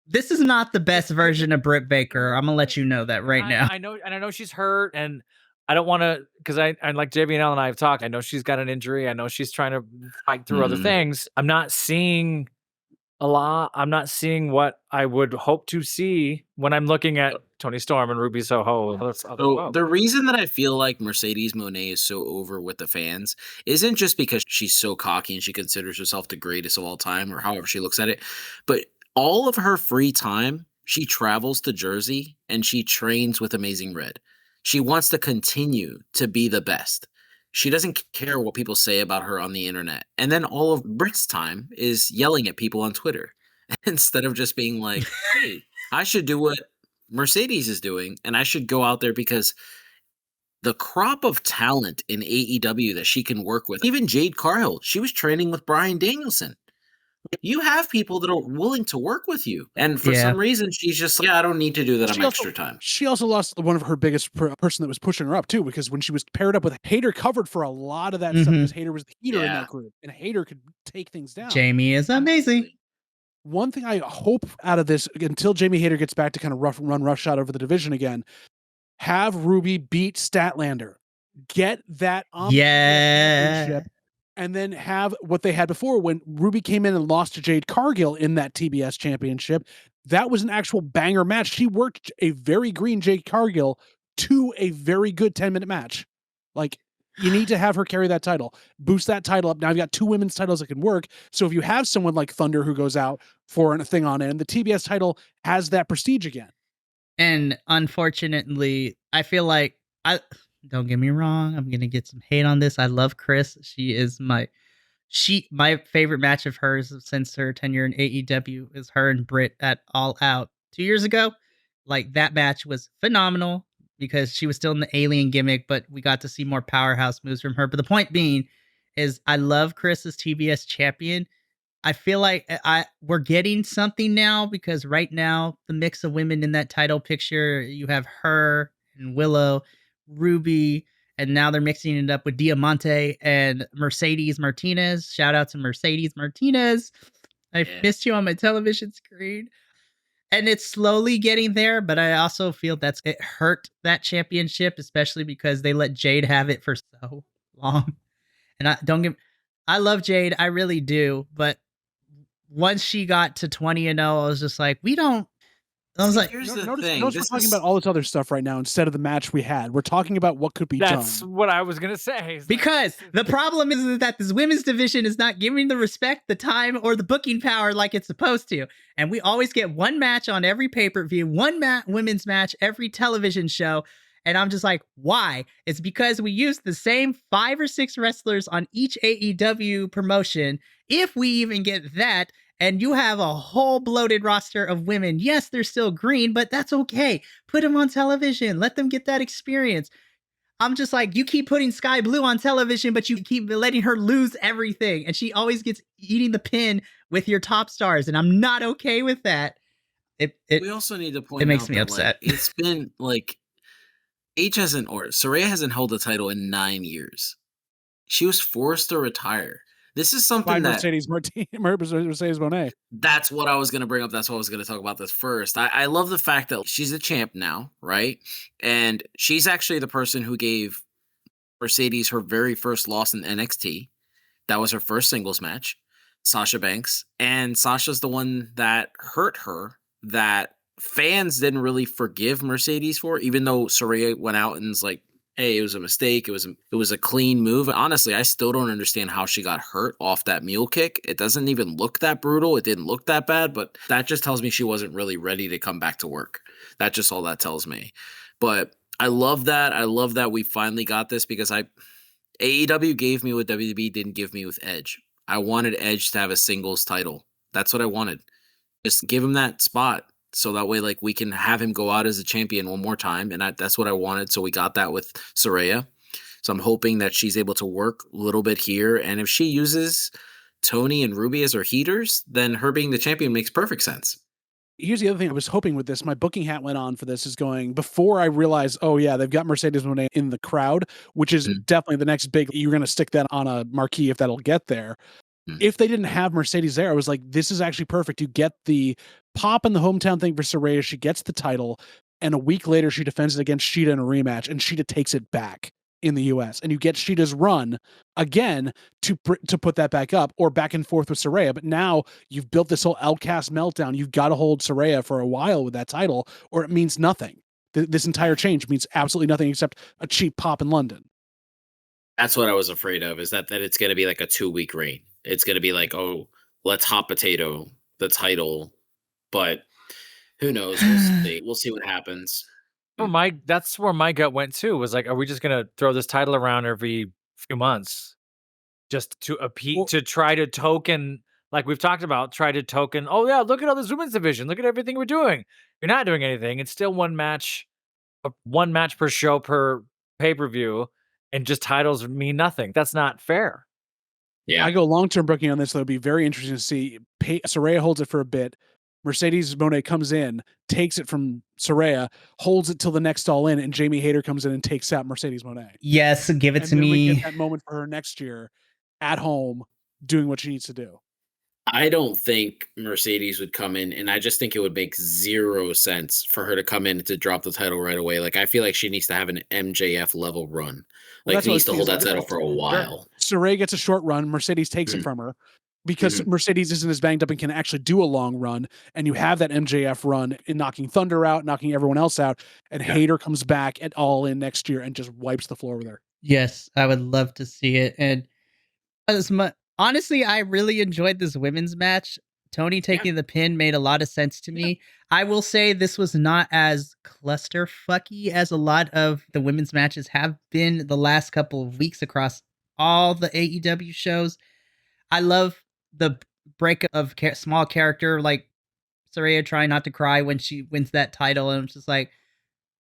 [SPEAKER 1] This is not the best version of Britt Baker. I'm gonna let you know that right now.
[SPEAKER 4] I know, and I know she's hurt, and I don't want to because I like JBL and I have talked. I know she's got an injury. I know she's trying to fight through other
[SPEAKER 2] Mhm.
[SPEAKER 4] things. I'm not seeing a lot. I'm not seeing what I would hope to see when I'm looking at Tony Storm and Ruby Soho.
[SPEAKER 2] So the reason that I feel like Mercedes Moné is so over with the fans isn't just because she's so cocky and she considers herself the greatest of all time or however she looks at it, but all of her free time, she travels to Jersey and she trains with Amazing Red. She wants to continue to be the best. She doesn't care what people say about her on the internet. And then all of Britt's time is yelling at people on Twitter instead of just being like, hey, I should do what Mercedes is doing, and I should go out there because the crop of talent in AEW that she can work with, even Jade Cargill, she was training with Bryan Danielson. You have people that are willing to work with you. And for some reason, she's just like, yeah, I don't need to do that on extra time.
[SPEAKER 3] She also lost one of her biggest person that was pushing her up, too, because when she was paired up with Hayter, covered for a lot of that stuff because Hayter was the heater in that group, and Hayter could take things down.
[SPEAKER 1] Jamie is amazing.
[SPEAKER 3] One thing I hope out of this, until Jamie Hayter gets back to kind of run roughshod over the division again, have Ruby beat Statlander. Get that on the championship. And then have what they had before when Ruby came in and lost to Jade Cargill in that TBS championship. That was an actual banger match. She worked a very green Jade Cargill to a very good 10-minute match. Like, you need to have her carry that title. Boost that title up. Now you've got two women's titles that can work. So if you have someone like Thunder who goes out for a thing on end, the TBS title has that prestige again.
[SPEAKER 1] And unfortunately, I feel like don't get me wrong, I'm gonna get some hate on this. I love Chris. She is my favorite match of hers since her tenure in AEW is her and Britt at All Out 2 years ago. Like, that match was phenomenal. because she was still in the alien gimmick, but we got to see more powerhouse moves from her. But the point being is I love Chris as TBS champion. I feel like we're getting something now because right now the mix of women in that title picture, you have her and Willow, Ruby, and now they're mixing it up with Diamante and Mercedes Martinez. Shout out to Mercedes Martinez. I missed you on my television screen. And it's slowly getting there, but I also feel it hurt that championship, especially because they let Jade have it for so long. And I love Jade, I really do, but once she got to 20-0, I was just like, I was like,
[SPEAKER 2] here's the
[SPEAKER 3] notice
[SPEAKER 2] thing.
[SPEAKER 3] we're talking about all this other stuff right now instead of the match we had. We're talking about what could be
[SPEAKER 4] That's
[SPEAKER 3] done.
[SPEAKER 4] what I was gonna say.
[SPEAKER 1] Because the problem is that this women's division is not giving the respect, the time, or the booking power like it's supposed to. And we always get one match on every pay-per-view, one women's match every television show. And I'm just like, why? It's because we use the same 5 or 6 wrestlers on each AEW promotion, if we even get that. And you have a whole bloated roster of women. Yes, they're still green, but that's okay. Put them on television. Let them get that experience. I'm just like, you keep putting Sky Blue on television, but you keep letting her lose everything. And she always gets eating the pin with your top stars. And I'm not okay with that.
[SPEAKER 2] We also need to point out
[SPEAKER 1] it makes me
[SPEAKER 2] that,
[SPEAKER 1] upset.
[SPEAKER 2] Like, it's been like Saraya hasn't held the title in 9 years. She was forced to retire. This is something
[SPEAKER 3] By
[SPEAKER 2] that
[SPEAKER 3] Mercedes Moné.
[SPEAKER 2] that's what I was going to bring up. That's what I was going to talk about this first. I love the fact that she's a champ now, right? And she's actually the person who gave Mercedes her very first loss in NXT. That was her first singles match, Sasha Banks. And Sasha's the one that hurt her, that fans didn't really forgive Mercedes for, even though Saraya went out and was like, hey, it was a mistake. It was a clean move. Honestly, I still don't understand how she got hurt off that mule kick. It doesn't even look that brutal. It didn't look that bad, but that just tells me she wasn't really ready to come back to work. That's just all that tells me. But I love that. I love that we finally got this because AEW gave me what WWE didn't give me with Edge. I wanted Edge to have a singles title. That's what I wanted. Just give him that spot. So that way, like, we can have him go out as a champion one more time. And that's what I wanted. So we got that with Saraya. So I'm hoping that she's able to work a little bit here. And if she uses Tony and Ruby as her heaters, then her being the champion makes perfect sense.
[SPEAKER 3] Here's the other thing I was hoping with this. My booking hat went on for this is going before I realized, oh yeah, they've got Mercedes Moné in the crowd, which is definitely the next big, you're going to stick that on a marquee if that'll get there. If they didn't have Mercedes there, I was like, this is actually perfect. You get the pop in the hometown thing for Saraya. She gets the title, and a week later, she defends it against Sheeta in a rematch, and Sheeta takes it back in the US. And you get Sheeta's run again to put that back up, or back and forth with Saraya. But now you've built this whole Outcast meltdown. You've got to hold Saraya for a while with that title, or it means nothing. This entire change means absolutely nothing except a cheap pop in London.
[SPEAKER 2] That's what I was afraid of, is that it's going to be like a 2-week reign. It's going to be like, oh, let's hot potato the title. But who knows? We'll see. We'll see what happens.
[SPEAKER 4] That's where my gut went too, was like, are we just going to throw this title around every few months just to to try to token, like we've talked about, try to token, oh yeah, look at all this women's division. Look at everything we're doing. You're not doing anything. It's still one match per show per pay-per-view. And just titles mean nothing. That's not fair.
[SPEAKER 3] Yeah, I go long-term booking on this. That'll be very interesting to see. Saraya holds it for a bit. Mercedes Moné comes in, takes it from Saraya, holds it till the next All In, and Jamie Hayter comes in and takes out Mercedes Moné.
[SPEAKER 1] Yes, give it to me.
[SPEAKER 3] We get that moment for her next year at home doing what she needs to do.
[SPEAKER 2] I don't think Mercedes would come in, and I just think it would make 0 sense for her to come in to drop the title right away. Like, I feel like she needs to have an MJF level run. Like, needs to hold that title for a while.
[SPEAKER 3] Saraya gets a short run. Mercedes takes it from her because Mercedes isn't as banged up and can actually do a long run. And you have that MJF run in knocking Thunder out, knocking everyone else out. And Hayter comes back at All In next year and just wipes the floor with her.
[SPEAKER 1] Yes, I would love to see it. And honestly, I really enjoyed this women's match. Tony taking the pin made a lot of sense to me. I will say this was not as clusterfucky as a lot of the women's matches have been the last couple of weeks across all the AEW shows. I love the break of small character like Saraya trying not to cry when she wins that title. And I'm just like,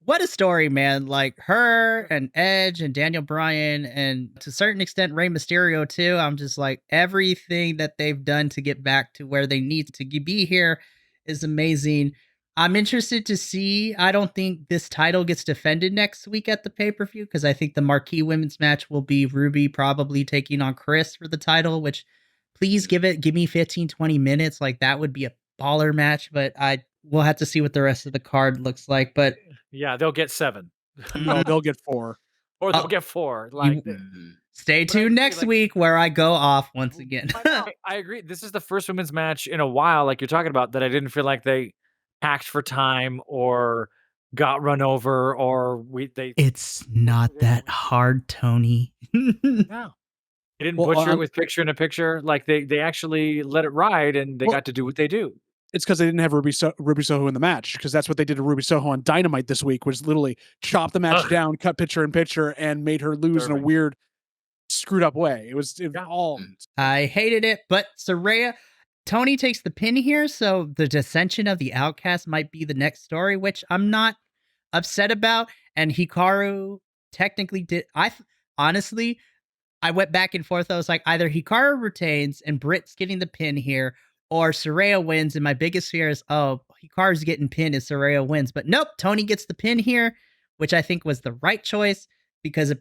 [SPEAKER 1] What a story, man. Like her and Edge and Daniel Bryan and to a certain extent Rey Mysterio too. I'm just like everything that they've done to get back to where they need to be here is amazing. I'm interested to see. I don't think this title gets defended next week at the pay-per-view because I think the marquee women's match will be Ruby probably taking on Chris for the title, which please give me 15 20 minutes. Like that would be a baller match, but we'll have to see what the rest of the card looks like. But
[SPEAKER 4] Yeah, they'll get 7.
[SPEAKER 3] No, they'll get 4.
[SPEAKER 4] Or they'll get 4. Like,
[SPEAKER 1] stay
[SPEAKER 4] But I
[SPEAKER 1] tuned
[SPEAKER 4] agree,
[SPEAKER 1] next
[SPEAKER 4] like-
[SPEAKER 1] week where I go off once again.
[SPEAKER 4] I agree. This is the first women's match in a while, like you're talking about, that I didn't feel like they packed for time or got run over or they
[SPEAKER 1] It's not that hard, Tony.
[SPEAKER 4] no. They didn't
[SPEAKER 3] Well,
[SPEAKER 4] butcher it with picture in a picture. Like they actually let it ride and they
[SPEAKER 3] Well-
[SPEAKER 4] got to do what they do.
[SPEAKER 3] It's because they didn't have Ruby Soho in the match, because that's what they did to Ruby Soho on Dynamite this week, was literally chop the match
[SPEAKER 4] Ugh.
[SPEAKER 3] down, cut picture in picture, and made her lose in a
[SPEAKER 4] Disturbing.
[SPEAKER 3] weird, screwed up way. It was
[SPEAKER 4] Yeah.
[SPEAKER 3] all.
[SPEAKER 1] I hated it, but Saraya, Tony takes the pin here, so the dissension of the Outcast might be the next story, which I'm not upset about. And Hikaru technically did. Honestly, I went back and forth. I was like, either Hikaru retains and Britt's getting the pin here, or Saraya wins. And my biggest fear is, oh, Hikaru's getting pinned and Saraya wins. But nope, Tony gets the pin here, which I think was the right choice because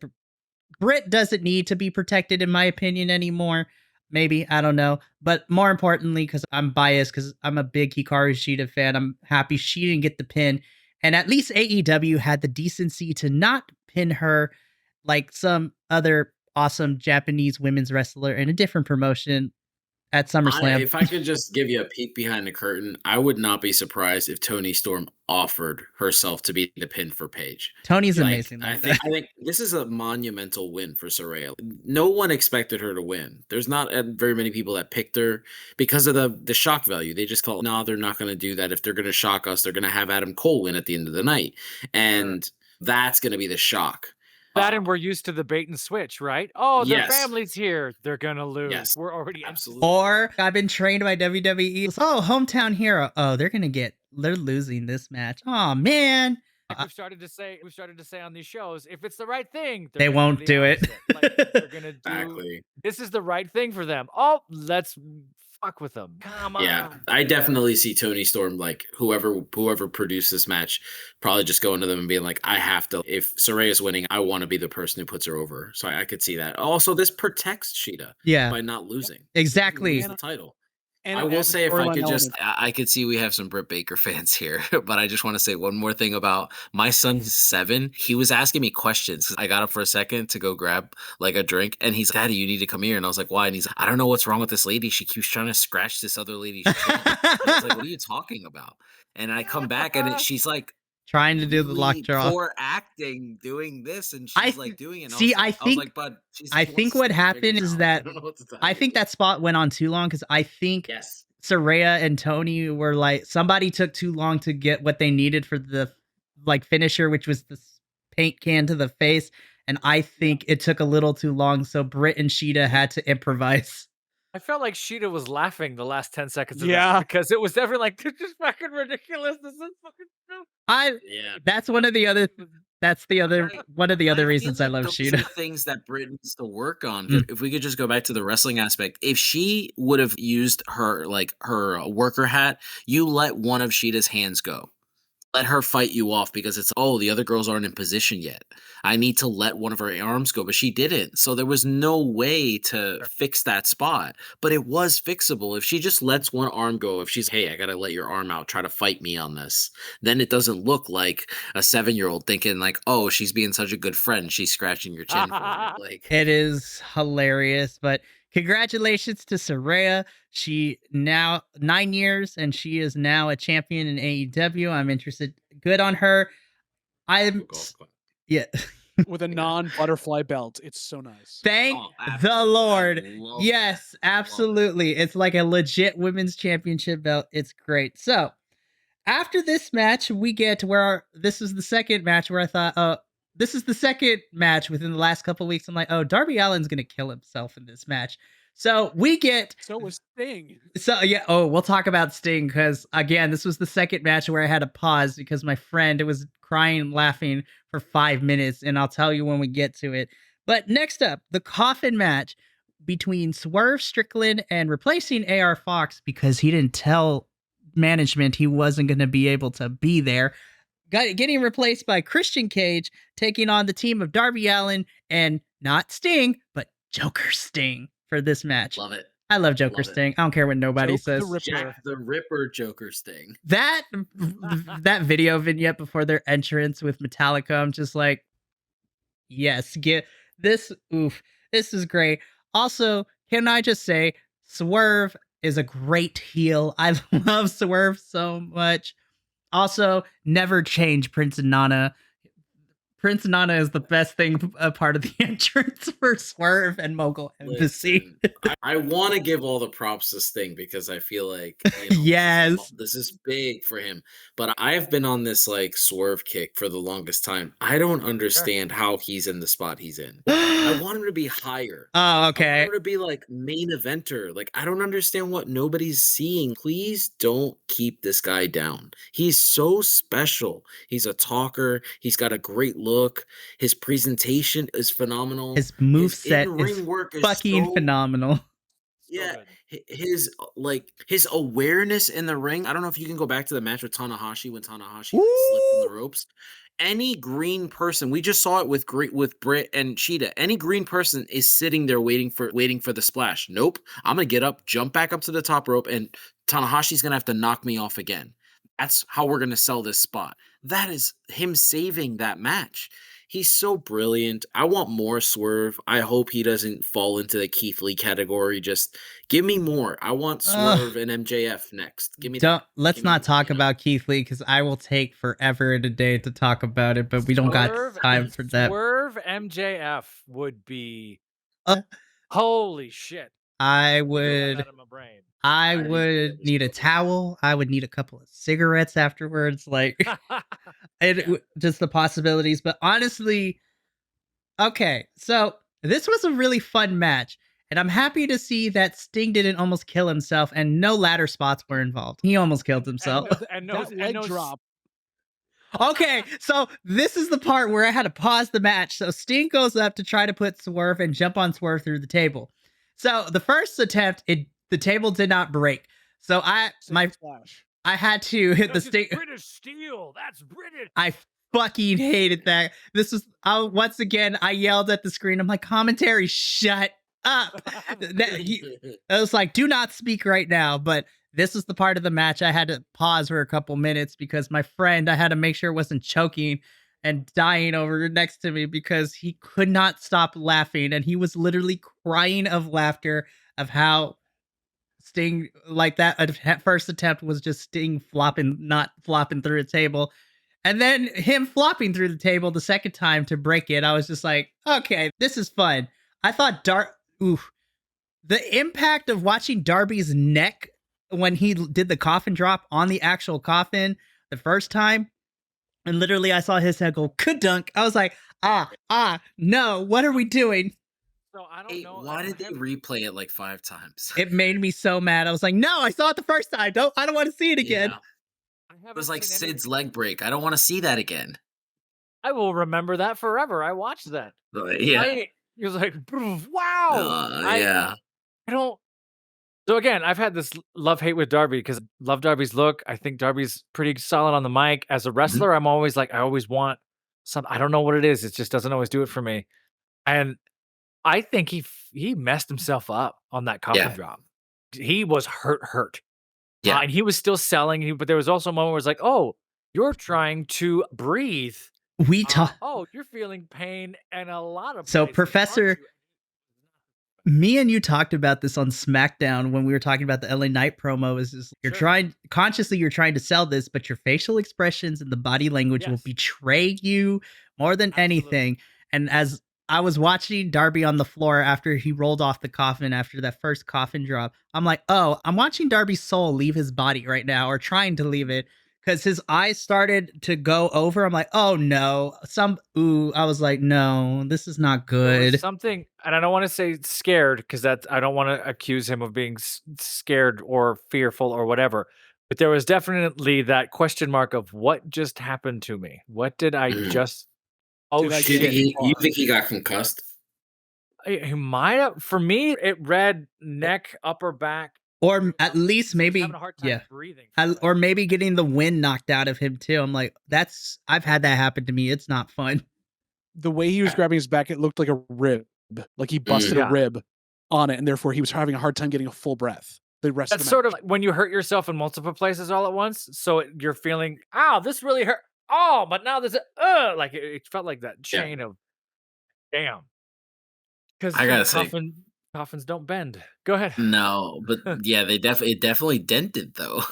[SPEAKER 1] Britt doesn't need to be protected, in my opinion, anymore. Maybe, I don't know. But more importantly, because I'm biased, because I'm a big Hikaru Shida fan, I'm happy she didn't get the pin. And at least AEW had the decency to not pin her like some other awesome Japanese women's wrestler in a different promotion at SummerSlam.
[SPEAKER 2] If I could just give you a peek behind the curtain, I would not be surprised if Toni Storm offered herself to be the pin for Paige.
[SPEAKER 1] Tony's
[SPEAKER 2] Like,
[SPEAKER 1] amazing.
[SPEAKER 2] I
[SPEAKER 1] Like
[SPEAKER 2] think,
[SPEAKER 1] that.
[SPEAKER 2] I think this is a monumental win for Saraya. No one expected her to win. There's not very many people that picked her because of the shock value. They just thought, no, they're not going to do that. If they're going to shock us, they're going to have Adam Cole win at the end of the night. And that's going to be the shock.
[SPEAKER 4] That and we're used to the bait and switch, right? Oh, their
[SPEAKER 2] Yes.
[SPEAKER 4] family's here. They're gonna lose.
[SPEAKER 2] Yes.
[SPEAKER 4] We're already
[SPEAKER 2] Absolutely.
[SPEAKER 1] Or I've been trained by WWE. Oh, hometown hero. Oh, they're losing this match. Oh man.
[SPEAKER 4] Like we've started to say on these shows, if it's the right thing,
[SPEAKER 1] They
[SPEAKER 4] they're gonna
[SPEAKER 1] won't do it.
[SPEAKER 4] Like, they're gonna do.
[SPEAKER 2] Exactly.
[SPEAKER 4] This is the right thing for them. Oh, let's fuck with them. Come on.
[SPEAKER 2] Yeah, I definitely see Toni Storm, like whoever produced this match, probably just going to them and being like, I have to. If Saraya's winning, I want to be the person who puts her over. So I could see that. Also, this protects Sheeta
[SPEAKER 1] Yeah,
[SPEAKER 2] by not losing.
[SPEAKER 1] exactly.
[SPEAKER 2] Lose the title.
[SPEAKER 3] And
[SPEAKER 2] I
[SPEAKER 3] it
[SPEAKER 2] will
[SPEAKER 3] adds a
[SPEAKER 2] say, if I
[SPEAKER 3] storyline
[SPEAKER 2] could just,
[SPEAKER 3] element.
[SPEAKER 2] I could see we have some Britt Baker fans here, but I just want to say one more thing about my son's 7. He was asking me questions. I got up for a second to go grab like a drink, and he's, Daddy, you need to come here. And I was like, why? And he's like, I don't know what's wrong with this lady. She keeps trying to scratch this other lady's chin. I was like, what are you talking about? And I come back, and she's like,
[SPEAKER 1] Trying to do the
[SPEAKER 2] really
[SPEAKER 1] lockjaw.
[SPEAKER 2] poor acting doing this, and
[SPEAKER 1] I
[SPEAKER 2] she's like doing it. And
[SPEAKER 1] see,
[SPEAKER 2] I
[SPEAKER 1] I
[SPEAKER 2] was like,
[SPEAKER 1] think-
[SPEAKER 2] bud, she's
[SPEAKER 1] I
[SPEAKER 2] she
[SPEAKER 1] think
[SPEAKER 2] wants
[SPEAKER 1] what
[SPEAKER 2] to
[SPEAKER 1] happened
[SPEAKER 2] figure it
[SPEAKER 1] is
[SPEAKER 2] out.
[SPEAKER 1] that-
[SPEAKER 2] I don't know what to tell
[SPEAKER 1] I
[SPEAKER 2] you.
[SPEAKER 1] think that spot went on too long because I think
[SPEAKER 2] Yes.
[SPEAKER 1] Saraya and Tony were like, somebody took too long to get what they needed for the like finisher, which was the paint can to the face. And I think it took a little too long. So Britt and Sheeta had to improvise.
[SPEAKER 4] I felt like Sheeta was laughing the last 10 seconds of
[SPEAKER 3] Yeah.
[SPEAKER 4] that because it was definitely like, this is fucking ridiculous. This is fucking stupid.
[SPEAKER 2] Yeah.
[SPEAKER 1] That's one of the other reasons I
[SPEAKER 2] feel like
[SPEAKER 1] love
[SPEAKER 2] those
[SPEAKER 1] Sheeta.
[SPEAKER 2] are things that Britt needs to work on.
[SPEAKER 1] Mm.
[SPEAKER 2] If we could just go back to the wrestling aspect, if she would have used her worker hat, you let one of Sheeta's hands go. Let her fight you off because it's, oh, the other girls aren't in position yet. I need to let one of her arms go, but she didn't. So there was no way to fix that spot, but it was fixable. If she just lets one arm go, if she's, hey, I got to let your arm out, try to fight me on this, then it doesn't look like a 7-year-old thinking like, oh, she's being such a good friend. She's scratching your chin for you. Like,
[SPEAKER 1] It is hilarious, but congratulations to Saraya. She now 9 years and she is now a champion in AEW. I'm interested. Good on her. Yeah.
[SPEAKER 3] With a non-butterfly belt. It's so nice.
[SPEAKER 1] Thank
[SPEAKER 2] Oh,
[SPEAKER 1] the
[SPEAKER 2] absolutely.
[SPEAKER 1] Lord.
[SPEAKER 2] I love
[SPEAKER 1] Yes, absolutely. It's like a legit women's championship belt. It's great. So after this match, we get to where this is the second match where I thought, this is the second match within the last couple weeks. I'm like, oh, Darby Allin's going to kill himself in this match. So we get
[SPEAKER 3] So was Sting.
[SPEAKER 1] So yeah, we'll talk about Sting because again, this was the second match where I had to pause because my friend was crying and laughing for 5 minutes, and I'll tell you when we get to it. But next up, the coffin match between Swerve Strickland and replacing AR Fox because he didn't tell management he wasn't going to be able to be there. Getting replaced by Christian Cage, taking on the team of Darby Allin and not Sting, but Joker Sting for this match.
[SPEAKER 2] Love it.
[SPEAKER 1] I love Joker
[SPEAKER 2] Love it.
[SPEAKER 1] Sting. I don't care what nobody
[SPEAKER 3] Joke
[SPEAKER 1] says.
[SPEAKER 3] the Ripper.
[SPEAKER 2] Jack the Ripper Joker Sting.
[SPEAKER 1] That video vignette before their entrance with Metallica, I'm just like, yes, get this. Oof, this is great. Also, can I just say, Swerve is a great heel. I love Swerve so much. Also, never change Prince and Nana. Prince and Nana is the best thing, a part of the entrance for Swerve and Mogul Embassy.
[SPEAKER 2] Listen, I want to give all the props to Sting because I feel like
[SPEAKER 1] Yes.
[SPEAKER 2] this is big for him. But I've been on this like Swerve kick for the longest time. I don't understand how he's in the spot he's in. I want him to be higher.
[SPEAKER 1] Oh,
[SPEAKER 2] I
[SPEAKER 1] okay.
[SPEAKER 2] want him to be like main eventer. Like I don't understand what nobody's seeing. Please don't keep this guy down. He's so special. He's a talker. He's got a great look. His presentation is phenomenal.
[SPEAKER 1] His moveset
[SPEAKER 2] in-ring
[SPEAKER 1] is
[SPEAKER 2] work is
[SPEAKER 1] fucking
[SPEAKER 2] so-
[SPEAKER 1] phenomenal.
[SPEAKER 2] Yeah, his awareness in the ring. I don't know if you can go back to the match with Tanahashi when Tanahashi slipped in the ropes. Any green person, we just saw it with Britt and Cheetah. Any green person is sitting there waiting for the splash. Nope, I'm gonna get up, jump back up to the top rope, and Tanahashi's gonna have to knock me off again. That's how we're gonna sell this spot. That is him saving that match. He's so brilliant. I want more Swerve. I hope he doesn't fall into the Keith Lee category. Just give me more. I want Swerve and MJF next. Give me.
[SPEAKER 1] Let's not talk about Keith Lee because I will take forever and a day to talk about it, but we don't got time for that.
[SPEAKER 4] Swerve MJF would be holy shit.
[SPEAKER 1] I would need a towel. I would need a couple of cigarettes afterwards. Like just the possibilities. But honestly, okay. So this was a really fun match. And I'm happy to see that Sting didn't almost kill himself and no ladder spots were involved. He almost killed himself.
[SPEAKER 3] And no leg drop.
[SPEAKER 1] Okay, so this is the part where I had to pause the match. So Sting goes up to try to put Swerve and jump on Swerve through the table. So the first attempt, the table did not break. So I had to hit the Sting.
[SPEAKER 4] British steel. That's British.
[SPEAKER 1] I fucking hated that. This was once again. I yelled at the screen. I'm like, commentary, shut up. I was like, do not speak right now. But this was the part of the match I had to pause for a couple minutes because my friend, I had to make sure wasn't choking and dying over next to me because he could not stop laughing. And he was literally crying of laughter of how Sting, like that first attempt was just Sting not flopping through a table. And then him flopping through the table the second time to break it. I was just like, okay, this is fun. I thought the impact of watching Darby's neck when he did the coffin drop on the actual coffin the first time, and literally I saw his head go ka-dunk. I was like, no, what are we doing?
[SPEAKER 4] So I don't know.
[SPEAKER 2] Why did they replay it like 5 times?
[SPEAKER 1] It made me so mad. I was like, no, I saw it the first time. I don't want to see it again.
[SPEAKER 2] Yeah. It was like Sid's leg break. I don't want to see that again.
[SPEAKER 4] I will remember that forever. I watched that.
[SPEAKER 2] Yeah.
[SPEAKER 4] He was like, wow.
[SPEAKER 2] Yeah.
[SPEAKER 4] I don't. So again, I've had this love-hate with Darby because I love Darby's look. I think Darby's pretty solid on the mic. As a wrestler, I'm always like, I always want something. I don't know what it is. It just doesn't always do it for me. And I think he messed himself up on that coffin drop. He was hurt.
[SPEAKER 2] Yeah.
[SPEAKER 4] And he was still selling. But there was also a moment where it's like, oh, you're trying to breathe. You're feeling pain and a lot of.
[SPEAKER 1] So Professor, me and you talked about this on SmackDown when we were talking about the LA Knight promo. Is just you're trying to sell this, but your facial expressions and the body language will betray you more than anything. And as I was watching Darby on the floor after he rolled off the coffin after that first coffin drop, I'm like, oh, I'm watching Darby's soul leave his body right now, or trying to leave it, because his eyes started to go over. I'm like, oh no, I was like, no, this is not
[SPEAKER 4] There was
[SPEAKER 1] good.
[SPEAKER 4] something, and I don't want to say scared because I don't want to accuse him of being scared or fearful or whatever. But there was definitely that question mark of what just happened to me. What did I just? Oh
[SPEAKER 3] Did I
[SPEAKER 2] Do you
[SPEAKER 3] get
[SPEAKER 4] shit!
[SPEAKER 2] you think he got concussed?
[SPEAKER 4] He might have. For me, it read neck, upper back,
[SPEAKER 1] Or at least
[SPEAKER 4] he was having
[SPEAKER 1] maybe,
[SPEAKER 4] a hard time
[SPEAKER 1] yeah.
[SPEAKER 4] breathing. for that.
[SPEAKER 1] Or maybe getting the wind knocked out of him too. I'm like, I've had that happen to me. It's not fun.
[SPEAKER 3] the way he was grabbing his back, it looked like a rib, like he busted
[SPEAKER 4] Yeah.
[SPEAKER 3] a rib on it, and therefore he was having a hard time getting a full breath. The rest of
[SPEAKER 4] That's
[SPEAKER 3] the
[SPEAKER 4] sort of like when you hurt yourself in multiple places all at once. So you're feeling, ow, this really hurt. Oh, but now there's like it felt like that
[SPEAKER 2] Yeah.
[SPEAKER 4] chain of damn. Because
[SPEAKER 2] I gotta say,
[SPEAKER 4] coffins don't bend. Go ahead.
[SPEAKER 2] no, but yeah, it definitely dented though.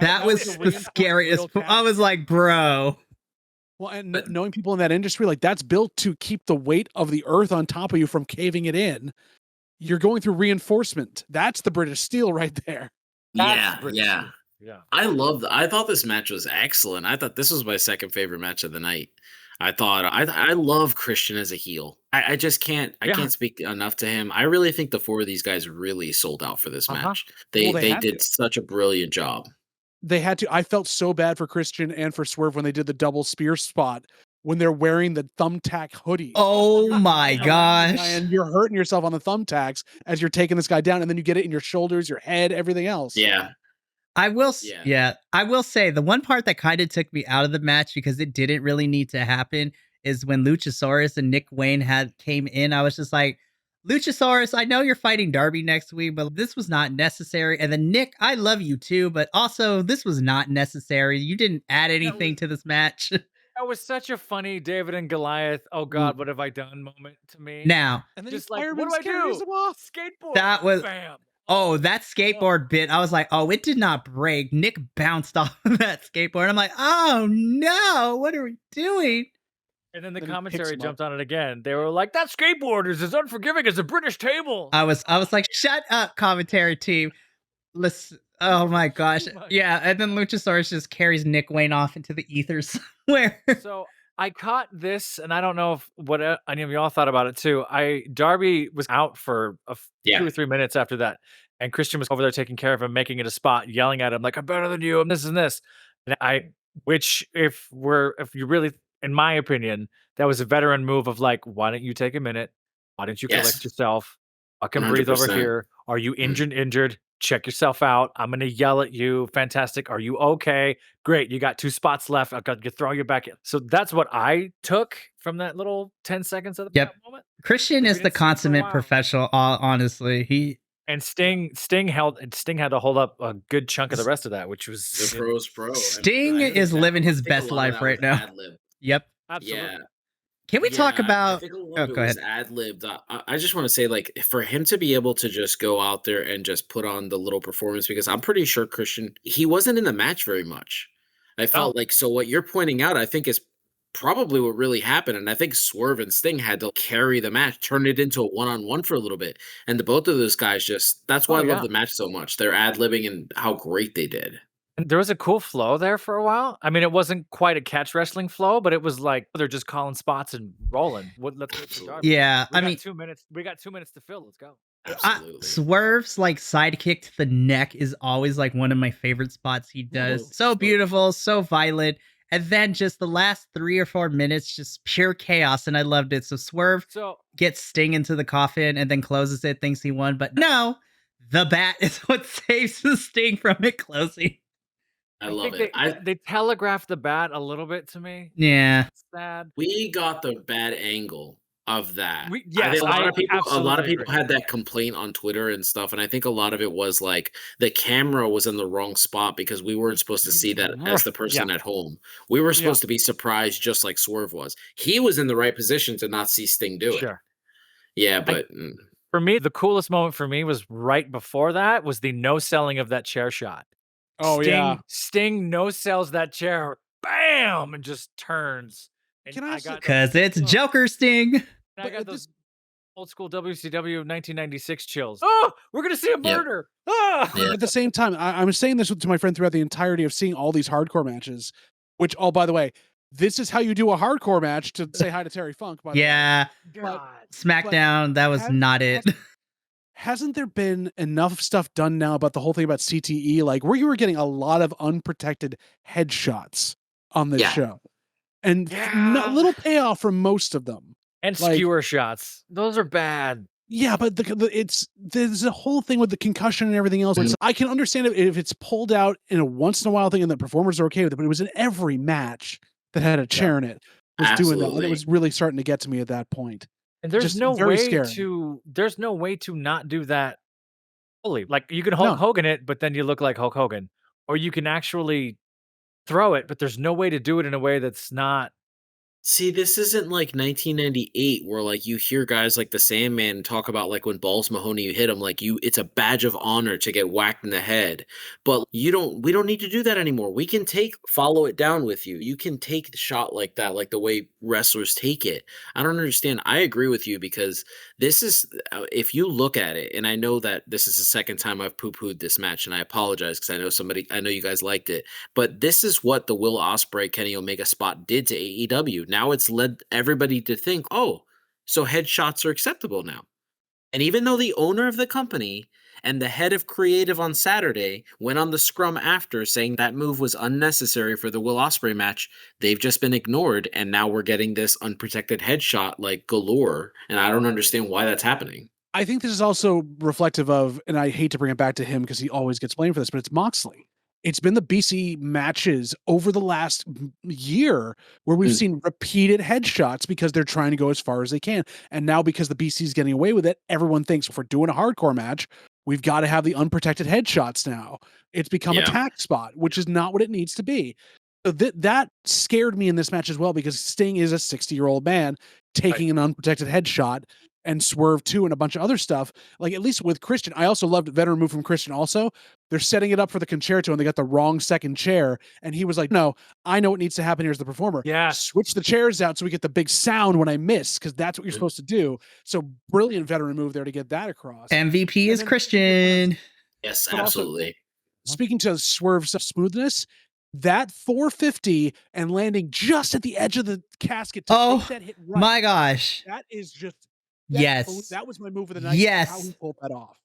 [SPEAKER 1] That was
[SPEAKER 3] was a
[SPEAKER 1] the
[SPEAKER 3] reinforced
[SPEAKER 1] scariest.
[SPEAKER 3] steel
[SPEAKER 1] I was like, bro.
[SPEAKER 3] Well, and knowing people in that industry, like that's built to keep the weight of the earth on top of you from caving it in. You're going through reinforcement. That's the British steel right there.
[SPEAKER 2] Yeah,
[SPEAKER 4] British
[SPEAKER 2] yeah.
[SPEAKER 4] steel. Yeah.
[SPEAKER 2] I thought this match was excellent. I thought this was my second favorite match of the night. I love Christian as a heel. I just can't
[SPEAKER 4] Yeah.
[SPEAKER 2] can't speak enough to him. I really think the four of these guys really sold out for this
[SPEAKER 4] Uh-huh.
[SPEAKER 2] match. They
[SPEAKER 3] Well, they had
[SPEAKER 2] did
[SPEAKER 3] to.
[SPEAKER 2] such a brilliant job.
[SPEAKER 3] They had to. I felt so bad for Christian and for Swerve when they did the double spear spot when they're wearing the thumbtack hoodies.
[SPEAKER 1] Oh my gosh.
[SPEAKER 3] And you're hurting yourself on the thumbtacks as you're taking this guy down, and then you get it in your shoulders, your head, everything else.
[SPEAKER 2] Yeah.
[SPEAKER 1] I will
[SPEAKER 2] Yeah.
[SPEAKER 1] I will say the one part that kind of took me out of the match because it didn't really need to happen is when Luchasaurus and Nick Wayne came in. I was just like, Luchasaurus, I know you're fighting Darby next week, but this was not necessary. And then Nick, I love you too, but also this was not necessary. You didn't add anything to this match.
[SPEAKER 4] That was such a funny David and Goliath. Oh God, what have I done moment to me.
[SPEAKER 1] Now,
[SPEAKER 3] And then
[SPEAKER 4] Just
[SPEAKER 3] he
[SPEAKER 4] like, what
[SPEAKER 3] fireman's
[SPEAKER 4] do I
[SPEAKER 3] carries
[SPEAKER 4] do?
[SPEAKER 3] him off.
[SPEAKER 4] Skateboard.
[SPEAKER 1] that was
[SPEAKER 4] bam.
[SPEAKER 1] oh, that skateboard bit. I was like, oh, it did not break. Nick bounced off of that skateboard. I'm like, oh no, what are we doing?
[SPEAKER 4] And then the
[SPEAKER 3] Then he picks
[SPEAKER 4] commentary
[SPEAKER 3] him up.
[SPEAKER 4] jumped on it again. They were like, that skateboard is as unforgiving as a British table.
[SPEAKER 1] I was like, shut up, commentary team. Oh my gosh.
[SPEAKER 4] Too much.
[SPEAKER 1] Yeah, and then Luchasaurus just carries Nick Wayne off into the ether somewhere.
[SPEAKER 4] So I caught this, and I don't know if what any of y'all thought about it too. Darby was out for 2 or 3 minutes after that, and Christian was over there taking care of him, making it a spot, yelling at him like, "I'm better than you. I'm this and this." And which if you really, in my opinion, that was a veteran move of like, why don't you take a minute? Why don't you collect
[SPEAKER 2] Yes.
[SPEAKER 4] yourself? I can breathe over
[SPEAKER 2] 100%.
[SPEAKER 4] here. Are you injured? Check yourself out. I'm gonna yell at you. Fantastic. Are you okay? Great. You got 2 spots left. I got you throw you back in. So that's what I took from that little 10 seconds of
[SPEAKER 1] Yep.
[SPEAKER 4] that moment.
[SPEAKER 1] Christian
[SPEAKER 4] We
[SPEAKER 1] is the
[SPEAKER 4] didn't see it for a
[SPEAKER 1] consummate
[SPEAKER 4] while.
[SPEAKER 1] professional, honestly.
[SPEAKER 4] And Sting had to hold up a good chunk of the rest of that, which was
[SPEAKER 2] The pro's pro.
[SPEAKER 1] Sting
[SPEAKER 2] I think
[SPEAKER 1] is
[SPEAKER 2] that-
[SPEAKER 1] living his
[SPEAKER 2] I think a
[SPEAKER 1] best
[SPEAKER 2] lot of
[SPEAKER 1] life
[SPEAKER 2] that
[SPEAKER 1] right
[SPEAKER 2] was
[SPEAKER 1] now.
[SPEAKER 2] ad-lib.
[SPEAKER 1] Yep.
[SPEAKER 4] absolutely.
[SPEAKER 2] Yeah.
[SPEAKER 1] Can we talk
[SPEAKER 2] I
[SPEAKER 1] about
[SPEAKER 2] think a lot
[SPEAKER 1] Oh,
[SPEAKER 2] of it
[SPEAKER 1] go
[SPEAKER 2] was
[SPEAKER 1] ahead.
[SPEAKER 2] ad-libbed. I just want to say, like, for him to be able to just go out there and just put on the little performance, because I'm pretty sure Christian, he wasn't in the match very much. I felt like, so what you're pointing out, I think is probably what really happened. And I think Swerve and Sting had to carry the match, turn it into a one-on-one for a little bit. And the both of those guys that's why I love the match so much. They're ad-libbing and how great they did.
[SPEAKER 4] And there was a cool flow there for a while. I mean, it wasn't quite a catch wrestling flow, but it was like they're just calling spots and rolling. Let's wait for Darby.
[SPEAKER 1] Yeah,
[SPEAKER 4] We
[SPEAKER 1] I
[SPEAKER 4] got
[SPEAKER 1] mean
[SPEAKER 4] 2 minutes. We got 2 minutes to fill. Let's go.
[SPEAKER 2] Absolutely.
[SPEAKER 1] Swerve's like sidekick to the neck is always like one of my favorite spots he does.
[SPEAKER 2] Oh,
[SPEAKER 1] So beautiful, so violent. And then just the last 3 or 4 minutes, just pure chaos, and I loved it. So Swerve
[SPEAKER 4] So
[SPEAKER 1] gets Sting into the coffin and then closes it, thinks he won, but no, the bat is what saves the Sting from it closing.
[SPEAKER 2] I love
[SPEAKER 4] think
[SPEAKER 2] it.
[SPEAKER 4] they telegraphed the bat a little bit to me.
[SPEAKER 1] Yeah.
[SPEAKER 4] It's sad.
[SPEAKER 2] We got the bad angle of that. I
[SPEAKER 4] Yes,
[SPEAKER 2] think a lot of
[SPEAKER 4] absolutely
[SPEAKER 2] people
[SPEAKER 4] agree.
[SPEAKER 2] had that complaint on Twitter and stuff, and I think a lot of it was like the camera was in the wrong spot because we weren't supposed to see that as the person at home. We were supposed to be surprised, just like Swerve was. He was in the right position to not see Sting do it.
[SPEAKER 4] Sure.
[SPEAKER 2] Yeah, but
[SPEAKER 4] For me, the coolest moment for me was right before that was the no selling of that chair shot.
[SPEAKER 3] Oh,
[SPEAKER 4] Sting,
[SPEAKER 3] yeah.
[SPEAKER 4] Sting no sells that chair, bam, and just turns. And
[SPEAKER 3] Can I also-
[SPEAKER 1] Because it's Joker Sting.
[SPEAKER 4] I got
[SPEAKER 3] But
[SPEAKER 4] those Old school WCW 1996 chills. Oh, we're gonna see a
[SPEAKER 2] Yep.
[SPEAKER 4] murder. Ah!
[SPEAKER 2] Yeah.
[SPEAKER 3] At the same time, I'm saying this to my friend throughout the entirety of seeing all these hardcore matches, which, oh, by the way, this is how you do a hardcore match to say hi to Terry Funk, by the way.
[SPEAKER 1] Yeah,
[SPEAKER 4] God.
[SPEAKER 1] SmackDown, that was
[SPEAKER 3] has-
[SPEAKER 1] not it.
[SPEAKER 3] Hasn't there been enough stuff done now about the whole thing about CTE, like where you were getting a lot of unprotected headshots on this
[SPEAKER 2] Yeah.
[SPEAKER 3] show? And
[SPEAKER 4] Yeah.
[SPEAKER 3] little payoff from most of them.
[SPEAKER 4] And
[SPEAKER 3] Like-
[SPEAKER 4] skewer shots. Those are bad.
[SPEAKER 3] Yeah, but there's a whole thing with the concussion and everything else. I can understand it if it's pulled out in a once in a while thing and the performers are okay with it, but it was in every match that had a chair in it was doing that, and
[SPEAKER 2] Absolutely.
[SPEAKER 3] it was really starting to get to me at that point.
[SPEAKER 4] And there's
[SPEAKER 3] Just
[SPEAKER 4] no
[SPEAKER 3] very
[SPEAKER 4] way
[SPEAKER 3] scary.
[SPEAKER 4] there's no way to not do that fully. Like you can Hulk
[SPEAKER 3] No.
[SPEAKER 4] Hogan it, but then you look like Hulk Hogan. Or you can actually throw it, but there's no way to do it in a way that's not.
[SPEAKER 2] See, this isn't like 1998 where like you hear guys like the Sandman talk about like when Balls Mahoney hit him, like it's a badge of honor to get whacked in the head. But we don't need to do that anymore. We can follow it down with you. You can take the shot like that, like the way wrestlers take it. I don't understand. I agree with you because this is, if you look at it, and I know that this is the second time I've poo-pooed this match, and I apologize because I know you guys liked it, but this is what the Will Ospreay Kenny Omega spot did to AEW. Now it's led everybody to think, oh, so headshots are acceptable now. And even though the owner of the company and the head of creative on Saturday went on the scrum after saying that move was unnecessary for the Will Ospreay match, they've just been ignored, and now we're getting this unprotected headshot like galore, and I don't understand why that's happening.
[SPEAKER 3] I think this is also reflective of, and I hate to bring it back to him because he always gets blamed for this, but it's Moxley. It's been the BC matches over the last year where we've seen repeated headshots because they're trying to go as far as they can. And now because the BC is getting away with it, everyone thinks if we're doing a hardcore match, we've got to have the unprotected headshots now. It's become a tack spot, which is not what it needs to be. So that scared me in this match as well because Sting is a 60-year-old man taking an unprotected headshot, and Swerve too, and a bunch of other stuff. Like at least with Christian, I also loved veteran move from Christian also. They're setting it up for the concerto and they got the wrong second chair. And he was like, no, I know what needs to happen here as the performer.
[SPEAKER 4] Yeah.
[SPEAKER 3] Switch the chairs out so we get the big sound when I miss, because that's what you're supposed to do. So brilliant veteran move there to get that across.
[SPEAKER 1] MVP
[SPEAKER 3] And
[SPEAKER 1] is
[SPEAKER 3] then-
[SPEAKER 1] Christian.
[SPEAKER 2] Yes,
[SPEAKER 3] But also-
[SPEAKER 2] absolutely.
[SPEAKER 3] Speaking to Swerve's smoothness, that 450 and landing just at the edge of the casket to
[SPEAKER 1] Oh,
[SPEAKER 3] make that hit right.
[SPEAKER 1] My gosh.
[SPEAKER 3] That is just
[SPEAKER 1] Yes.
[SPEAKER 3] That was my move of the night.
[SPEAKER 1] Yes.
[SPEAKER 3] How he pulled that off.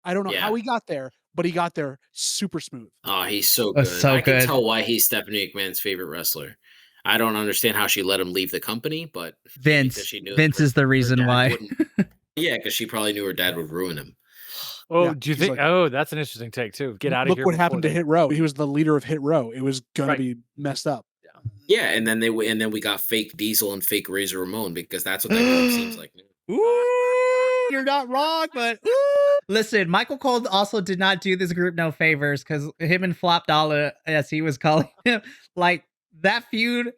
[SPEAKER 3] I don't know
[SPEAKER 2] Yeah.
[SPEAKER 3] how he got there, but he got there super smooth.
[SPEAKER 2] Oh, he's so
[SPEAKER 1] Oh,
[SPEAKER 2] good.
[SPEAKER 1] so
[SPEAKER 2] I can
[SPEAKER 1] good.
[SPEAKER 2] tell why he's Stephanie McMahon's favorite wrestler. I don't understand how she let him leave the company, but
[SPEAKER 1] Vince.
[SPEAKER 2] because she knew
[SPEAKER 1] Vince is the
[SPEAKER 2] her
[SPEAKER 1] reason
[SPEAKER 2] dad
[SPEAKER 1] why.
[SPEAKER 2] wouldn't- Yeah, because she probably knew her dad would ruin him.
[SPEAKER 4] Oh,
[SPEAKER 3] Yeah,
[SPEAKER 4] do you
[SPEAKER 3] she's
[SPEAKER 4] think?
[SPEAKER 3] like-
[SPEAKER 4] Oh, that's an interesting take too. Get out of
[SPEAKER 3] Look
[SPEAKER 4] here.
[SPEAKER 3] what
[SPEAKER 4] before
[SPEAKER 3] happened to
[SPEAKER 4] they-
[SPEAKER 3] Hit Row. He was the leader of Hit Row. It was gonna
[SPEAKER 4] Right.
[SPEAKER 3] be messed up.
[SPEAKER 2] Yeah, and then we got fake Diesel and fake Razor Ramon because that's what that group seems like.
[SPEAKER 1] Ooh, you're not wrong, but ooh. Listen, Michael Cole also did not do this group no favors because him and Flop Dollar, as he was calling him, like that feud,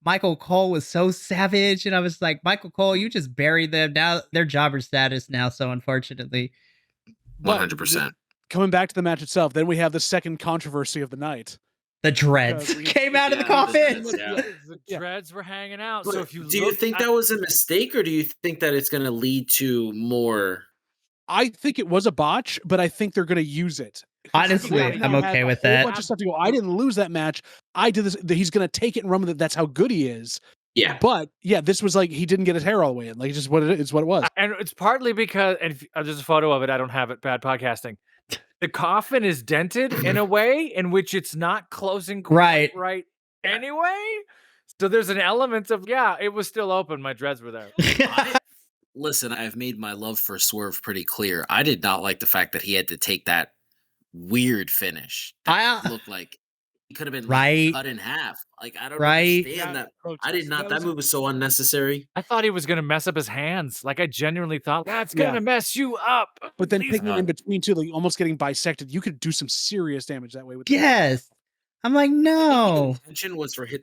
[SPEAKER 1] Michael Cole was so savage, and I was like, Michael Cole, you just buried them. Now they're jobber status now, so unfortunately.
[SPEAKER 2] 100%.
[SPEAKER 3] Coming back to the match itself, then we have the second controversy of the night.
[SPEAKER 1] The dreads
[SPEAKER 3] we-
[SPEAKER 1] came out of the
[SPEAKER 2] Yeah,
[SPEAKER 1] coffin.
[SPEAKER 2] the dreads, yeah.
[SPEAKER 4] The
[SPEAKER 3] Yeah.
[SPEAKER 4] dreads were hanging out.
[SPEAKER 2] But
[SPEAKER 4] So if you
[SPEAKER 2] do you
[SPEAKER 4] look
[SPEAKER 2] think
[SPEAKER 4] at-
[SPEAKER 2] that was a mistake, or do you think that it's going to lead to more?
[SPEAKER 3] I think it was a botch, but I think they're gonna use it.
[SPEAKER 1] Honestly,
[SPEAKER 3] He
[SPEAKER 1] I'm
[SPEAKER 3] had
[SPEAKER 1] okay
[SPEAKER 3] a
[SPEAKER 1] with
[SPEAKER 3] whole
[SPEAKER 1] that.
[SPEAKER 3] bunch of stuff to go. I didn't lose that match. I did this. He's gonna take it and run with it. That's how good he is.
[SPEAKER 2] Yeah.
[SPEAKER 3] But yeah, this was like he didn't get his hair all the way in. Like it's just what it is. What it was.
[SPEAKER 4] And it's partly because, and there's a photo of it. I don't have it. Bad podcasting. The coffin is dented in a way in which it's not closing quite right anyway. So there's an element of, yeah, it was still open. My dreads were there.
[SPEAKER 2] Listen, I've made my love for Swerve pretty clear. I did not like the fact that he had to take that weird finish. That looked like he could have been
[SPEAKER 1] Right.
[SPEAKER 2] cut in half. Like I don't
[SPEAKER 1] Right.
[SPEAKER 2] understand that. I did not. That move was so unnecessary.
[SPEAKER 4] I thought he was going to mess up his hands. Like I genuinely thought, that's going to
[SPEAKER 3] Yeah.
[SPEAKER 4] mess you up.
[SPEAKER 3] But then
[SPEAKER 4] Please
[SPEAKER 3] picking
[SPEAKER 2] not.
[SPEAKER 3] in between two, like almost getting bisected, you could do some serious damage that way. With
[SPEAKER 1] Yes. I'm like, no.
[SPEAKER 2] The intention was for him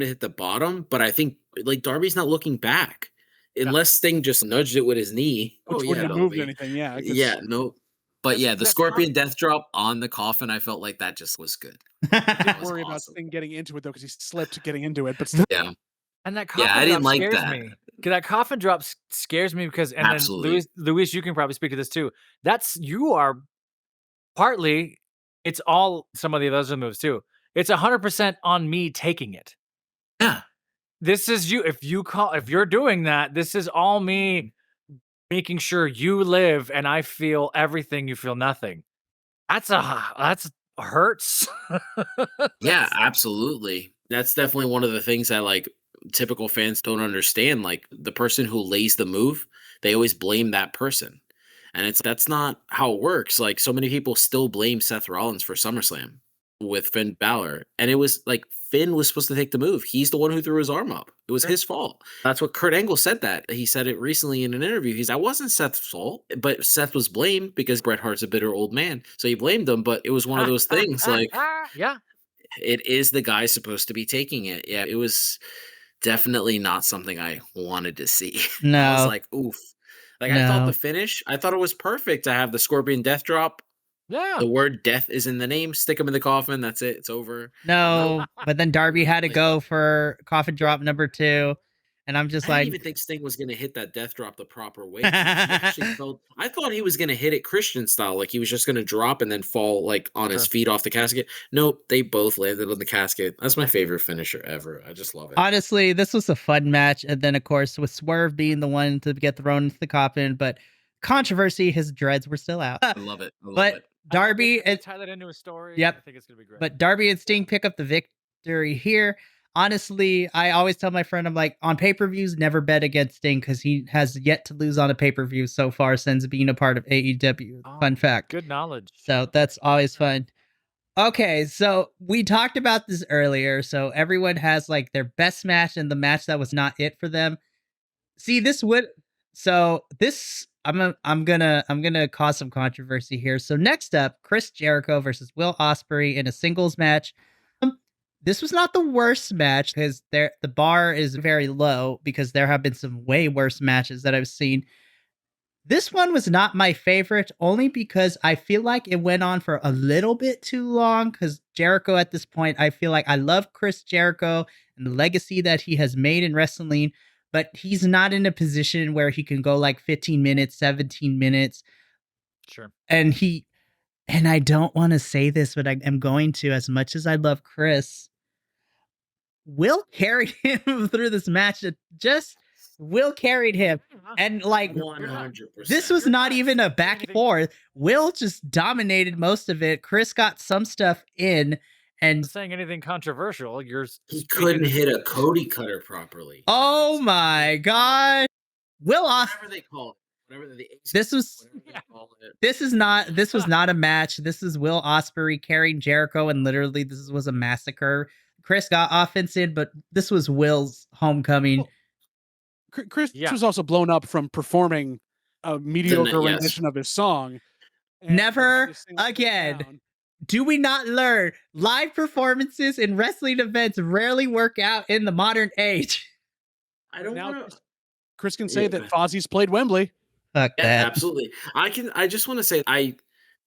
[SPEAKER 2] to hit the bottom, but I think like Darby's not looking back unless Sting just nudged it with his knee.
[SPEAKER 3] which
[SPEAKER 2] yeah,
[SPEAKER 3] wouldn't have moved
[SPEAKER 2] Darby.
[SPEAKER 3] anything. Yeah. 'cause-
[SPEAKER 2] Yeah, no. But yeah, the
[SPEAKER 4] That's
[SPEAKER 2] Scorpion Death Drop on the coffin, I felt like that just was good.
[SPEAKER 3] Didn't
[SPEAKER 2] That was
[SPEAKER 3] worry about
[SPEAKER 2] awesome.
[SPEAKER 3] Sting getting into it though, because he slipped getting into it. But still,
[SPEAKER 2] Yeah.
[SPEAKER 4] And that
[SPEAKER 2] Yeah,
[SPEAKER 4] coffin
[SPEAKER 2] I didn't
[SPEAKER 4] drop
[SPEAKER 2] like
[SPEAKER 4] scares
[SPEAKER 2] that.
[SPEAKER 4] me. 'Cause that coffin drop scares me because and then
[SPEAKER 2] Absolutely.
[SPEAKER 4] Luis, you can probably speak to this too. You are partly it's all some of the other moves too. It's 100% on me taking it.
[SPEAKER 2] Yeah.
[SPEAKER 4] This is you. If you're doing that, this is all me making sure you live and I feel everything, you feel nothing. That's hurts.
[SPEAKER 2] Yeah, absolutely. That's definitely one of the things that like typical fans don't understand. Like the person who lays the move, they always blame that person. And that's not how it works. Like so many people still blame Seth Rollins for SummerSlam with Finn Balor. And it was like Finn was supposed to take the move. He's the one who threw his arm up. It was
[SPEAKER 4] Sure.
[SPEAKER 2] his fault. That's what Kurt Angle said that. He said it recently in an interview. That wasn't Seth's fault, but Seth was blamed because Bret Hart's a bitter old man. So he blamed him, but it was one of those things like
[SPEAKER 4] Yeah.
[SPEAKER 2] it is the guy supposed to be taking it. Yeah, it was definitely not something I wanted to see. I was
[SPEAKER 1] No,
[SPEAKER 2] like, oof. Like I thought
[SPEAKER 1] no,
[SPEAKER 2] the finish, I thought it was perfect to have the Scorpion death drop.
[SPEAKER 4] Yeah.
[SPEAKER 2] The word death is in the name. Stick him in the coffin. That's it. It's over.
[SPEAKER 1] no.
[SPEAKER 2] Nope.
[SPEAKER 1] But then Darby had to
[SPEAKER 2] Like,
[SPEAKER 1] go for coffin drop number 2. And I'm just
[SPEAKER 2] I didn't
[SPEAKER 1] like,
[SPEAKER 2] even think Sting was going to hit that death drop the proper way. He actually felt. I thought he was going to hit it Christian style, like he was just going to drop and then fall like on his
[SPEAKER 4] Sure.
[SPEAKER 2] feet off the casket. Nope, they both landed on the casket. That's my favorite finisher ever. I just love it.
[SPEAKER 1] honestly, this was a fun match. And then, of course, with Swerve being the one to get thrown into the coffin, but controversy, his dreads were still out.
[SPEAKER 2] I love it. I love
[SPEAKER 1] But
[SPEAKER 2] it.
[SPEAKER 1] Darby,
[SPEAKER 4] If they
[SPEAKER 1] it,
[SPEAKER 4] tie that into a story.
[SPEAKER 1] yep.
[SPEAKER 4] I think it's gonna be great.
[SPEAKER 1] But Darby and Sting pick up the victory here. Honestly, I always tell my friend, I'm like, on pay-per-views, never bet against Sting because he has yet to lose on a pay-per-view so far since being a part of AEW. Fun fact.
[SPEAKER 4] Good knowledge.
[SPEAKER 1] So that's always fun. Okay, so we talked about this earlier. So everyone has like their best match and the match that was not it for them. See, this would I'm gonna cause some controversy here. So next up, Chris Jericho versus Will Ospreay in a singles match. This was not the worst match because the bar is very low because there have been some way worse matches that I've seen. This one was not my favorite only because I feel like it went on for a little bit too long because Jericho at this point, I feel like I love Chris Jericho and the legacy that he has made in wrestling, but he's not in a position where he can go like 15 minutes, 17 minutes.
[SPEAKER 4] Sure.
[SPEAKER 1] And I don't want to say this, but I am going to, as much as I love Chris, Will carried him through this match. Will carried him. And like
[SPEAKER 2] 100%.
[SPEAKER 1] this was not even a back and forth. Will just dominated most of it. Chris got some stuff in, and
[SPEAKER 4] Not saying anything controversial.
[SPEAKER 2] He couldn't hit a Cody cutter properly.
[SPEAKER 1] oh my god, Will
[SPEAKER 2] Whatever they call it. Whatever
[SPEAKER 1] this was
[SPEAKER 2] whatever they call it.
[SPEAKER 1] this was not a match. This is Will Ospreay carrying Jericho, and literally this was a massacre. Chris got offense in, but this was Will's homecoming.
[SPEAKER 3] Chris was also blown up from performing a mediocre
[SPEAKER 2] Yes.
[SPEAKER 3] rendition of his song. and
[SPEAKER 1] Never
[SPEAKER 3] had to sing it
[SPEAKER 1] again.
[SPEAKER 3] down.
[SPEAKER 1] Do we not learn live performances in wrestling events rarely work out in the modern age?
[SPEAKER 2] I don't
[SPEAKER 3] Now,
[SPEAKER 2] know.
[SPEAKER 3] Chris can say
[SPEAKER 2] Yeah.
[SPEAKER 3] that Fozzie's played Wembley.
[SPEAKER 1] Fuck
[SPEAKER 2] Yeah,
[SPEAKER 1] that.
[SPEAKER 2] absolutely. I just want to say I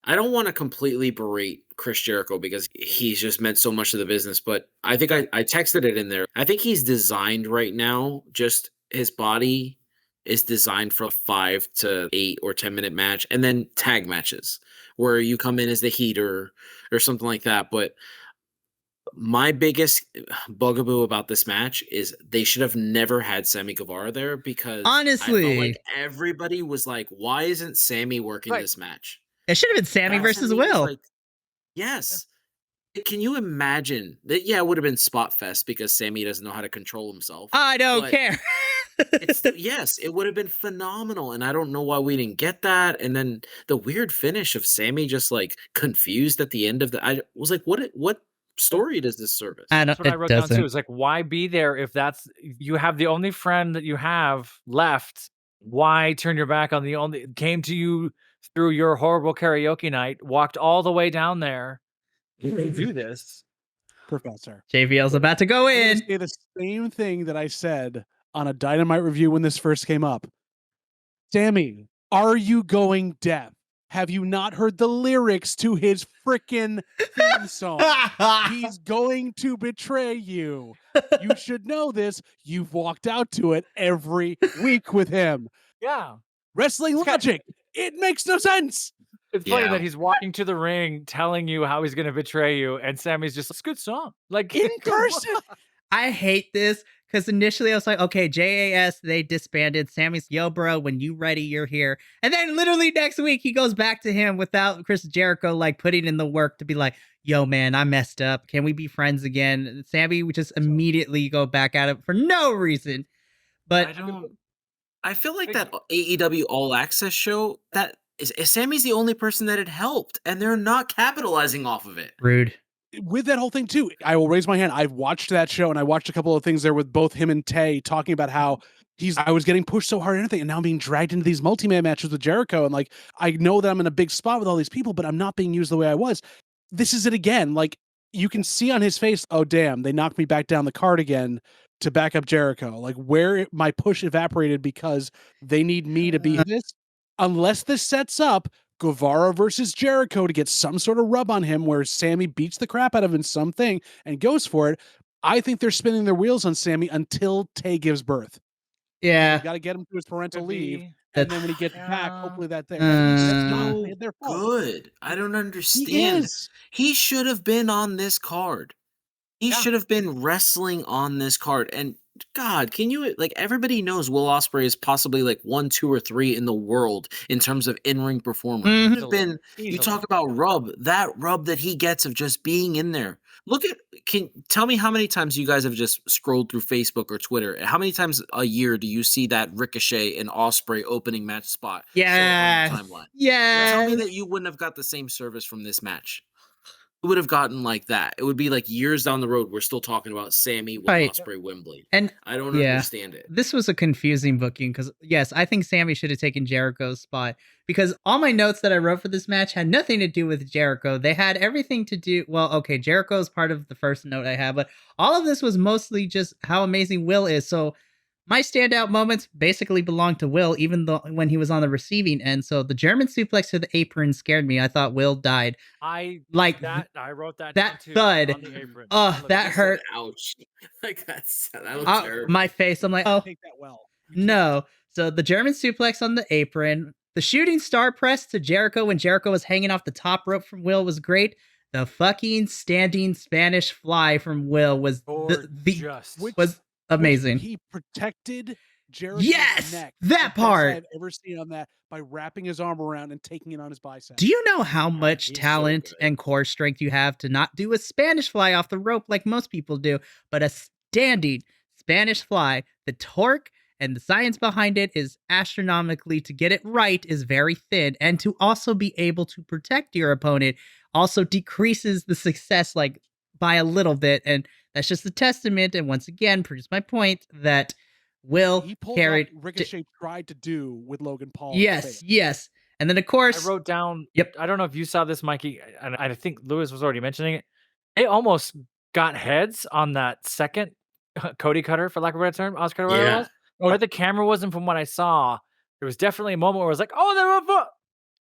[SPEAKER 2] don't want to completely berate Chris Jericho because he's just meant so much to the business, but I think I texted it in there. I think he's designed right now, just his body is designed for a 5 to 8 or 10-minute match and then tag matches where you come in as the heater or something like that. But my biggest bugaboo about this match is they should have never had Sammy Guevara there because I felt
[SPEAKER 1] Honestly,
[SPEAKER 2] like everybody was like, why isn't Sammy working
[SPEAKER 4] Right.
[SPEAKER 2] this match?
[SPEAKER 1] it should have been Sammy
[SPEAKER 2] And
[SPEAKER 1] versus
[SPEAKER 2] to me, it's
[SPEAKER 1] Will.
[SPEAKER 2] like, yes. Can you imagine that? Yeah, it would have been spot fest because Sammy doesn't know how to control himself.
[SPEAKER 1] I don't
[SPEAKER 2] but
[SPEAKER 1] care.
[SPEAKER 2] yes, it would have been phenomenal. And I don't know why we didn't get that. And then the weird finish of Sammy just like confused at the end of I was like, what story does this service?
[SPEAKER 1] I don't.
[SPEAKER 4] That's what I
[SPEAKER 1] It
[SPEAKER 4] wrote down
[SPEAKER 1] doesn't.
[SPEAKER 4] too. It's like, why be there if you have the only friend that you have left? Why turn your back on the only came to you through your horrible karaoke night, walked all the way down there to do this?
[SPEAKER 3] Professor.
[SPEAKER 1] JVL's about to go
[SPEAKER 3] I'm gonna
[SPEAKER 1] in.
[SPEAKER 3] say the same thing that I said on a Dynamite review when this first came up. Sammy, are you going deaf? Have you not heard the lyrics to his frickin' theme song? He's going to betray you. You should know this. You've walked out to it every week with him.
[SPEAKER 4] Yeah.
[SPEAKER 3] Wrestling logic. It makes no sense.
[SPEAKER 4] It's funny
[SPEAKER 2] Yeah.
[SPEAKER 4] that he's walking to the ring telling you how he's going to betray you, and Sammy's just, it's a good song. Like,
[SPEAKER 3] In person.
[SPEAKER 1] I hate this because initially I was like, okay, JAS, they disbanded. Sammy's, yo, bro, when you ready, you're here. And then literally next week, he goes back to him without Chris Jericho like putting in the work to be like, yo, man, I messed up. Can we be friends again? And Sammy would just immediately go back at it for no reason. But
[SPEAKER 2] I feel like that AEW All Access show, that is Sammy's the only person that it helped, and they're not capitalizing off of it.
[SPEAKER 1] rude.
[SPEAKER 3] With that whole thing too, I will raise my hand. I've watched that show, and I watched a couple of things there with both him and Tay talking about how I was getting pushed so hard and everything, and now I'm being dragged into these multi-man matches with Jericho, and like I know that I'm in a big spot with all these people, but I'm not being used the way I was. This is it again. Like you can see on his face, oh damn, they knocked me back down the card again to back up Jericho. Like where my push evaporated because they need me to be this. Unless this sets up Guevara versus Jericho to get some sort of rub on him where Sammy beats the crap out of him in something and goes for it, I think they're spinning their wheels on Sammy until Tay gives birth.
[SPEAKER 1] Yeah.
[SPEAKER 3] You got to get him to his parental leave.
[SPEAKER 1] That-
[SPEAKER 3] And then when he gets back, hopefully that's
[SPEAKER 2] He's
[SPEAKER 3] not
[SPEAKER 2] no
[SPEAKER 3] their fault.
[SPEAKER 2] good. I don't
[SPEAKER 3] He
[SPEAKER 2] understand.
[SPEAKER 3] is.
[SPEAKER 2] He should have been on this card. He
[SPEAKER 4] Yeah.
[SPEAKER 2] should have been wrestling on this card. And God, can you like everybody knows Will Ospreay is possibly like 1, 2, or 3 in the world in terms of in-ring performance.
[SPEAKER 1] Mhm.
[SPEAKER 2] He should have been. You
[SPEAKER 4] Easily.
[SPEAKER 2] talk about that rub that he gets of just being in there. Tell me how many times you guys have just scrolled through Facebook or Twitter? How many times a year do you see that Ricochet and Ospreay opening match spot? show up
[SPEAKER 1] Yeah.
[SPEAKER 2] on your timeline?
[SPEAKER 1] Yeah.
[SPEAKER 2] Tell me that you wouldn't have got the same service from this match. It would have gotten like that. It would be like years down the road. We're still talking about Sammy with
[SPEAKER 1] Right.
[SPEAKER 2] Ospreay Wembley.
[SPEAKER 1] And
[SPEAKER 2] I don't
[SPEAKER 1] yeah.
[SPEAKER 2] understand it.
[SPEAKER 1] This was a confusing booking because, yes, I think Sammy should have taken Jericho's spot because all my notes that I wrote for this match had nothing to do with Jericho. They had everything to do. Well, okay, Jericho is part of the first note I had, but all of this was mostly just how amazing Will is. So my standout moments basically belong to Will, even though when he was on the receiving end. So the German suplex to the apron scared me. I thought Will died.
[SPEAKER 4] I
[SPEAKER 1] Like
[SPEAKER 4] wrote that
[SPEAKER 1] that
[SPEAKER 4] down too,
[SPEAKER 1] thud.
[SPEAKER 4] on the apron.
[SPEAKER 1] that
[SPEAKER 2] Just
[SPEAKER 1] hurt.
[SPEAKER 2] said, ouch. Like that looked terrible.
[SPEAKER 1] My face. I'm like, oh.
[SPEAKER 3] Take that well. You
[SPEAKER 1] No. So the German suplex on the apron, the shooting star press to Jericho when Jericho was hanging off the top rope from Will was great. The fucking standing Spanish fly from Will was was amazing.
[SPEAKER 3] He protected Jericho's
[SPEAKER 1] Yes,
[SPEAKER 3] neck.
[SPEAKER 1] that
[SPEAKER 3] The best
[SPEAKER 1] part.
[SPEAKER 3] I've ever seen on that by wrapping his arm around and taking it on his bicep.
[SPEAKER 1] Do you know how much
[SPEAKER 2] he's so
[SPEAKER 1] talent
[SPEAKER 2] good.
[SPEAKER 1] and core strength you have to not do a Spanish fly off the rope like most people do, but a standing Spanish fly? The torque and the science behind it is astronomically. To get it right is very thin, and to also be able to protect your opponent also decreases the success like by a little bit, and that's just a testament. And once again, proves my point that Will
[SPEAKER 3] He pulled
[SPEAKER 1] carried.
[SPEAKER 3] out Ricochet tried to do with Logan Paul.
[SPEAKER 1] Yes, yes, and then of course
[SPEAKER 4] I wrote down.
[SPEAKER 1] Yep.
[SPEAKER 4] I don't know if you saw this, Mikey, and I think Lewis was already mentioning it. It almost got heads on that second Cody cutter, for lack of a better term. Oscar, whatever it was. Where the camera wasn't, from what I saw, there was definitely a moment where I was like, "Oh, they're up,"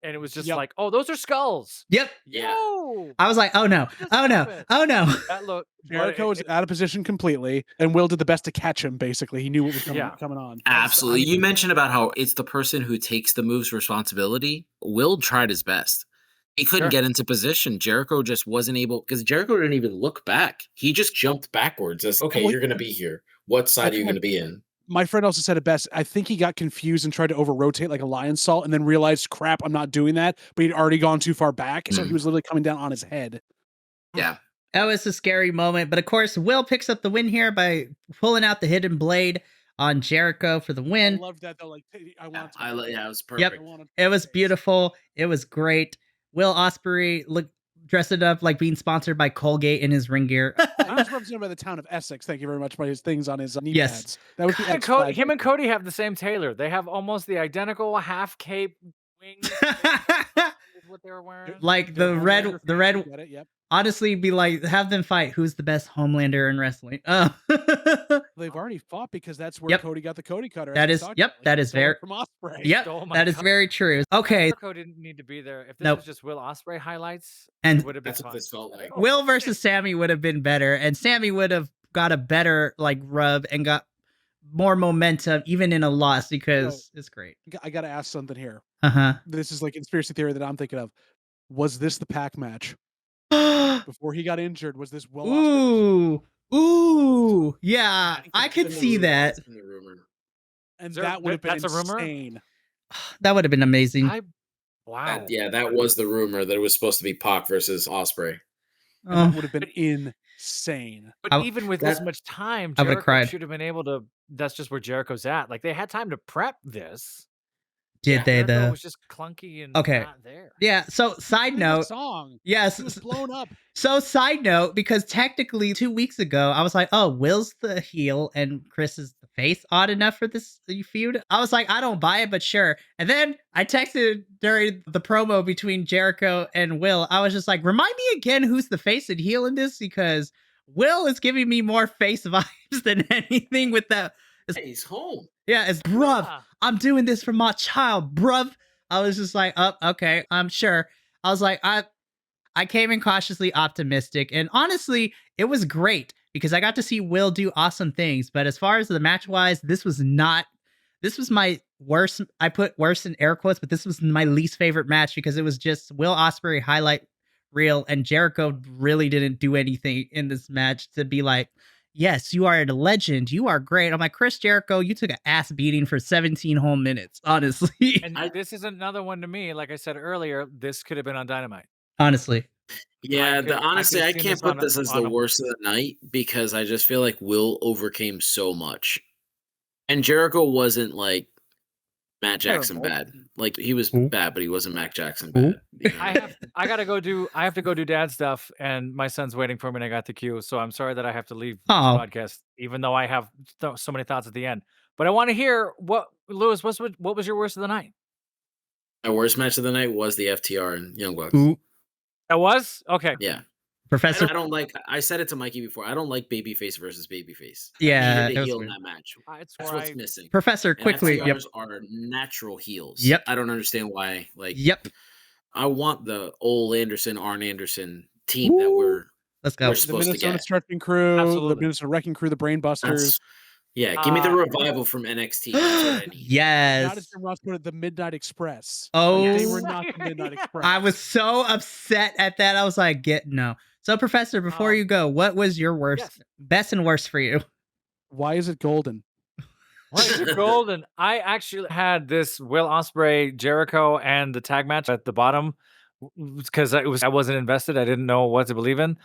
[SPEAKER 4] and it was just like, "Oh, those are skulls."
[SPEAKER 1] Yep.
[SPEAKER 2] Yeah.
[SPEAKER 4] Yo!
[SPEAKER 1] I was like, oh no, oh no, oh no.
[SPEAKER 4] That look.
[SPEAKER 3] Jericho was out of position completely, and Will did the best to catch him. Basically, he knew what was coming on.
[SPEAKER 2] Absolutely. You mentioned about how it's the person who takes the move's responsibility. Will tried his best. He couldn't get into position. Jericho just wasn't able, because Jericho didn't even look back. He just jumped backwards as, okay, you're going to be here. What side are you going to be in?
[SPEAKER 3] My friend also said it best. I think he got confused and tried to over-rotate like a lion salt and then realized, crap, I'm not doing that. But he'd already gone too far back. So he was literally coming down on his head.
[SPEAKER 2] Yeah.
[SPEAKER 1] That was a scary moment. But of course, Will picks up the win here by pulling out the hidden blade on Jericho for the win.
[SPEAKER 3] I love that though. Like, I want to.
[SPEAKER 2] Yeah, it was perfect.
[SPEAKER 1] Yep. It was beautiful. It was great. Will Ospreay dressed it up like being sponsored by Colgate in his ring gear.
[SPEAKER 3] I was represented by the town of Essex. Thank you very much by his things on his knee pads. That was the X flag.
[SPEAKER 4] Him and Cody have the same tailor. They have almost the identical half cape wing. is what they were wearing.
[SPEAKER 1] Like
[SPEAKER 3] They're
[SPEAKER 1] the red,
[SPEAKER 3] Homelander
[SPEAKER 1] the
[SPEAKER 3] fans,
[SPEAKER 1] red.
[SPEAKER 3] we get it, yep.
[SPEAKER 1] Honestly, be like, have them fight. Who's the best Homelander in wrestling?
[SPEAKER 3] They've already fought because that's where
[SPEAKER 1] Yep.
[SPEAKER 3] Cody got the Cody cutter.
[SPEAKER 1] That
[SPEAKER 3] as we
[SPEAKER 1] is,
[SPEAKER 3] talked
[SPEAKER 1] yep,
[SPEAKER 3] about. Like,
[SPEAKER 1] that
[SPEAKER 3] he
[SPEAKER 1] is
[SPEAKER 3] stole it
[SPEAKER 1] very,
[SPEAKER 3] from Ospreay.
[SPEAKER 1] yep,
[SPEAKER 4] Stole my
[SPEAKER 1] that is
[SPEAKER 4] cup.
[SPEAKER 1] very true. Okay,
[SPEAKER 4] Jericho didn't need to be there. If this
[SPEAKER 1] Nope.
[SPEAKER 4] was just Will Ospreay highlights,
[SPEAKER 1] And
[SPEAKER 4] it would have been
[SPEAKER 2] That's what
[SPEAKER 4] fun.
[SPEAKER 2] this felt like.
[SPEAKER 1] Will versus Sammy would have been better, and Sammy would have got a better like rub and got more momentum even in a loss because it's great.
[SPEAKER 3] I got to ask something here.
[SPEAKER 1] Uh
[SPEAKER 3] This is like conspiracy theory that I'm thinking of. Was this the Pac match
[SPEAKER 1] huh.
[SPEAKER 3] before he got injured? Was this Will Ospreay?
[SPEAKER 1] Ooh, yeah, I
[SPEAKER 2] That's
[SPEAKER 1] could
[SPEAKER 2] been the
[SPEAKER 1] see
[SPEAKER 2] rumor.
[SPEAKER 1] that.
[SPEAKER 2] That's been the rumor.
[SPEAKER 3] And
[SPEAKER 4] There-
[SPEAKER 3] that would have been
[SPEAKER 4] that's a rumor?
[SPEAKER 3] insane.
[SPEAKER 1] That would have been amazing.
[SPEAKER 4] Wow.
[SPEAKER 2] That was the rumor that it was supposed to be Pac versus Osprey.
[SPEAKER 3] And that would have been insane.
[SPEAKER 4] But
[SPEAKER 1] I-
[SPEAKER 4] even with
[SPEAKER 2] that-
[SPEAKER 4] this much time,
[SPEAKER 1] I would've
[SPEAKER 4] Jericho
[SPEAKER 1] cried.
[SPEAKER 4] should have been able to. That's just where Jericho's at. Like they had time to prep this.
[SPEAKER 1] Did they
[SPEAKER 4] Jericho
[SPEAKER 1] though?
[SPEAKER 4] was just clunky and
[SPEAKER 1] Okay.
[SPEAKER 4] not there.
[SPEAKER 1] Yeah. So side
[SPEAKER 3] Sing that
[SPEAKER 1] note.
[SPEAKER 3] song.
[SPEAKER 1] Yes.
[SPEAKER 3] He was blown up.
[SPEAKER 1] So side note, because technically 2 weeks ago, I was like, oh, Will's the heel and Chris is the face. Odd enough for this feud. I was like, I don't buy it, but sure. And then I texted during the promo between Jericho and Will. I was just like, remind me again who's the face and heel in this, because Will is giving me more face vibes than anything with that.
[SPEAKER 2] Hey, he's home.
[SPEAKER 1] Yeah, it's bruv.
[SPEAKER 4] Yeah.
[SPEAKER 1] I'm doing this for my child, bruv. I was just like, oh, okay, I'm sure. I was like, I came in cautiously optimistic, and honestly, it was great because I got to see Will do awesome things. But as far as the match wise, this was my worst. I put worst in air quotes, but this was my least favorite match because it was just Will Ospreay highlight reel, and Jericho really didn't do anything in this match to be like, yes, you are a legend. You are great. I'm like, Chris Jericho, you took an ass beating for 17 whole minutes, honestly.
[SPEAKER 4] And this is another one to me. Like I said earlier, this could have been on Dynamite.
[SPEAKER 1] Honestly.
[SPEAKER 2] Yeah, honestly, I
[SPEAKER 4] seen
[SPEAKER 2] can't
[SPEAKER 4] this
[SPEAKER 2] put
[SPEAKER 4] on
[SPEAKER 2] this as
[SPEAKER 4] on
[SPEAKER 2] the
[SPEAKER 4] a-
[SPEAKER 2] worst of the night because I just feel like Will overcame so much. And Jericho wasn't like Matt Jackson bad. Like he was
[SPEAKER 1] Ooh.
[SPEAKER 2] bad, but he wasn't Matt Jackson
[SPEAKER 1] Ooh.
[SPEAKER 2] bad. You know?
[SPEAKER 4] I have to go do dad stuff, and my son's waiting for me and I got the queue. So I'm sorry that I have to leave this
[SPEAKER 1] Oh.
[SPEAKER 4] podcast, even though I have so many thoughts at the end. But I want to hear Lewis, what was your worst of the night?
[SPEAKER 2] My worst match of the night was the FTR and Young Bucks.
[SPEAKER 1] Ooh,
[SPEAKER 4] It was? Okay.
[SPEAKER 2] Yeah.
[SPEAKER 1] Professor.
[SPEAKER 2] I don't like. I said it to Mikey before. I don't like babyface versus babyface.
[SPEAKER 1] Yeah,
[SPEAKER 2] I needed
[SPEAKER 1] it
[SPEAKER 2] a
[SPEAKER 1] was
[SPEAKER 2] heel in
[SPEAKER 1] weird.
[SPEAKER 2] that match.
[SPEAKER 4] It's
[SPEAKER 2] That's
[SPEAKER 4] where
[SPEAKER 2] what's
[SPEAKER 4] I-
[SPEAKER 2] missing.
[SPEAKER 1] Professor,
[SPEAKER 2] And
[SPEAKER 1] quickly. Yep.
[SPEAKER 2] FTRs are natural heels.
[SPEAKER 1] Yep.
[SPEAKER 2] I don't understand why. Like,
[SPEAKER 1] Yep.
[SPEAKER 2] I want the Ole Anderson, Arn Anderson team that we're
[SPEAKER 1] Let's go.
[SPEAKER 2] we're
[SPEAKER 3] The
[SPEAKER 2] supposed to
[SPEAKER 3] Minnesota
[SPEAKER 2] get.
[SPEAKER 3] Stretching Crew,
[SPEAKER 4] Absolutely.
[SPEAKER 3] the Minnesota Wrecking Crew, the Brain Busters.
[SPEAKER 2] Yeah, give me the revival from NXT. That's what I need.
[SPEAKER 3] Not as
[SPEAKER 1] Yes.
[SPEAKER 3] Jim Ross put it, the Midnight Express.
[SPEAKER 1] Oh,
[SPEAKER 3] Like, they were not the Midnight Express.
[SPEAKER 1] I was so upset at that. I was like, no. So, Professor, before you go, what was your worst,
[SPEAKER 4] Yes.
[SPEAKER 1] best and worst for you?
[SPEAKER 3] Why is it golden?
[SPEAKER 4] Why is it golden? I actually had this Will Ospreay, Jericho, and the tag match at the bottom because I wasn't invested. I didn't know what to believe in,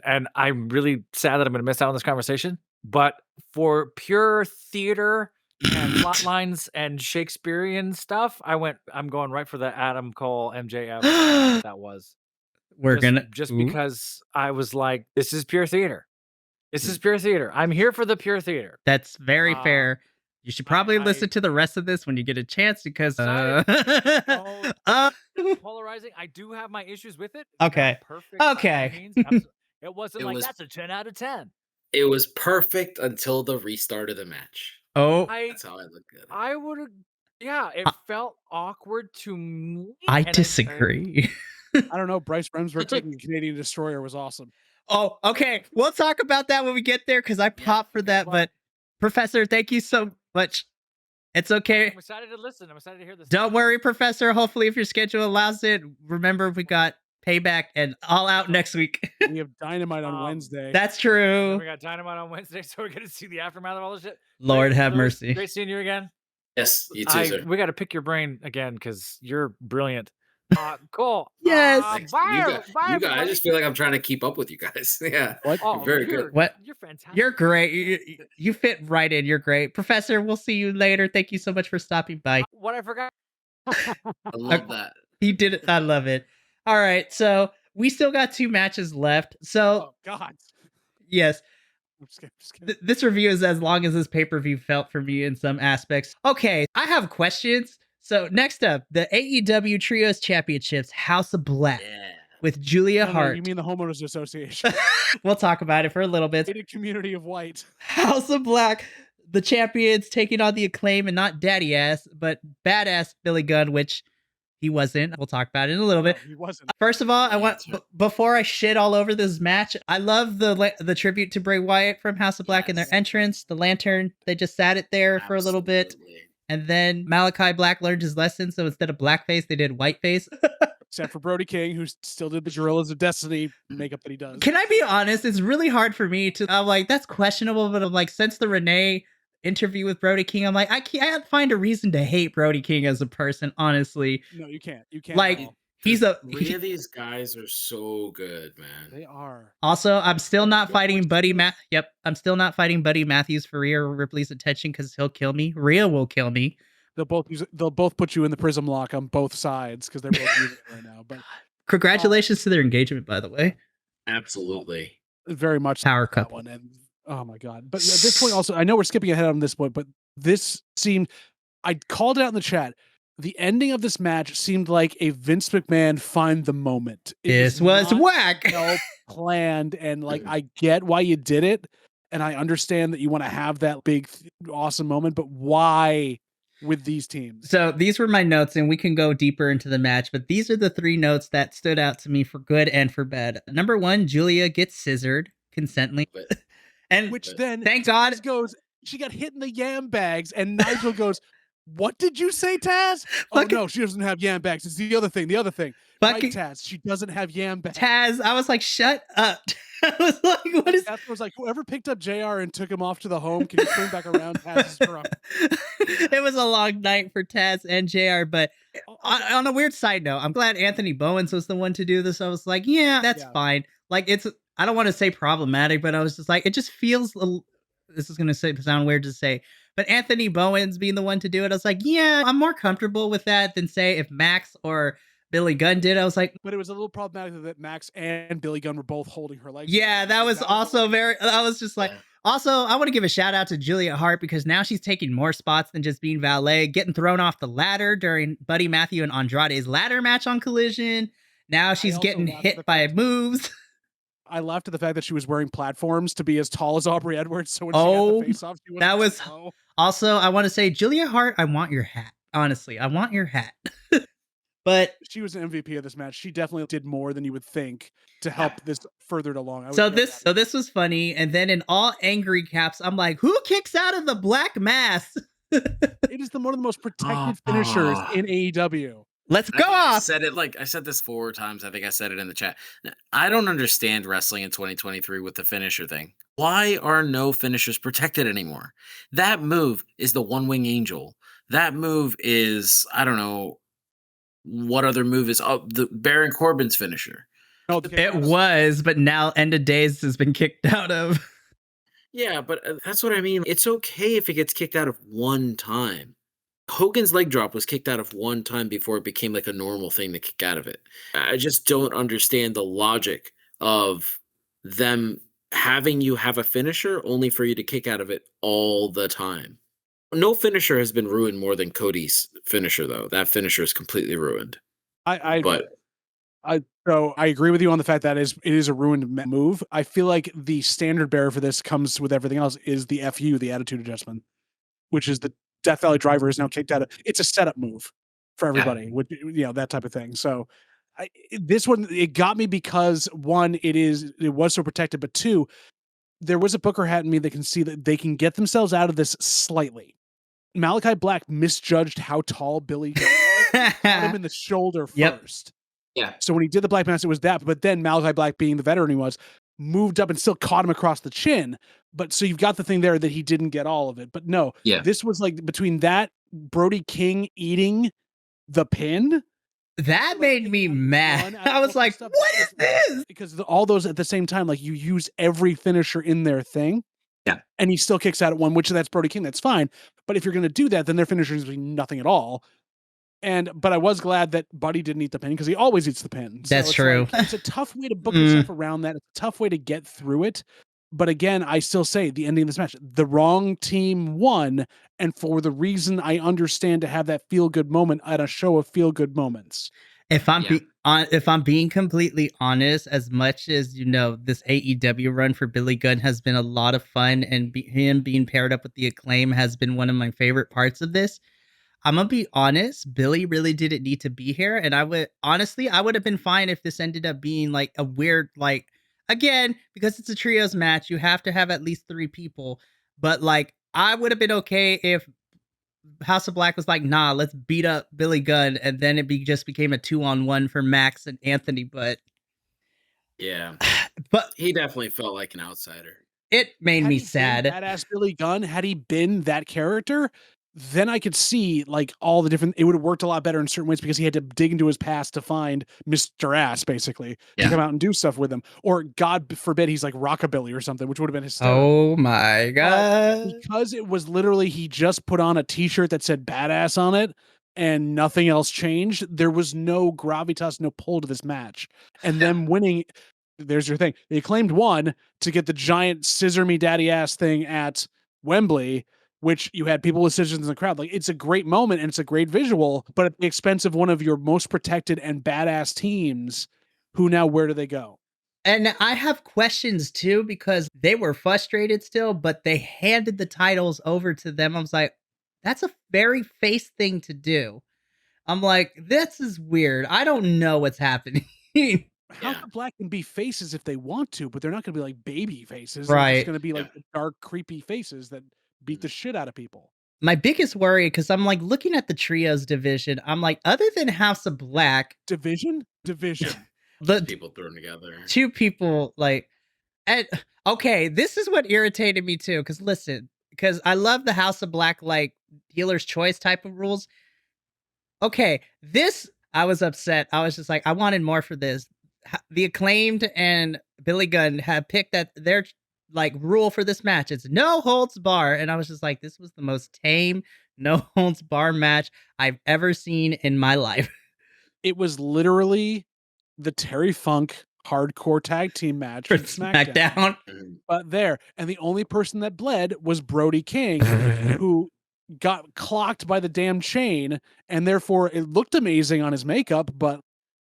[SPEAKER 4] and I'm really sad that I'm going to miss out on this conversation. But for pure theater and plot lines and Shakespearean stuff, I'm going right for the Adam Cole MJF. That was
[SPEAKER 1] We're gonna
[SPEAKER 4] just
[SPEAKER 1] Ooh.
[SPEAKER 4] because I was like, this is pure theater. This is pure theater. I'm here for the pure theater.
[SPEAKER 1] That's very fair. You should probably
[SPEAKER 4] I-
[SPEAKER 1] listen to the rest of this when you get a chance because
[SPEAKER 4] Sorry.
[SPEAKER 1] uh,
[SPEAKER 4] Polarizing. I do have my issues with it. It's not
[SPEAKER 1] Okay.
[SPEAKER 4] perfect. by any
[SPEAKER 1] Okay.
[SPEAKER 4] means. Absol- It wasn't
[SPEAKER 2] It
[SPEAKER 4] like
[SPEAKER 2] was-
[SPEAKER 4] that's a 10 out of 10.
[SPEAKER 2] It was perfect until the restart of the match.
[SPEAKER 1] oh,
[SPEAKER 2] That's how I look at it.
[SPEAKER 4] I would have. Yeah, it felt awkward to me.
[SPEAKER 1] I
[SPEAKER 4] and
[SPEAKER 1] disagree.
[SPEAKER 3] I don't know. Bryce Remsburg taking the Canadian Destroyer was awesome.
[SPEAKER 1] Oh, okay. We'll talk about that when we get there because I popped for that. But Professor, thank you so much. It's okay.
[SPEAKER 4] I'm excited to listen. I'm excited to hear this.
[SPEAKER 1] Don't worry, Professor. Hopefully, if your schedule allows it, remember we got Payback and All Out next week.
[SPEAKER 3] We have Dynamite on Wednesday.
[SPEAKER 1] That's
[SPEAKER 4] And
[SPEAKER 1] true.
[SPEAKER 4] we got Dynamite on Wednesday, so we're gonna see the aftermath of all this shit.
[SPEAKER 1] Lord
[SPEAKER 4] Great,
[SPEAKER 1] have
[SPEAKER 4] Lewis,
[SPEAKER 1] mercy.
[SPEAKER 4] Great seeing you again.
[SPEAKER 2] Yes, you too, sir.
[SPEAKER 4] We got to pick your brain again because you're brilliant. Cool.
[SPEAKER 1] Yes.
[SPEAKER 2] Thanks.
[SPEAKER 4] Bye,
[SPEAKER 2] You
[SPEAKER 4] bye,
[SPEAKER 2] I
[SPEAKER 4] everybody.
[SPEAKER 2] just feel like I'm trying to keep up with you guys. Yeah.
[SPEAKER 3] What?
[SPEAKER 4] Oh,
[SPEAKER 2] Very
[SPEAKER 4] you're,
[SPEAKER 2] good.
[SPEAKER 1] What?
[SPEAKER 4] You're fantastic.
[SPEAKER 1] You're great. You fit right in. You're great. Professor, we'll see you later. Thank you so much for stopping by.
[SPEAKER 4] What I forgot.
[SPEAKER 2] I love that.
[SPEAKER 1] He did it. I love it. All right. So we still got 2 matches left. So,
[SPEAKER 3] Oh, God.
[SPEAKER 1] yes,
[SPEAKER 3] I'm just kidding.
[SPEAKER 1] this review is as long as this pay-per-view felt for me in some aspects. Okay, I have questions. So next up, the AEW Trios Championships, House of Black
[SPEAKER 2] Yeah.
[SPEAKER 1] with Julia
[SPEAKER 3] No,
[SPEAKER 1] Hart.
[SPEAKER 3] you mean the homeowners association?
[SPEAKER 1] We'll talk about it for a little bit.
[SPEAKER 3] Hated community of white.
[SPEAKER 1] House of Black, the champions taking on the Acclaim, and not daddy ass, but badass Billy Gunn, which he wasn't. We'll talk about it in a little bit.
[SPEAKER 3] No, he wasn't.
[SPEAKER 1] First of all, I want
[SPEAKER 2] That's right.
[SPEAKER 1] before I shit all over this match, I love the tribute to Bray Wyatt from House of Black in their
[SPEAKER 2] Yes.
[SPEAKER 1] entrance. The lantern, they just sat it there for a little bit,
[SPEAKER 2] Absolutely.
[SPEAKER 1] and then Malachi Black learned his lesson. So instead of blackface, they did whiteface.
[SPEAKER 3] Except for Brody King, who still did the Gorillas of Destiny makeup that he does.
[SPEAKER 1] Can I be honest? It's really hard for me to. I'm like, that's questionable, but I'm like, since the Renee interview with Brody King, I'm like, I can't find a reason to hate Brody King as a person. Honestly,
[SPEAKER 3] No, you can't. You can't.
[SPEAKER 1] like
[SPEAKER 3] at all.
[SPEAKER 1] he's a.
[SPEAKER 2] Three of these guys are so good, man.
[SPEAKER 3] They are.
[SPEAKER 1] Also, I'm still not
[SPEAKER 3] Good
[SPEAKER 1] fighting
[SPEAKER 3] voice
[SPEAKER 1] Buddy
[SPEAKER 3] too.
[SPEAKER 1] Matt. Yep, I'm still not fighting Buddy Matthews for Rhea Ripley's attention because he'll kill me. Rhea will kill me.
[SPEAKER 3] They'll both put you in the prism lock on both sides because they're both using it right now. But
[SPEAKER 1] Congratulations to their engagement, by the way.
[SPEAKER 2] Absolutely.
[SPEAKER 3] very much
[SPEAKER 1] Power
[SPEAKER 3] that
[SPEAKER 1] couple.
[SPEAKER 3] one. And oh my god! But at this point, also, I know we're skipping ahead on this point, but this seemed. I called it out in the chat. The ending of this match seemed like a Vince McMahon find the moment.
[SPEAKER 1] This was
[SPEAKER 3] not
[SPEAKER 1] whack.
[SPEAKER 3] well planned, and like I get why you did it, and I understand that you want to have that big, awesome moment, but why with these teams?
[SPEAKER 1] So these were my notes, and we can go deeper into the match, but these are the three notes that stood out to me for good and for bad. Number one, Julia gets scissored consently.
[SPEAKER 2] But-
[SPEAKER 1] And
[SPEAKER 3] Which then,
[SPEAKER 1] thank God,
[SPEAKER 3] Taz goes, she got hit in the yam bags, and Nigel goes, "What did you say, Taz?" Oh
[SPEAKER 1] Fucking-
[SPEAKER 3] no, she doesn't have yam bags. It's the other thing. Right,
[SPEAKER 1] fucking
[SPEAKER 3] Taz, she doesn't have yam bags.
[SPEAKER 1] Taz, I was like, shut up. I was like, what is
[SPEAKER 3] Taz was like, whoever picked up JR and took him off to the home, can you bring back around Taz's drum?
[SPEAKER 1] It was a long night for Taz and JR, but on a weird side note, I'm glad Anthony Bowens was the one to do this. I was like, yeah, that's
[SPEAKER 3] Yeah.
[SPEAKER 1] fine. Like, I don't want to say problematic, but I was just like, it just feels, this is going to sound weird to say, but Anthony Bowens being the one to do it, I was like, yeah, I'm more comfortable with that than say if Max or Billy Gunn did. I was like,
[SPEAKER 3] But it was a little problematic that Max and Billy Gunn were both holding her legs.
[SPEAKER 1] yeah, that was also very, I was just like,
[SPEAKER 2] Yeah.
[SPEAKER 1] also, I want to give a shout out to Julia Hart because now she's taking more spots than just being valet, getting thrown off the ladder during Buddy Matthew and Andrade's ladder match on Collision. Now she's
[SPEAKER 3] also
[SPEAKER 1] getting
[SPEAKER 3] laughed at
[SPEAKER 1] hit
[SPEAKER 3] the
[SPEAKER 1] by
[SPEAKER 3] fact-
[SPEAKER 1] moves.
[SPEAKER 3] I laughed at the fact that she was wearing platforms to be as tall as Aubrey Edwards. So when she
[SPEAKER 1] Oh,
[SPEAKER 3] had the face off, she
[SPEAKER 1] that
[SPEAKER 3] wasn't
[SPEAKER 1] was-
[SPEAKER 3] slow.
[SPEAKER 1] Also, I want to say, Julia Hart, I want your hat. Honestly, I want your hat. But
[SPEAKER 3] She was an MVP of this match. She definitely did more than you would think to help this furthered along. I was
[SPEAKER 1] so
[SPEAKER 3] very
[SPEAKER 1] this
[SPEAKER 3] happy.
[SPEAKER 1] was funny. And then in all angry caps, I'm like, who kicks out of the black mass?
[SPEAKER 3] It is one of the most protected finishers in AEW.
[SPEAKER 1] Let's
[SPEAKER 2] I
[SPEAKER 1] go
[SPEAKER 2] think I
[SPEAKER 1] off.
[SPEAKER 2] said it like I said this 4 times. I think I said it in the chat. I don't understand wrestling in 2023 with the finisher thing. Why are no finishers protected anymore? That move is the one wing angel. That move is, I don't know what other move is. Oh, the Baron Corbin's finisher.
[SPEAKER 3] No,
[SPEAKER 1] It was, but now End of Days has been kicked out of.
[SPEAKER 2] Yeah, but that's what I mean. It's okay if it gets kicked out of one time. Hogan's leg drop was kicked out of one time before it became like a normal thing to kick out of it. I just don't understand the logic of them having you have a finisher only for you to kick out of it all the time. No finisher has been ruined more than Cody's finisher, though. That finisher is completely ruined. But
[SPEAKER 3] So I agree with you on the fact that it is a ruined move. I feel like the standard bearer for this comes with everything else is the FU, the attitude adjustment, which is the Death Valley driver is now kicked out of. It's a setup move for everybody, with that type of thing. So this one, it got me because one, it was so protected, but two, there was a Booker hat in me that can see that they can get themselves out of this slightly. Malachi Black misjudged how tall Billy Gunn was. He caught him in the shoulder
[SPEAKER 1] Yep.
[SPEAKER 3] first.
[SPEAKER 2] yeah,
[SPEAKER 3] So when he did the Black Mass, it was that. But then Malachi Black, being the veteran he was, moved up and still caught him across the chin. But so you've got the thing there that he didn't get all of it. But no,
[SPEAKER 2] yeah.
[SPEAKER 3] this was like between that, Brody King eating the pin.
[SPEAKER 1] That made me mad. I was like, what is this?
[SPEAKER 3] Because all those at the same time, like you use every finisher in their thing.
[SPEAKER 2] Yeah.
[SPEAKER 3] And he still kicks out at one, which that's Brody King. That's fine. But if you're going to do that, then their finisher is going to be nothing at all. But I was glad that Buddy didn't eat the pin because he always eats the pin. So
[SPEAKER 1] That's
[SPEAKER 3] it's
[SPEAKER 1] true.
[SPEAKER 3] like, it's a tough way to book yourself around that. It's a tough way to get through it. But again, I still say the ending of this match, the wrong team won, and for the reason I understand to have that feel good moment at a show of feel good moments.
[SPEAKER 1] If I'm being completely honest, as much as this AEW run for Billy Gunn has been a lot of fun, and him being paired up with the Acclaim has been one of my favorite parts of this. I'm gonna be honest, Billy really didn't need to be here, and I would have been fine if this ended up being like a weird, like, again, because it's a trios match, you have to have at least 3 people. But like, I would have been okay if House of Black was like, nah, let's beat up Billy Gunn, and then just became a 2-on-1 for Max and Anthony. But
[SPEAKER 2] Yeah.
[SPEAKER 1] but
[SPEAKER 2] He definitely felt like an outsider.
[SPEAKER 1] it made
[SPEAKER 3] Had
[SPEAKER 1] me
[SPEAKER 3] he been
[SPEAKER 1] sad.
[SPEAKER 3] Badass Billy Gunn, had he been that character, then I could see like all the different. It would have worked a lot better in certain ways because he had to dig into his past to find Mr. Ass, basically, to
[SPEAKER 2] Yeah.
[SPEAKER 3] come out and do stuff with him. Or God forbid, he's like Rockabilly or something, which would have been hysterical.
[SPEAKER 1] Oh my god!
[SPEAKER 3] Because it was literally he just put on a T-shirt that said "badass" on it, and nothing else changed. There was no gravitas, no pull to this match, and them winning. There's your thing. They claimed won to get the giant scissor me daddy ass thing at Wembley, which you had people with scissors in the crowd. Like, it's a great moment and it's a great visual, but at the expense of one of your most protected and badass teams, who now where do they go?
[SPEAKER 1] And I have questions too, because they were frustrated still, but they handed the titles over to them. I was like, that's a very face thing to do. I'm like, this is weird. I don't know what's happening.
[SPEAKER 3] House of Black can be faces if they want to, but they're not going to be like baby faces.
[SPEAKER 1] Right.
[SPEAKER 3] They're just going to be like dark, creepy faces that beat the shit out of people.
[SPEAKER 1] My biggest worry, because I'm like looking at the trios division, I'm like, other than House of Black,
[SPEAKER 3] division,
[SPEAKER 1] the
[SPEAKER 2] people thrown together,
[SPEAKER 1] 2 people like, and okay, this is what irritated me too. Because listen, because I love the House of Black like dealer's choice type of rules. Okay, this I was upset. I was just like, I wanted more for this. The Acclaimed and Billy Gunn have picked that their like rule for this match. It's no holds bar, and I was just like, this was the most tame no holds bar match I've ever seen in my life.
[SPEAKER 3] It was literally the Terry Funk hardcore tag team match
[SPEAKER 1] For
[SPEAKER 3] from SmackDown. But there, and the only person that bled was Brody King, who got clocked by the damn chain, and therefore it looked amazing on his makeup, but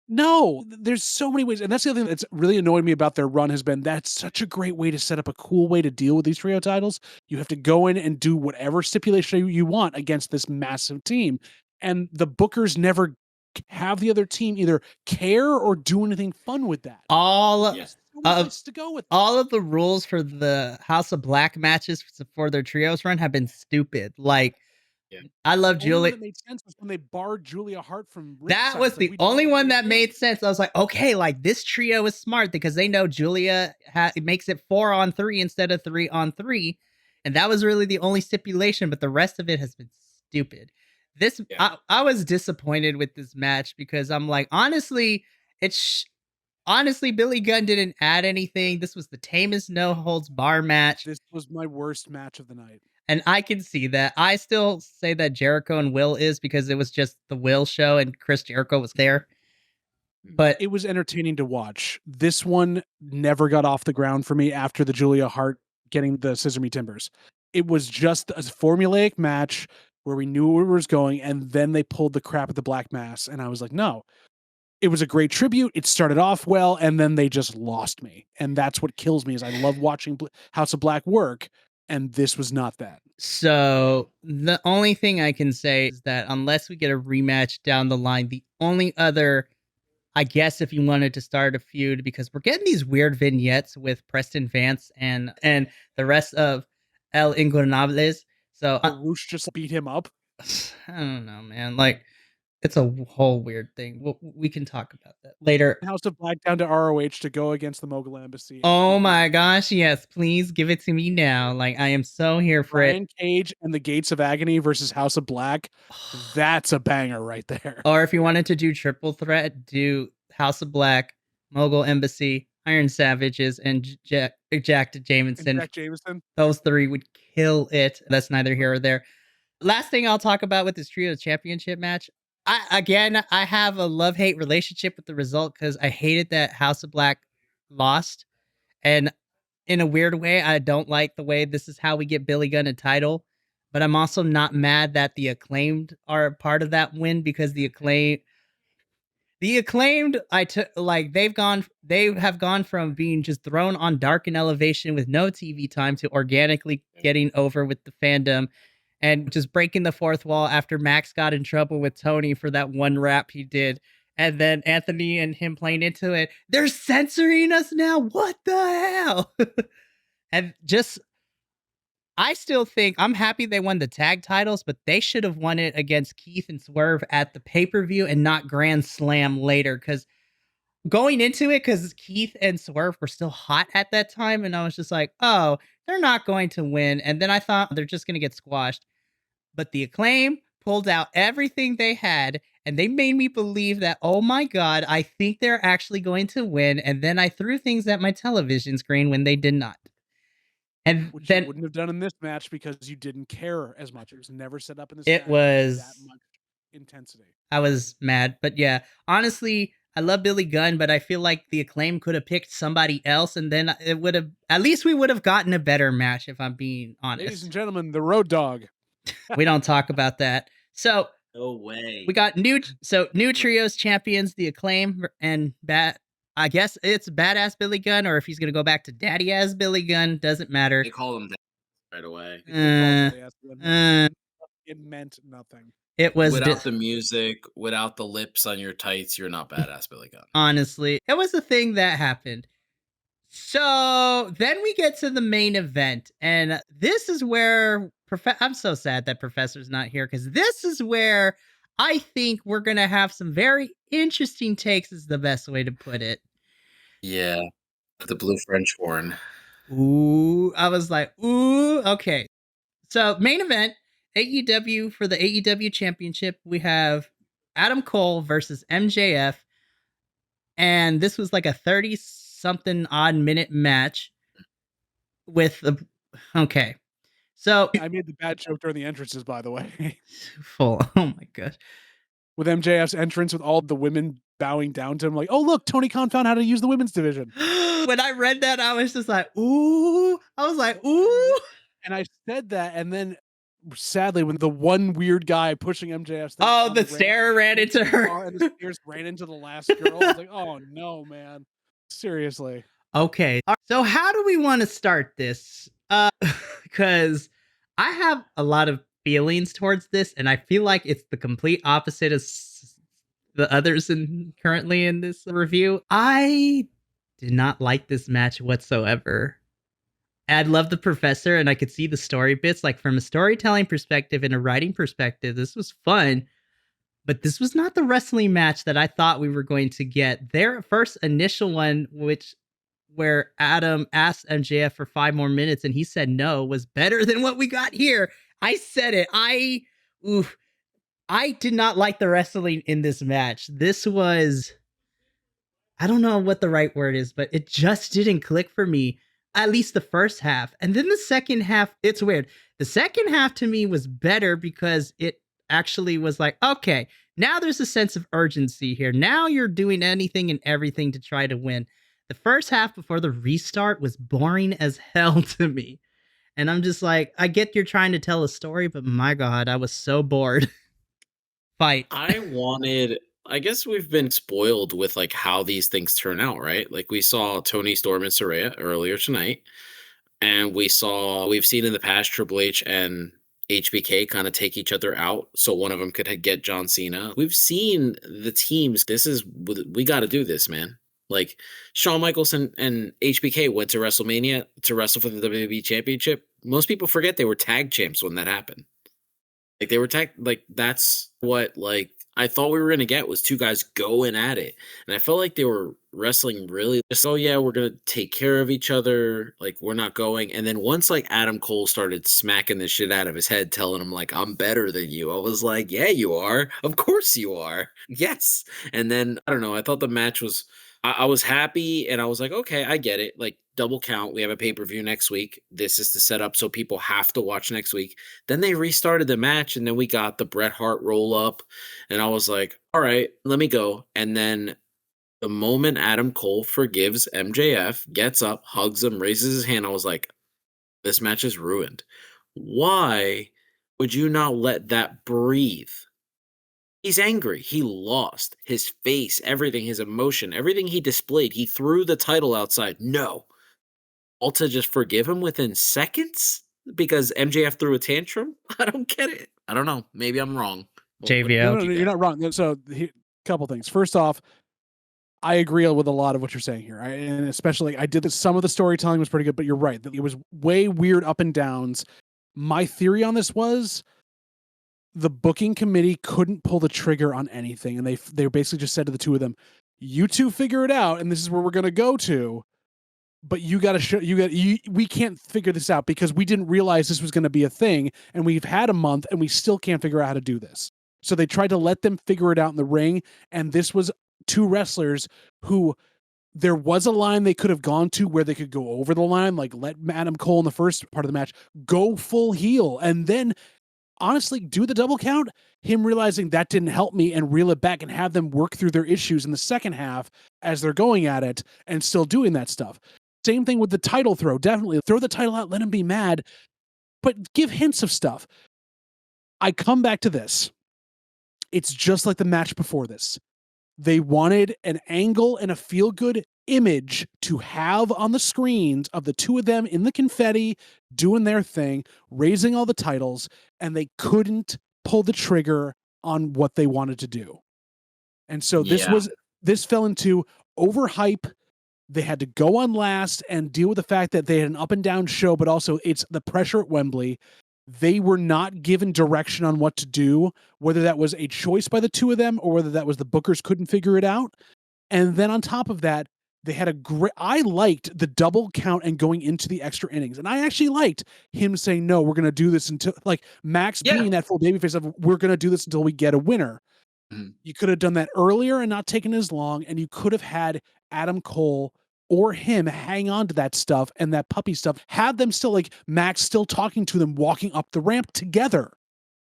[SPEAKER 3] no, there's so many ways. And that's the other thing that's really annoyed me about their run has been that's such a great way to set up a cool way to deal with these trio titles. You have to go in and do whatever stipulation you want against this massive team. And the bookers never have the other team either care or do anything fun with that.
[SPEAKER 1] All
[SPEAKER 3] to go with
[SPEAKER 1] all of the rules for the House of Black matches for their trios run have been stupid. Like, I love Julia.
[SPEAKER 3] That made sense was when they barred Julia Hart from
[SPEAKER 1] that was the only one that made sense. I was like, okay, like this trio is smart because they know Julia makes it 4-on-3 instead of 3-on-3, and that was really the only stipulation. But the rest of it has been stupid. This I was disappointed with this match because I'm like, honestly, honestly, Billy Gunn didn't add anything. This was the tamest no holds bar match.
[SPEAKER 3] This was my worst match of the night.
[SPEAKER 1] And I can see that. I still say that Jericho and Will is because it was just the Will show and Chris Jericho was there. But
[SPEAKER 3] it was entertaining to watch. This one never got off the ground for me after the Julia Hart getting the Scissor Me Timbers. It was just a formulaic match where we knew where it was going, and then they pulled the crap at the Black Mass, and I was like, no. It was a great tribute. It started off well, and then they just lost me. And that's what kills me is I love watching House of Black work, and this was not that.
[SPEAKER 1] So the only thing I can say is that unless we get a rematch down the line, the only other, I guess, if you wanted to start a feud, because we're getting these weird vignettes with Preston Vance and the rest of El Ingobernables. So
[SPEAKER 3] Roosh just beat him up.
[SPEAKER 1] I don't know, man. Like, it's a whole weird thing. We can talk about that later.
[SPEAKER 3] House of Black down to ROH to go against the Mogul Embassy.
[SPEAKER 1] Oh my gosh, yes. Please give it to me now. Like, I am so here for
[SPEAKER 3] Brian
[SPEAKER 1] it.
[SPEAKER 3] Cage and the Gates of Agony versus House of Black. That's a banger right there.
[SPEAKER 1] Or if you wanted to do triple threat, do House of Black, Mogul Embassy, Iron Savages, and Jack Jameson.
[SPEAKER 3] Jack Jameson.
[SPEAKER 1] Those 3 would kill it. That's neither here or there. Last thing I'll talk about with this trio championship match. I have a love-hate relationship with the result because I hated that House of Black lost. And in a weird way, I don't like the way this is how we get Billy Gunn a title, but I'm also not mad that the Acclaimed are a part of that win because the acclaimed I took like they have gone from being just thrown on Dark and Elevation with no TV time to organically getting over with the fandom and just breaking the fourth wall after Max got in trouble with Tony for that one rap he did. And then Anthony and him playing into it. They're censoring us now. What the hell? And just I still think I'm happy they won the tag titles, but they should have won it against Keith and Swerve at the pay-per-view and not Grand Slam later. Because going into it, because Keith and Swerve were still hot at that time, and I was just like, oh, they're not going to win. And then I thought they're just going to get squashed. But the Acclaim pulled out everything they had, and they made me believe that, oh my God, I think they're actually going to win. And then I threw things at my television screen when they did not. And
[SPEAKER 3] Which
[SPEAKER 1] then
[SPEAKER 3] you wouldn't have done in this match because you didn't care as much. It was never set up in this
[SPEAKER 1] it
[SPEAKER 3] match
[SPEAKER 1] was
[SPEAKER 3] with that much intensity.
[SPEAKER 1] I was mad. But yeah, honestly, I love Billy Gunn, but I feel like the Acclaim could have picked somebody else, and then it would have at least we would have gotten a better match, if I'm being
[SPEAKER 3] Ladies and
[SPEAKER 1] honest.
[SPEAKER 3] gentlemen, the Road Dogg.
[SPEAKER 1] We don't talk about that. So
[SPEAKER 2] No way.
[SPEAKER 1] we got new trios champions, the Acclaim and I guess it's badass Billy Gunn, or if he's gonna go back to daddy ass Billy Gunn, doesn't matter.
[SPEAKER 2] They call him that right away.
[SPEAKER 3] It meant nothing.
[SPEAKER 1] It was
[SPEAKER 2] Without the music, without the lips on your tights, you're not badass Billy Gunn.
[SPEAKER 1] honestly, it was a thing that happened. So then we get to the main event, and this is where I'm so sad that Professor's not here because this is where I think we're gonna have some very interesting takes. Is the best way to put it.
[SPEAKER 2] Yeah, the blue French horn.
[SPEAKER 1] Ooh, I was like, ooh, okay. So main event, AEW for the AEW Championship. We have Adam Cole versus MJF, and this was like a 30-something odd minute match with the okay. So
[SPEAKER 3] I made the bad joke during the entrances, by the way.
[SPEAKER 1] full. Oh my gosh.
[SPEAKER 3] With MJF's entrance with all the women bowing down to him, like, oh look, Tony Khan found how to use the women's division.
[SPEAKER 1] When I read that, I was just like, ooh. I was like, ooh.
[SPEAKER 3] And I said that, and then sadly, when the one weird guy pushing MJF's thing
[SPEAKER 1] Oh,
[SPEAKER 3] on
[SPEAKER 1] the
[SPEAKER 3] ramp
[SPEAKER 1] stair ran into her.
[SPEAKER 3] and the stairs ran into the last girl. I was like, oh no, man. Seriously.
[SPEAKER 1] Okay. So how do we want to start this? Because I have a lot of feelings towards this, and I feel like it's the complete opposite of the others currently in this review. I did not like this match whatsoever. I love the Professor, and I could see the story bits. Like from a storytelling perspective and a writing perspective, this was fun. But this was not the wrestling match that I thought we were going to get. Their first initial one, where Adam asked MJF for 5 more minutes and he said no, was better than what we got here. I said it. I did not like the wrestling in this match. This was, I don't know what the right word is, but it just didn't click for me. At least the first half. And then the second half, it's weird. The second half to me was better because it actually was like, okay, now there's a sense of urgency here. Now you're doing anything and everything to try to win. The first half before the restart was boring as hell to me. And I'm just like, I get you're trying to tell a story, but my God, I was so bored. Fight.
[SPEAKER 2] I guess we've been spoiled with like how these things turn out, right? Like we saw Tony Storm and Saraya earlier tonight, and we've seen in the past Triple H and HBK kind of take each other out so one of them could get John Cena. We've seen the teams. We got to do this, man. Like Shawn Michaels and HBK went to WrestleMania to wrestle for the WWE Championship. Most people forget they were tag champs when that happened. Like they were that's what like I thought we were gonna get was two guys going at it. And I felt like they were wrestling really just, oh yeah, we're gonna take care of each other, like we're not going. And then once like Adam Cole started smacking the shit out of his head, telling him like I'm better than you, I was like, yeah, you are. Of course you are. Yes. And then I don't know, I thought the match was I was happy and I was like, okay, I get it. Like double count. We have a pay-per-view next week. This is the setup so people have to watch next week. Then they restarted the match and then we got the Bret Hart roll up and I was like, all right, let me go. And then The moment Adam Cole forgives MJF, gets up, hugs him, raises his hand, I was like, this match is ruined. Why would you not let that breathe? He's angry. He lost. His face, everything, his emotion, everything he displayed. He threw the title outside. No. All to just forgive him within seconds? Because MJF threw a tantrum? I don't get it. I don't know. Maybe I'm wrong.
[SPEAKER 1] JVL.
[SPEAKER 3] No, you're not wrong. So, couple things. First off, I agree with a lot of what you're saying here, and especially I did this. Some of the storytelling was pretty good, but you're right. It was way weird up and downs. My theory on this was the booking committee couldn't pull the trigger on anything, and they basically just said to the two of them, "You two figure it out, and this is where we're going to go to. But you got to show we can't figure this out because we didn't realize this was going to be a thing, and we've had a month, and we still can't figure out how to do this." So they tried to let them figure it out in the ring, and this was two wrestlers who there was a line they could have gone to where they could go over the line, like let Adam Cole in the first part of the match go full heel, and then honestly do the double count, him realizing that didn't help me and reel it back and have them work through their issues in the second half as they're going at it and still doing that stuff. Same thing with the title throw. Definitely throw the title out, let him be mad, but give hints of stuff. I come back to this. It's just like the match before this. They wanted an angle and a feel-good image to have on the screens of the two of them in the confetti, doing their thing, raising all the titles, and they couldn't pull the trigger on what they wanted to do. And so this fell into overhype. They had to go on last and deal with the fact that they had an up and down show, but also it's the pressure at Wembley. They were not given direction on what to do, whether that was a choice by the two of them or whether that was the bookers couldn't figure it out. And then on top of that, they had a great, I liked the double count and going into the extra innings. And I actually liked him saying, no, we're going to do this until, like Max being that full babyface of, we're going to do this until we get a winner. You could have done that earlier and not taken as long, and you could have had Adam Cole or him hang on to that stuff and that puppy stuff, have them still, like Max still talking to them, walking up the ramp together,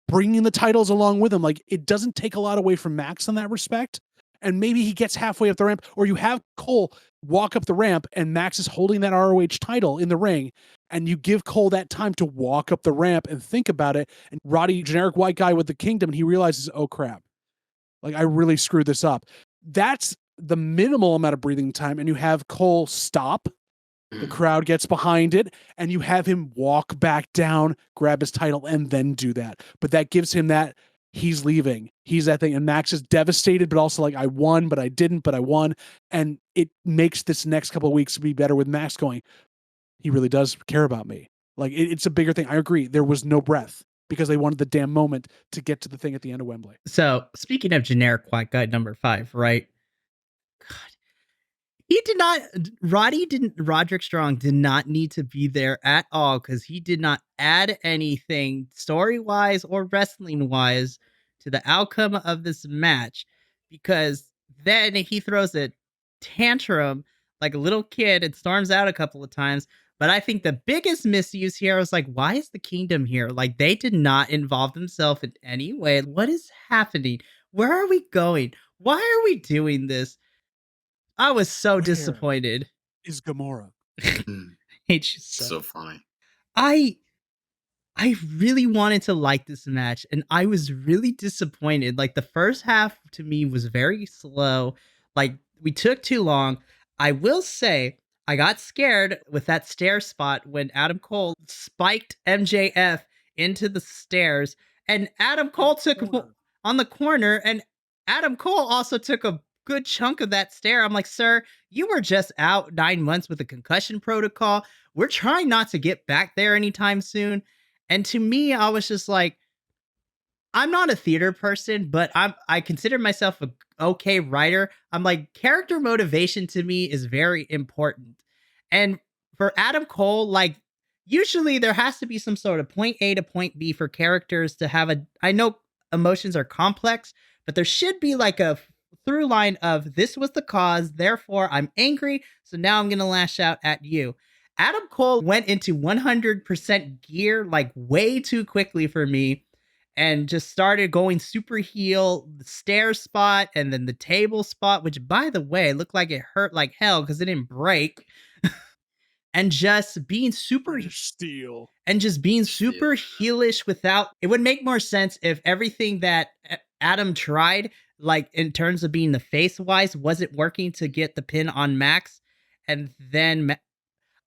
[SPEAKER 3] bringing the titles along with him. Like, it doesn't take a lot away from Max in that respect. And maybe he gets halfway up the ramp, or you have Cole walk up the ramp and Max is holding that ROH title in the ring, and you give Cole that time to walk up the ramp and think about it. And Roddy, generic white guy with the kingdom, and he realizes, oh crap, like I really screwed this up. That's the minimal amount of breathing time, and you have Cole stop, the crowd gets behind it, and you have him walk back down, grab his title, and then do that. But that gives him that he's leaving. He's that thing. And Max is devastated, but also like, I won, but I didn't, but I won. And it makes this next couple of weeks be better with Max going, he really does care about me. Like, it's a bigger thing. I agree. There was no breath because they wanted the damn moment to get to the thing at the end of Wembley.
[SPEAKER 1] So speaking of generic white guy number 5, right? God, he did not. Roderick Strong did not need to be there at all because he did not add anything story wise or wrestling wise to the outcome of this match. Because then he throws a tantrum like a little kid and storms out a couple of times. But I think the biggest misuse here was like, why is the Kingdom here? Like, they did not involve themselves in any way. What is happening? Where are we going? Why are we doing this? I was so disappointed.
[SPEAKER 3] Is Gamora.
[SPEAKER 1] Hate you
[SPEAKER 2] so funny.
[SPEAKER 1] I really wanted to like this match, and I was really disappointed. Like, the first half to me was very slow. Like, we took too long. I will say, I got scared with that stair spot when Adam Cole spiked MJF into the stairs, and Adam Cole took on the corner, and Adam Cole also took a good chunk of that stair. I'm like, sir, you were just out 9 months with a concussion protocol. We're trying not to get back there anytime soon. And to me, I was just like, I'm not a theater person, but I consider myself a okay writer. I'm like, character motivation to me is very important. And for Adam Cole, like, usually there has to be some sort of point A to point B for characters to have I know emotions are complex, but there should be like a through line of, this was the cause, therefore I'm angry, so now I'm going to lash out at you. Adam Cole went into 100% gear like way too quickly for me. and just started going super heel, the stair spot, and then the table spot, which by the way looked like it hurt like hell because it didn't break. And just being super
[SPEAKER 3] Steel.
[SPEAKER 1] and just being
[SPEAKER 2] Steel,
[SPEAKER 1] super
[SPEAKER 2] yeah.
[SPEAKER 1] heelish without it would make more sense if everything that Adam tried, like in terms of being the face wise, wasn't working to get the pin on Max. And then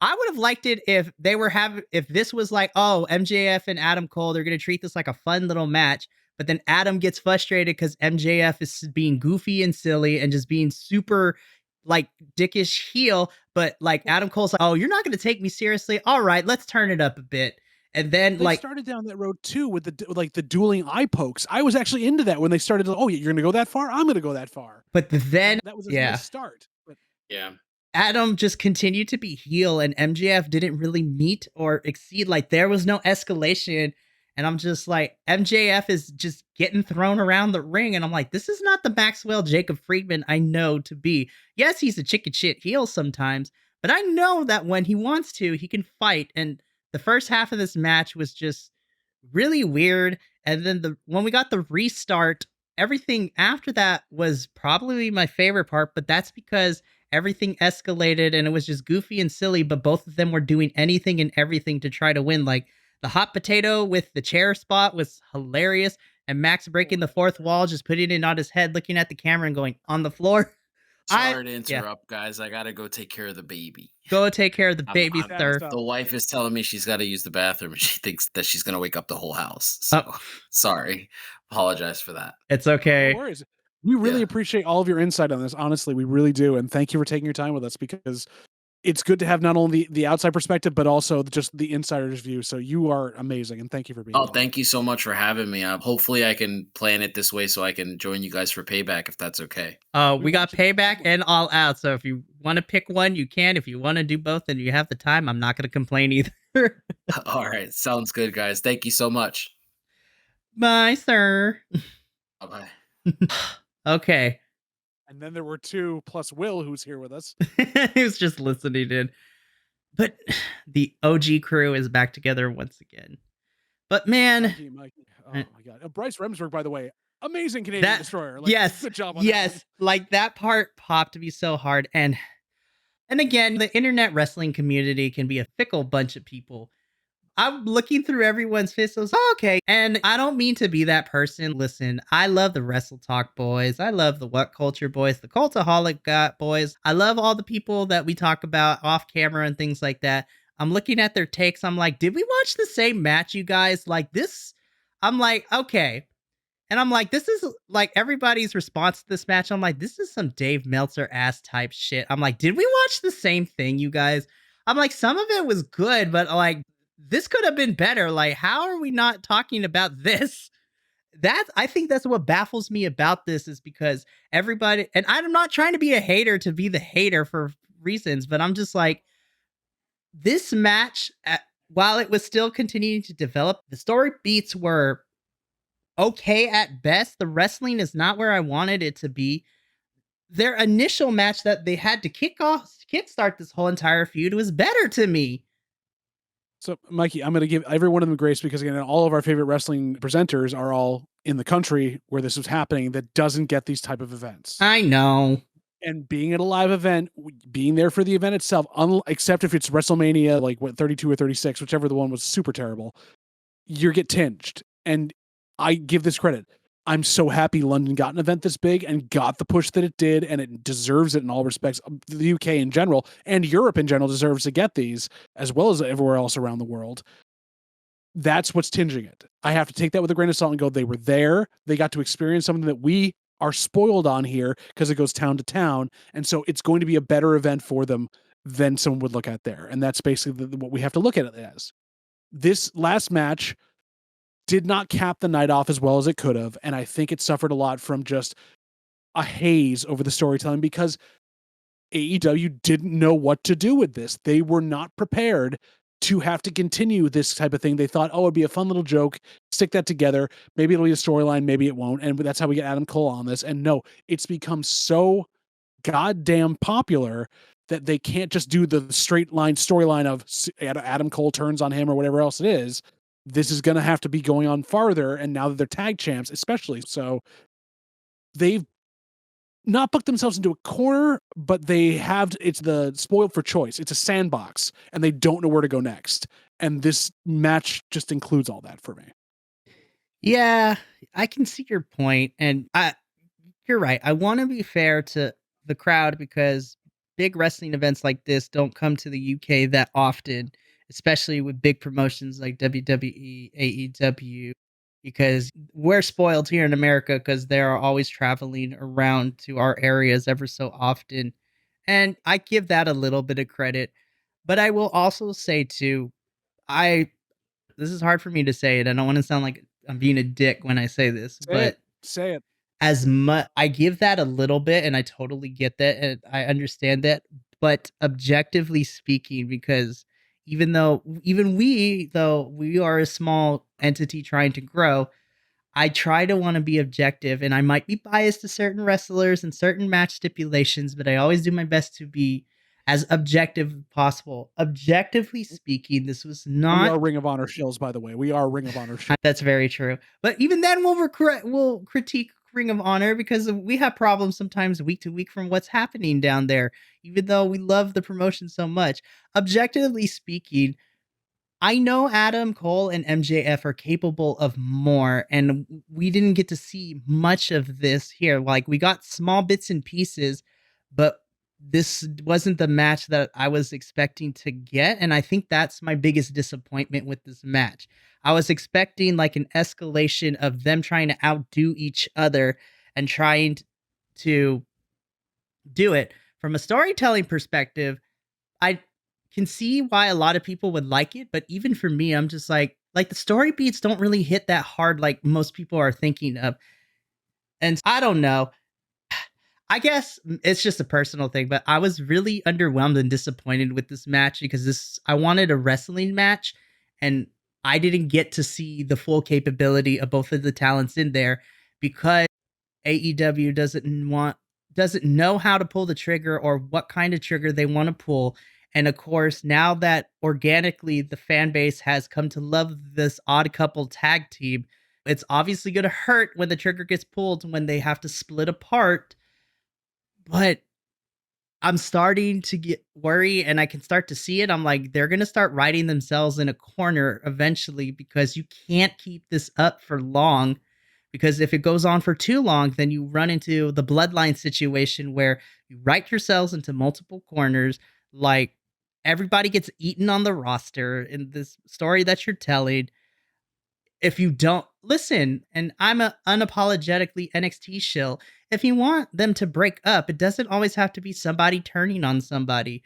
[SPEAKER 1] I would have liked it if they were having, if this was like, oh, MJF and Adam Cole, they're going to treat this like a fun little match. But then Adam gets frustrated because MJF is being goofy and silly and just being super like dickish heel. But like Adam Cole's like, oh, you're not going to take me seriously. All right, let's turn it up a bit. And then
[SPEAKER 3] they started down that road too with the dueling eye pokes. I was actually into that when they started. Oh, you're going to go that far? I'm going to go that far.
[SPEAKER 1] But then
[SPEAKER 3] that was a nice start. But
[SPEAKER 2] Yeah.
[SPEAKER 1] Adam just continued to be heel, and MJF didn't really meet or exceed. Like there was no escalation. And I'm just like, MJF is just getting thrown around the ring. And I'm like, this is not the Maxwell Jacob Friedman I know to be. Yes, he's a chicken shit heel sometimes, but I know that when he wants to, he can fight. And the first half of this match was just really weird. And then when we got the restart, everything after that was probably my favorite part, but that's because everything escalated and it was just goofy and silly, but both of them were doing anything and everything to try to win. Like the hot potato with the chair spot was hilarious. And Max breaking the fourth wall, just putting it on his head, looking at the camera and going, on the floor.
[SPEAKER 2] Sorry to interrupt, guys. I gotta go take care of the baby.
[SPEAKER 1] Go take care of the baby, sir.
[SPEAKER 2] The wife is telling me she's got to use the bathroom, and she thinks that she's gonna wake up the whole house. So sorry. Apologize for that.
[SPEAKER 1] It's okay.
[SPEAKER 3] No worries. We really appreciate all of your insight on this. Honestly, we really do. And thank you for taking your time with us, because it's good to have not only the outside perspective, but also just the insider's view. So you are amazing. And thank you for being
[SPEAKER 2] here. Thank you so much for having me. Hopefully I can plan it this way so I can join you guys for Payback, if that's okay.
[SPEAKER 1] We got Payback and All Out. So if you want to pick one, you can. If you want to do both and you have the time, I'm not going to complain either.
[SPEAKER 2] All right. Sounds good, guys. Thank you so much.
[SPEAKER 1] Bye, sir.
[SPEAKER 2] Bye-bye.
[SPEAKER 1] Okay.
[SPEAKER 3] And then there were two plus Will, who's here with us.
[SPEAKER 1] He was just listening in. But the OG crew is back together once again. But man,
[SPEAKER 3] Mikey. Oh my God. Bryce Remsburg, by the way, amazing Canadian Destroyer. Like,
[SPEAKER 1] yes.
[SPEAKER 3] Good job on
[SPEAKER 1] that. Like that part popped me so hard. And again, the internet wrestling community can be a fickle bunch of people. I'm looking through everyone's faces. Okay. And I don't mean to be that person. Listen, I love the Wrestle Talk boys. I love the What Culture boys, the Cultaholic boys. I love all the people that we talk about off camera and things like that. I'm looking at their takes. I'm like, did we watch the same match, you guys? Like this? I'm like, okay. And I'm like, this is like everybody's response to this match. I'm like, this is some Dave Meltzer ass type shit. I'm like, did we watch the same thing, you guys? I'm like, some of it was good, but like, this could have been better. Like, how are we not talking about this? I think that's what baffles me about this, is because everybody, and I'm not trying to be a hater to be the hater for reasons, but I'm just like, this match, while it was still continuing to develop, the story beats were okay at best. The wrestling is not where I wanted it to be. Their initial match that they had to kickstart this whole entire feud was better to me.
[SPEAKER 3] So, Mikey, I'm going to give every one of them grace, because, again, all of our favorite wrestling presenters are all in the country where this was happening that doesn't get these type of events.
[SPEAKER 1] I know.
[SPEAKER 3] And being at a live event, being there for the event itself, except if it's WrestleMania, like 32 or 36, whichever the one was super terrible, you get tinged. And I give this credit. I'm so happy London got an event this big and got the push that it did, and it deserves it in all respects. The UK in general and Europe in general deserves to get these, as well as everywhere else around the world. That's what's tinging it. I have to take that with a grain of salt and go, they were there. They got to experience something that we are spoiled on here because it goes town to town. And so it's going to be a better event for them than someone would look at there. And that's basically what we have to look at it as. This last match did not cap the night off as well as it could have. And I think it suffered a lot from just a haze over the storytelling, because AEW didn't know what to do with this. They were not prepared to have to continue this type of thing. They thought, oh, it'd be a fun little joke, stick that together. Maybe it'll be a storyline, maybe it won't. And that's how we get Adam Cole on this. And no, it's become so goddamn popular that they can't just do the straight line storyline of Adam Cole turns on him or whatever else it is. this is going to have to be going on farther. And now that they're tag champs, especially, so they've not booked themselves into a corner, but it's the spoiled for choice. It's a sandbox and they don't know where to go next. And this match just includes all that for me.
[SPEAKER 1] Yeah, I can see your point, and you're right. I want to be fair to the crowd because big wrestling events like this don't come to the UK that often, especially with big promotions like WWE, AEW, because we're spoiled here in America because they're always traveling around to our areas ever so often. And I give that a little bit of credit. But I will also say too, I this is hard for me to say it. I don't want to sound like I'm being a dick when I say this, but
[SPEAKER 3] Say it.
[SPEAKER 1] as much I give that a little bit, and I totally get that, and I understand that. But objectively speaking, because even we, though we are a small entity trying to grow, I try to want to be objective, and I might be biased to certain wrestlers and certain match stipulations, but I always do my best to be as objective as possible. Objectively speaking, this was
[SPEAKER 3] We
[SPEAKER 1] not.
[SPEAKER 3] are Ring of Honor shills, by the way. We are Ring of Honor shills.
[SPEAKER 1] That's very true. But even then, we'll critique Ring of Honor because we have problems sometimes week to week from what's happening down there. Even though we love the promotion so much, objectively speaking, I know Adam Cole and MJF are capable of more, and we didn't get to see much of this here. Like, we got small bits and pieces, but this wasn't the match that I was expecting to get, and I think that's my biggest disappointment with this match. I was expecting like an escalation of them trying to outdo each other and trying to do it. From a storytelling perspective, I can see why a lot of people would like it, but even for me, I'm just like the story beats don't really hit that hard like most people are thinking of. And I don't know. I guess it's just a personal thing, but I was really underwhelmed and disappointed with this match because I wanted a wrestling match, and I didn't get to see the full capability of both of the talents in there because AEW doesn't know how to pull the trigger or what kind of trigger they want to pull. And of course, now that organically the fan base has come to love this odd couple tag team, it's obviously going to hurt when the trigger gets pulled when they have to split apart. But I'm starting to get worried, and I can start to see it. I'm like, they're going to start writing themselves in a corner eventually because you can't keep this up for long. Because if it goes on for too long, then you run into the bloodline situation where you write yourselves into multiple corners. Like, everybody gets eaten on the roster in this story that you're telling. If you don't listen, and I'm a unapologetically NXT shill, if you want them to break up, it doesn't always have to be somebody turning on somebody.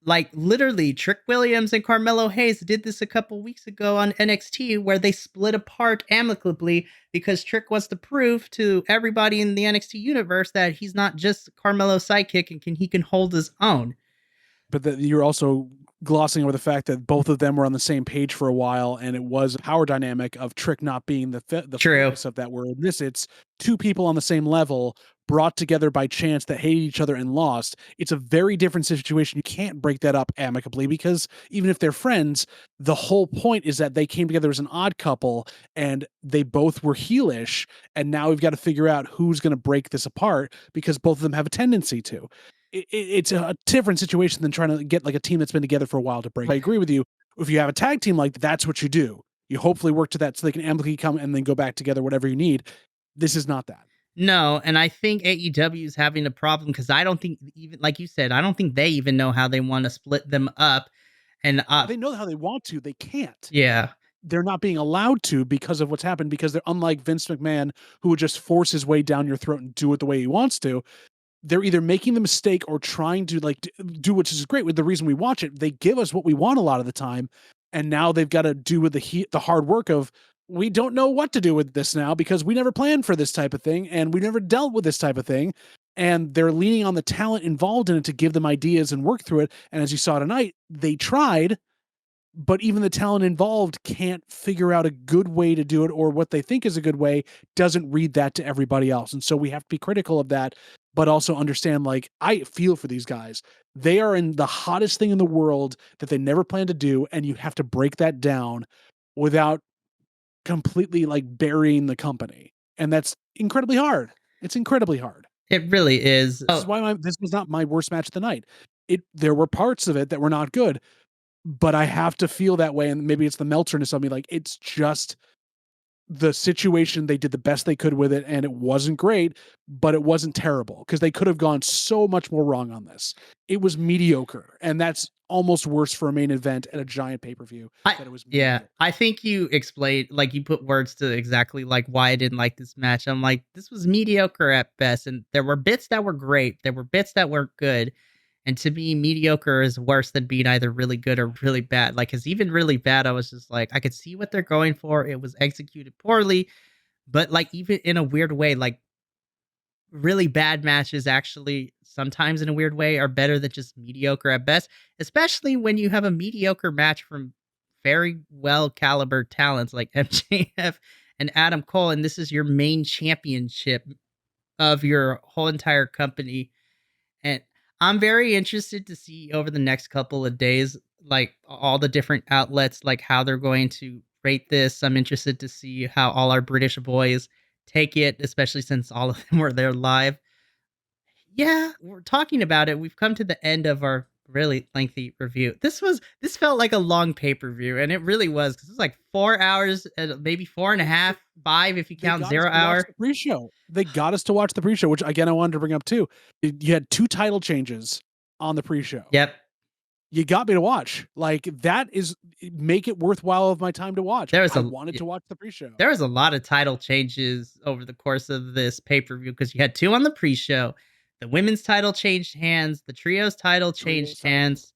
[SPEAKER 1] Like, literally, Trick Williams and Carmelo Hayes did this a couple weeks ago on NXT where they split apart amicably because Trick wants to prove to everybody in the NXT universe that he's not just Carmelo's sidekick and he can hold his own.
[SPEAKER 3] But that you're also glossing over the fact that both of them were on the same page for a while, and it was a power dynamic of Trick not being the focus of that. Where in this, it's two people on the same level brought together by chance that hated each other and lost. It's a very different situation. You can't break that up amicably because even if they're friends, the whole point is that they came together as an odd couple and they both were heelish, and now we've got to figure out who's going to break this apart because both of them have a tendency to. It's a different situation than trying to get like a team that's been together for a while to break. I agree with you. If you have a tag team like that's what you do. You hopefully work to that so they can amicably come and then go back together, whatever you need. This is not that.
[SPEAKER 1] No, and I think AEW is having a problem because I don't think, even like you said, I don't think they even know how they want to split them up. And
[SPEAKER 3] they know how they want to. They can't.
[SPEAKER 1] Yeah.
[SPEAKER 3] They're not being allowed to because of what's happened, because they're unlike Vince McMahon, who would just force his way down your throat and do it the way he wants to. They're either making the mistake or trying to like do, which is great with the reason we watch it. They give us what we want a lot of the time. And now they've got to do with the hard work of, we don't know what to do with this now because we never planned for this type of thing and we never dealt with this type of thing. And they're leaning on the talent involved in it to give them ideas and work through it. And as you saw tonight, they tried, but even the talent involved can't figure out a good way to do it, or what they think is a good way doesn't read that to everybody else. And so we have to be critical of that, but also understand, like, I feel for these guys. They are in the hottest thing in the world that they never planned to do, and you have to break that down without completely like burying the company. And that's incredibly hard. It's incredibly hard.
[SPEAKER 1] It really is.
[SPEAKER 3] This is why this was not my worst match of the night. There were parts of it that were not good, but I have to feel that way. And maybe it's the Meltzerness of me. Like, it's just the situation. They did the best they could with it, and it wasn't great, but it wasn't terrible, because they could have gone so much more wrong on this. It was mediocre, and that's almost worse for a main event at a giant pay-per-view.
[SPEAKER 1] I think you explained, like, you put words to exactly like why I didn't like this match. I'm like, this was mediocre at best, and there were bits that were great, there were bits that weren't good. And to me, mediocre is worse than being either really good or really bad. Like, because even really bad, I was just like, I could see what they're going for. It was executed poorly, but like, even in a weird way, like, really bad matches actually sometimes in a weird way are better than just mediocre at best, especially when you have a mediocre match from very well caliber talents like MJF and Adam Cole, and this is your main championship of your whole entire company. And I'm very interested to see over the next couple of days, like, all the different outlets, like, how they're going to rate this. I'm interested to see how all our British boys take it, especially since all of them were there live. Yeah, we're talking about it. We've come to the end of our really lengthy review. This felt like a long pay-per-view, and it really was, because it was like 4 hours, maybe 4.5, 5 if you count 0 hour.
[SPEAKER 3] The pre-show. They got us to watch the pre-show, which again I wanted to bring up too. You had 2 title changes on the pre-show.
[SPEAKER 1] Yep.
[SPEAKER 3] You got me to watch. Like, that is make it worthwhile of my time to watch. I wanted to watch the pre-show.
[SPEAKER 1] There was a lot of title changes over the course of this pay-per-view, because you had 2 on the pre-show. The women's title changed hands. The trios title changed hands.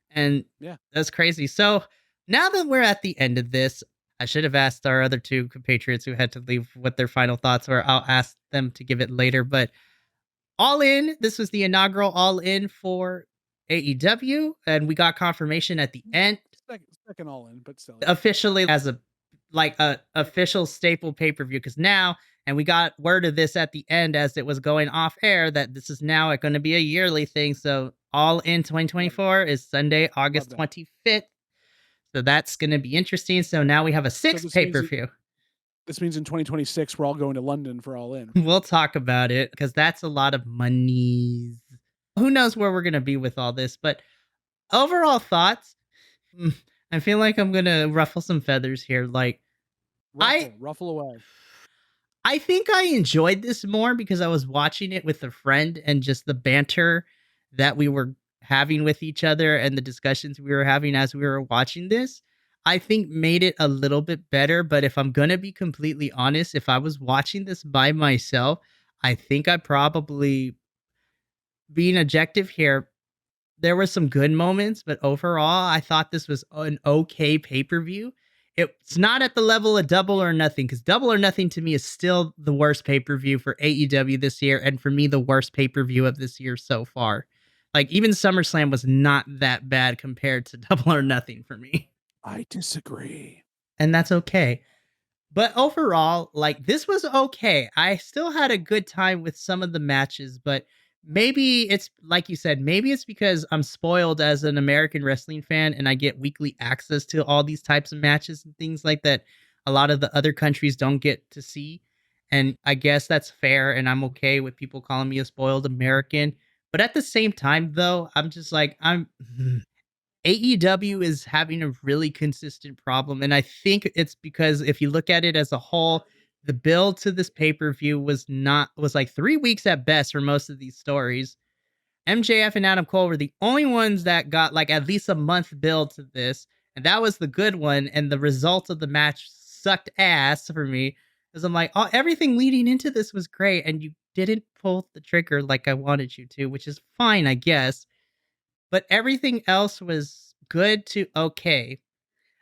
[SPEAKER 1] And
[SPEAKER 3] yeah,
[SPEAKER 1] that's crazy. So now that we're at the end of this, I should have asked our other 2 compatriots who had to leave what their final thoughts were. I'll ask them to give it later. But All In, this was the inaugural All In for AEW, and we got confirmation at the end.
[SPEAKER 3] Second All In, but still.
[SPEAKER 1] Officially as a official staple pay-per-view, because now, and we got word of this at the end as it was going off air, that this is now going to be a yearly thing. So All In 2024 is Sunday, August 25th. So that's going to be interesting. So now we have a 6th pay-per-view.
[SPEAKER 3] This means in 2026, we're all going to London for All In.
[SPEAKER 1] We'll talk about it, because that's a lot of money. Who knows where we're going to be with all this, but overall thoughts, I feel like I'm going to ruffle some feathers here. Like,
[SPEAKER 3] ruffle away.
[SPEAKER 1] I think I enjoyed this more because I was watching it with a friend, and just the banter that we were having with each other and the discussions we were having as we were watching this, I think made it a little bit better. But if I'm going to be completely honest, if I was watching this by myself, I think I probably, being objective here, there were some good moments, but overall, I thought this was an okay pay-per-view. It's not at the level of Double or Nothing, because Double or Nothing to me is still the worst pay-per-view for AEW this year, and for me, the worst pay-per-view of this year so far. Like, even SummerSlam was not that bad compared to Double or Nothing for me.
[SPEAKER 3] I disagree.
[SPEAKER 1] And that's okay. But overall, like, this was okay. I still had a good time with some of the matches, but maybe it's, like you said, maybe it's because I'm spoiled as an American wrestling fan, and I get weekly access to all these types of matches and things like that a lot of the other countries don't get to see. And I guess that's fair, and I'm okay with people calling me a spoiled American. But at the same time, though, I'm just like, AEW is having a really consistent problem. And I think it's because if you look at it as a whole, the build to this pay-per-view was like 3 weeks at best for most of these stories. MJF and Adam Cole were the only ones that got like at least a month build to this. And that was the good one. And the result of the match sucked ass for me, because I'm like, oh, everything leading into this was great, and you didn't pull the trigger like I wanted you to, which is fine, I guess. But everything else was good to okay.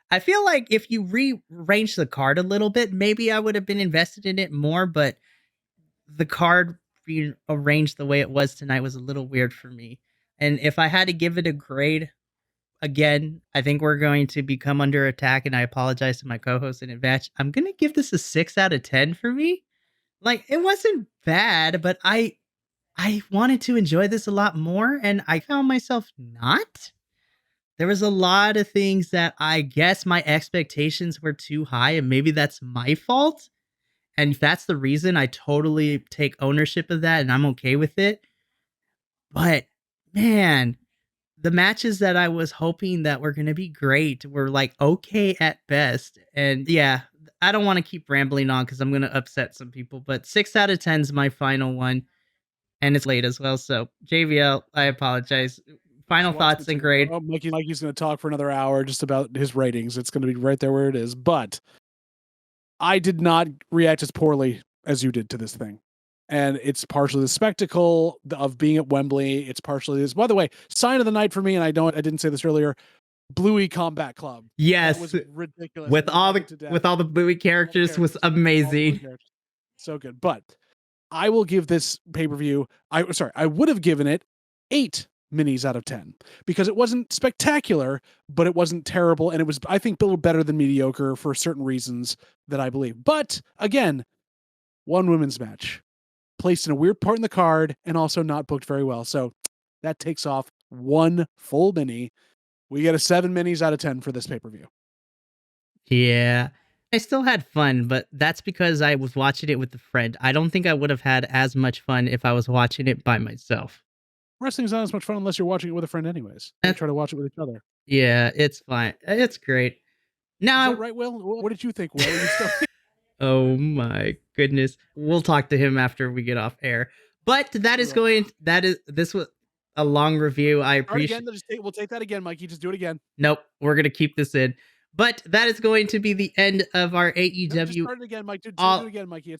[SPEAKER 1] I feel like if you rearrange the card a little bit, maybe I would have been invested in it more, but the card being arranged the way it was tonight was a little weird for me. And if I had to give it a grade, again, I think we're going to become under attack, and I apologize to my co-host in advance. I'm going to give this a 6 out of 10 for me. Like, it wasn't bad, but I wanted to enjoy this a lot more, and I found myself not. there was a lot of things that I guess my expectations were too high, and maybe that's my fault. And if that's the reason, I totally take ownership of that and I'm okay with it. But man, the matches that I was hoping that were going to be great were like okay at best. And yeah, I don't want to keep rambling on because I'm going to upset some people, but 6 out of 10 is my final one. And it's late as well. So JVL, I apologize. Final thoughts and grade.
[SPEAKER 3] Oh, Mikey's going to talk for another hour just about his ratings. It's going to be right there where it is. But I did not react as poorly as you did to this thing. And it's partially the spectacle of being at Wembley. It's partially this. By the way, sign of the night for me, and I didn't say this earlier, Bluey Combat Club.
[SPEAKER 1] Yes.
[SPEAKER 3] That was ridiculous.
[SPEAKER 1] With all the Bluey characters was amazing.
[SPEAKER 3] So good. But I will give this pay-per-view, I would have given it 8 minis out of 10 because it wasn't spectacular, but it wasn't terrible. And it was, I think, a little better than mediocre for certain reasons that I believe. But again, one women's match placed in a weird part in the card and also not booked very well. So that takes off 1 full mini. We get a 7 minis out of 10 for this pay-per-view.
[SPEAKER 1] Yeah. I still had fun, but that's because I was watching it with a friend. I don't think I would have had as much fun if I was watching it by myself.
[SPEAKER 3] Wrestling's not as much fun unless you're watching it with a friend anyways. You try to watch it with each other.
[SPEAKER 1] Yeah, it's fine. It's great. Now,
[SPEAKER 3] is that right, Will? What did you think, Will? You still...
[SPEAKER 1] Oh my goodness. We'll talk to him after we get off air. But this was a long review. I appreciate
[SPEAKER 3] it. We'll take that again, Mikey. Just do it again.
[SPEAKER 1] Nope, we're going to keep this in. But that is going to be the end of our AEW.
[SPEAKER 3] No, just start it again, Mike. Do it again, Mikey.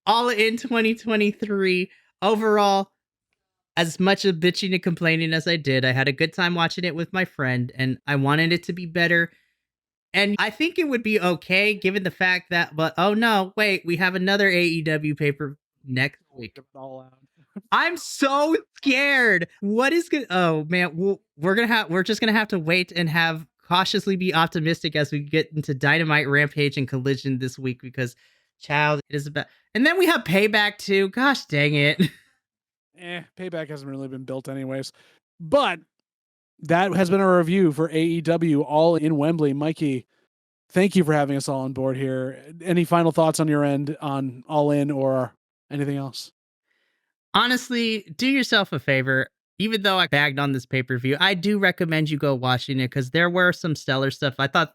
[SPEAKER 1] All in 2023. Overall, as much of bitching and complaining as I did, I had a good time watching it with my friend, and I wanted it to be better. And I think it would be okay given the fact that, but oh no, wait, we have another AEW paper next week. I'm so scared. What is good? Oh man, we're just gonna have to wait and have cautiously be optimistic as we get into Dynamite, Rampage, and Collision this week because, child, it is about. And then we have Payback too. Gosh dang it.
[SPEAKER 3] Payback hasn't really been built anyways. But that has been our review for AEW All In Wembley. Mikey, thank you for having us all on board here. Any final thoughts on your end on All In or anything else?
[SPEAKER 1] Honestly, do yourself a favor. Even though I bagged on this pay-per-view, I do recommend you go watching it because there were some stellar stuff. I thought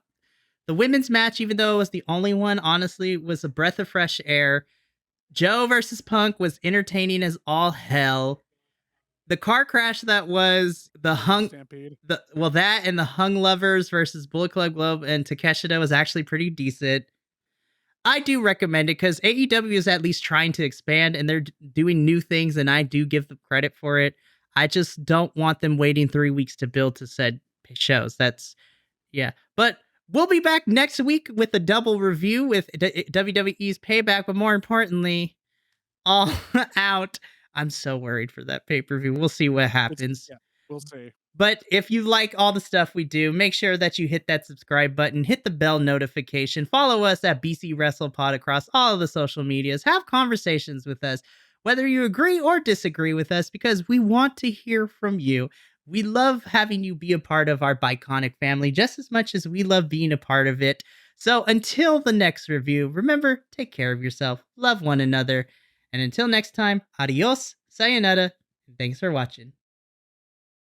[SPEAKER 1] the women's match, even though it was the only one, honestly, was a breath of fresh air. Joe versus Punk was entertaining as all hell. The car crash that was the
[SPEAKER 3] Stampede.
[SPEAKER 1] That and the Hung Lovers versus Bullet Club Globe and Takeshita was actually pretty decent. I do recommend it because AEW is at least trying to expand and they're doing new things, and I do give them credit for it. I just don't want them waiting 3 weeks to build to said shows. Yeah. But we'll be back next week with a double review with WWE's Payback, but more importantly, All Out. I'm so worried for that pay-per-view. We'll see what happens.
[SPEAKER 3] We'll see.
[SPEAKER 1] But if you like all the stuff we do, make sure that you hit that subscribe button, hit the bell notification, follow us at BC WrestlePod across all of the social medias, have conversations with us, whether you agree or disagree with us, because we want to hear from you. We love having you be a part of our Biconic family just as much as we love being a part of it. So until the next review, remember, take care of yourself, love one another, and until next time, adios, sayonara, and thanks for watching.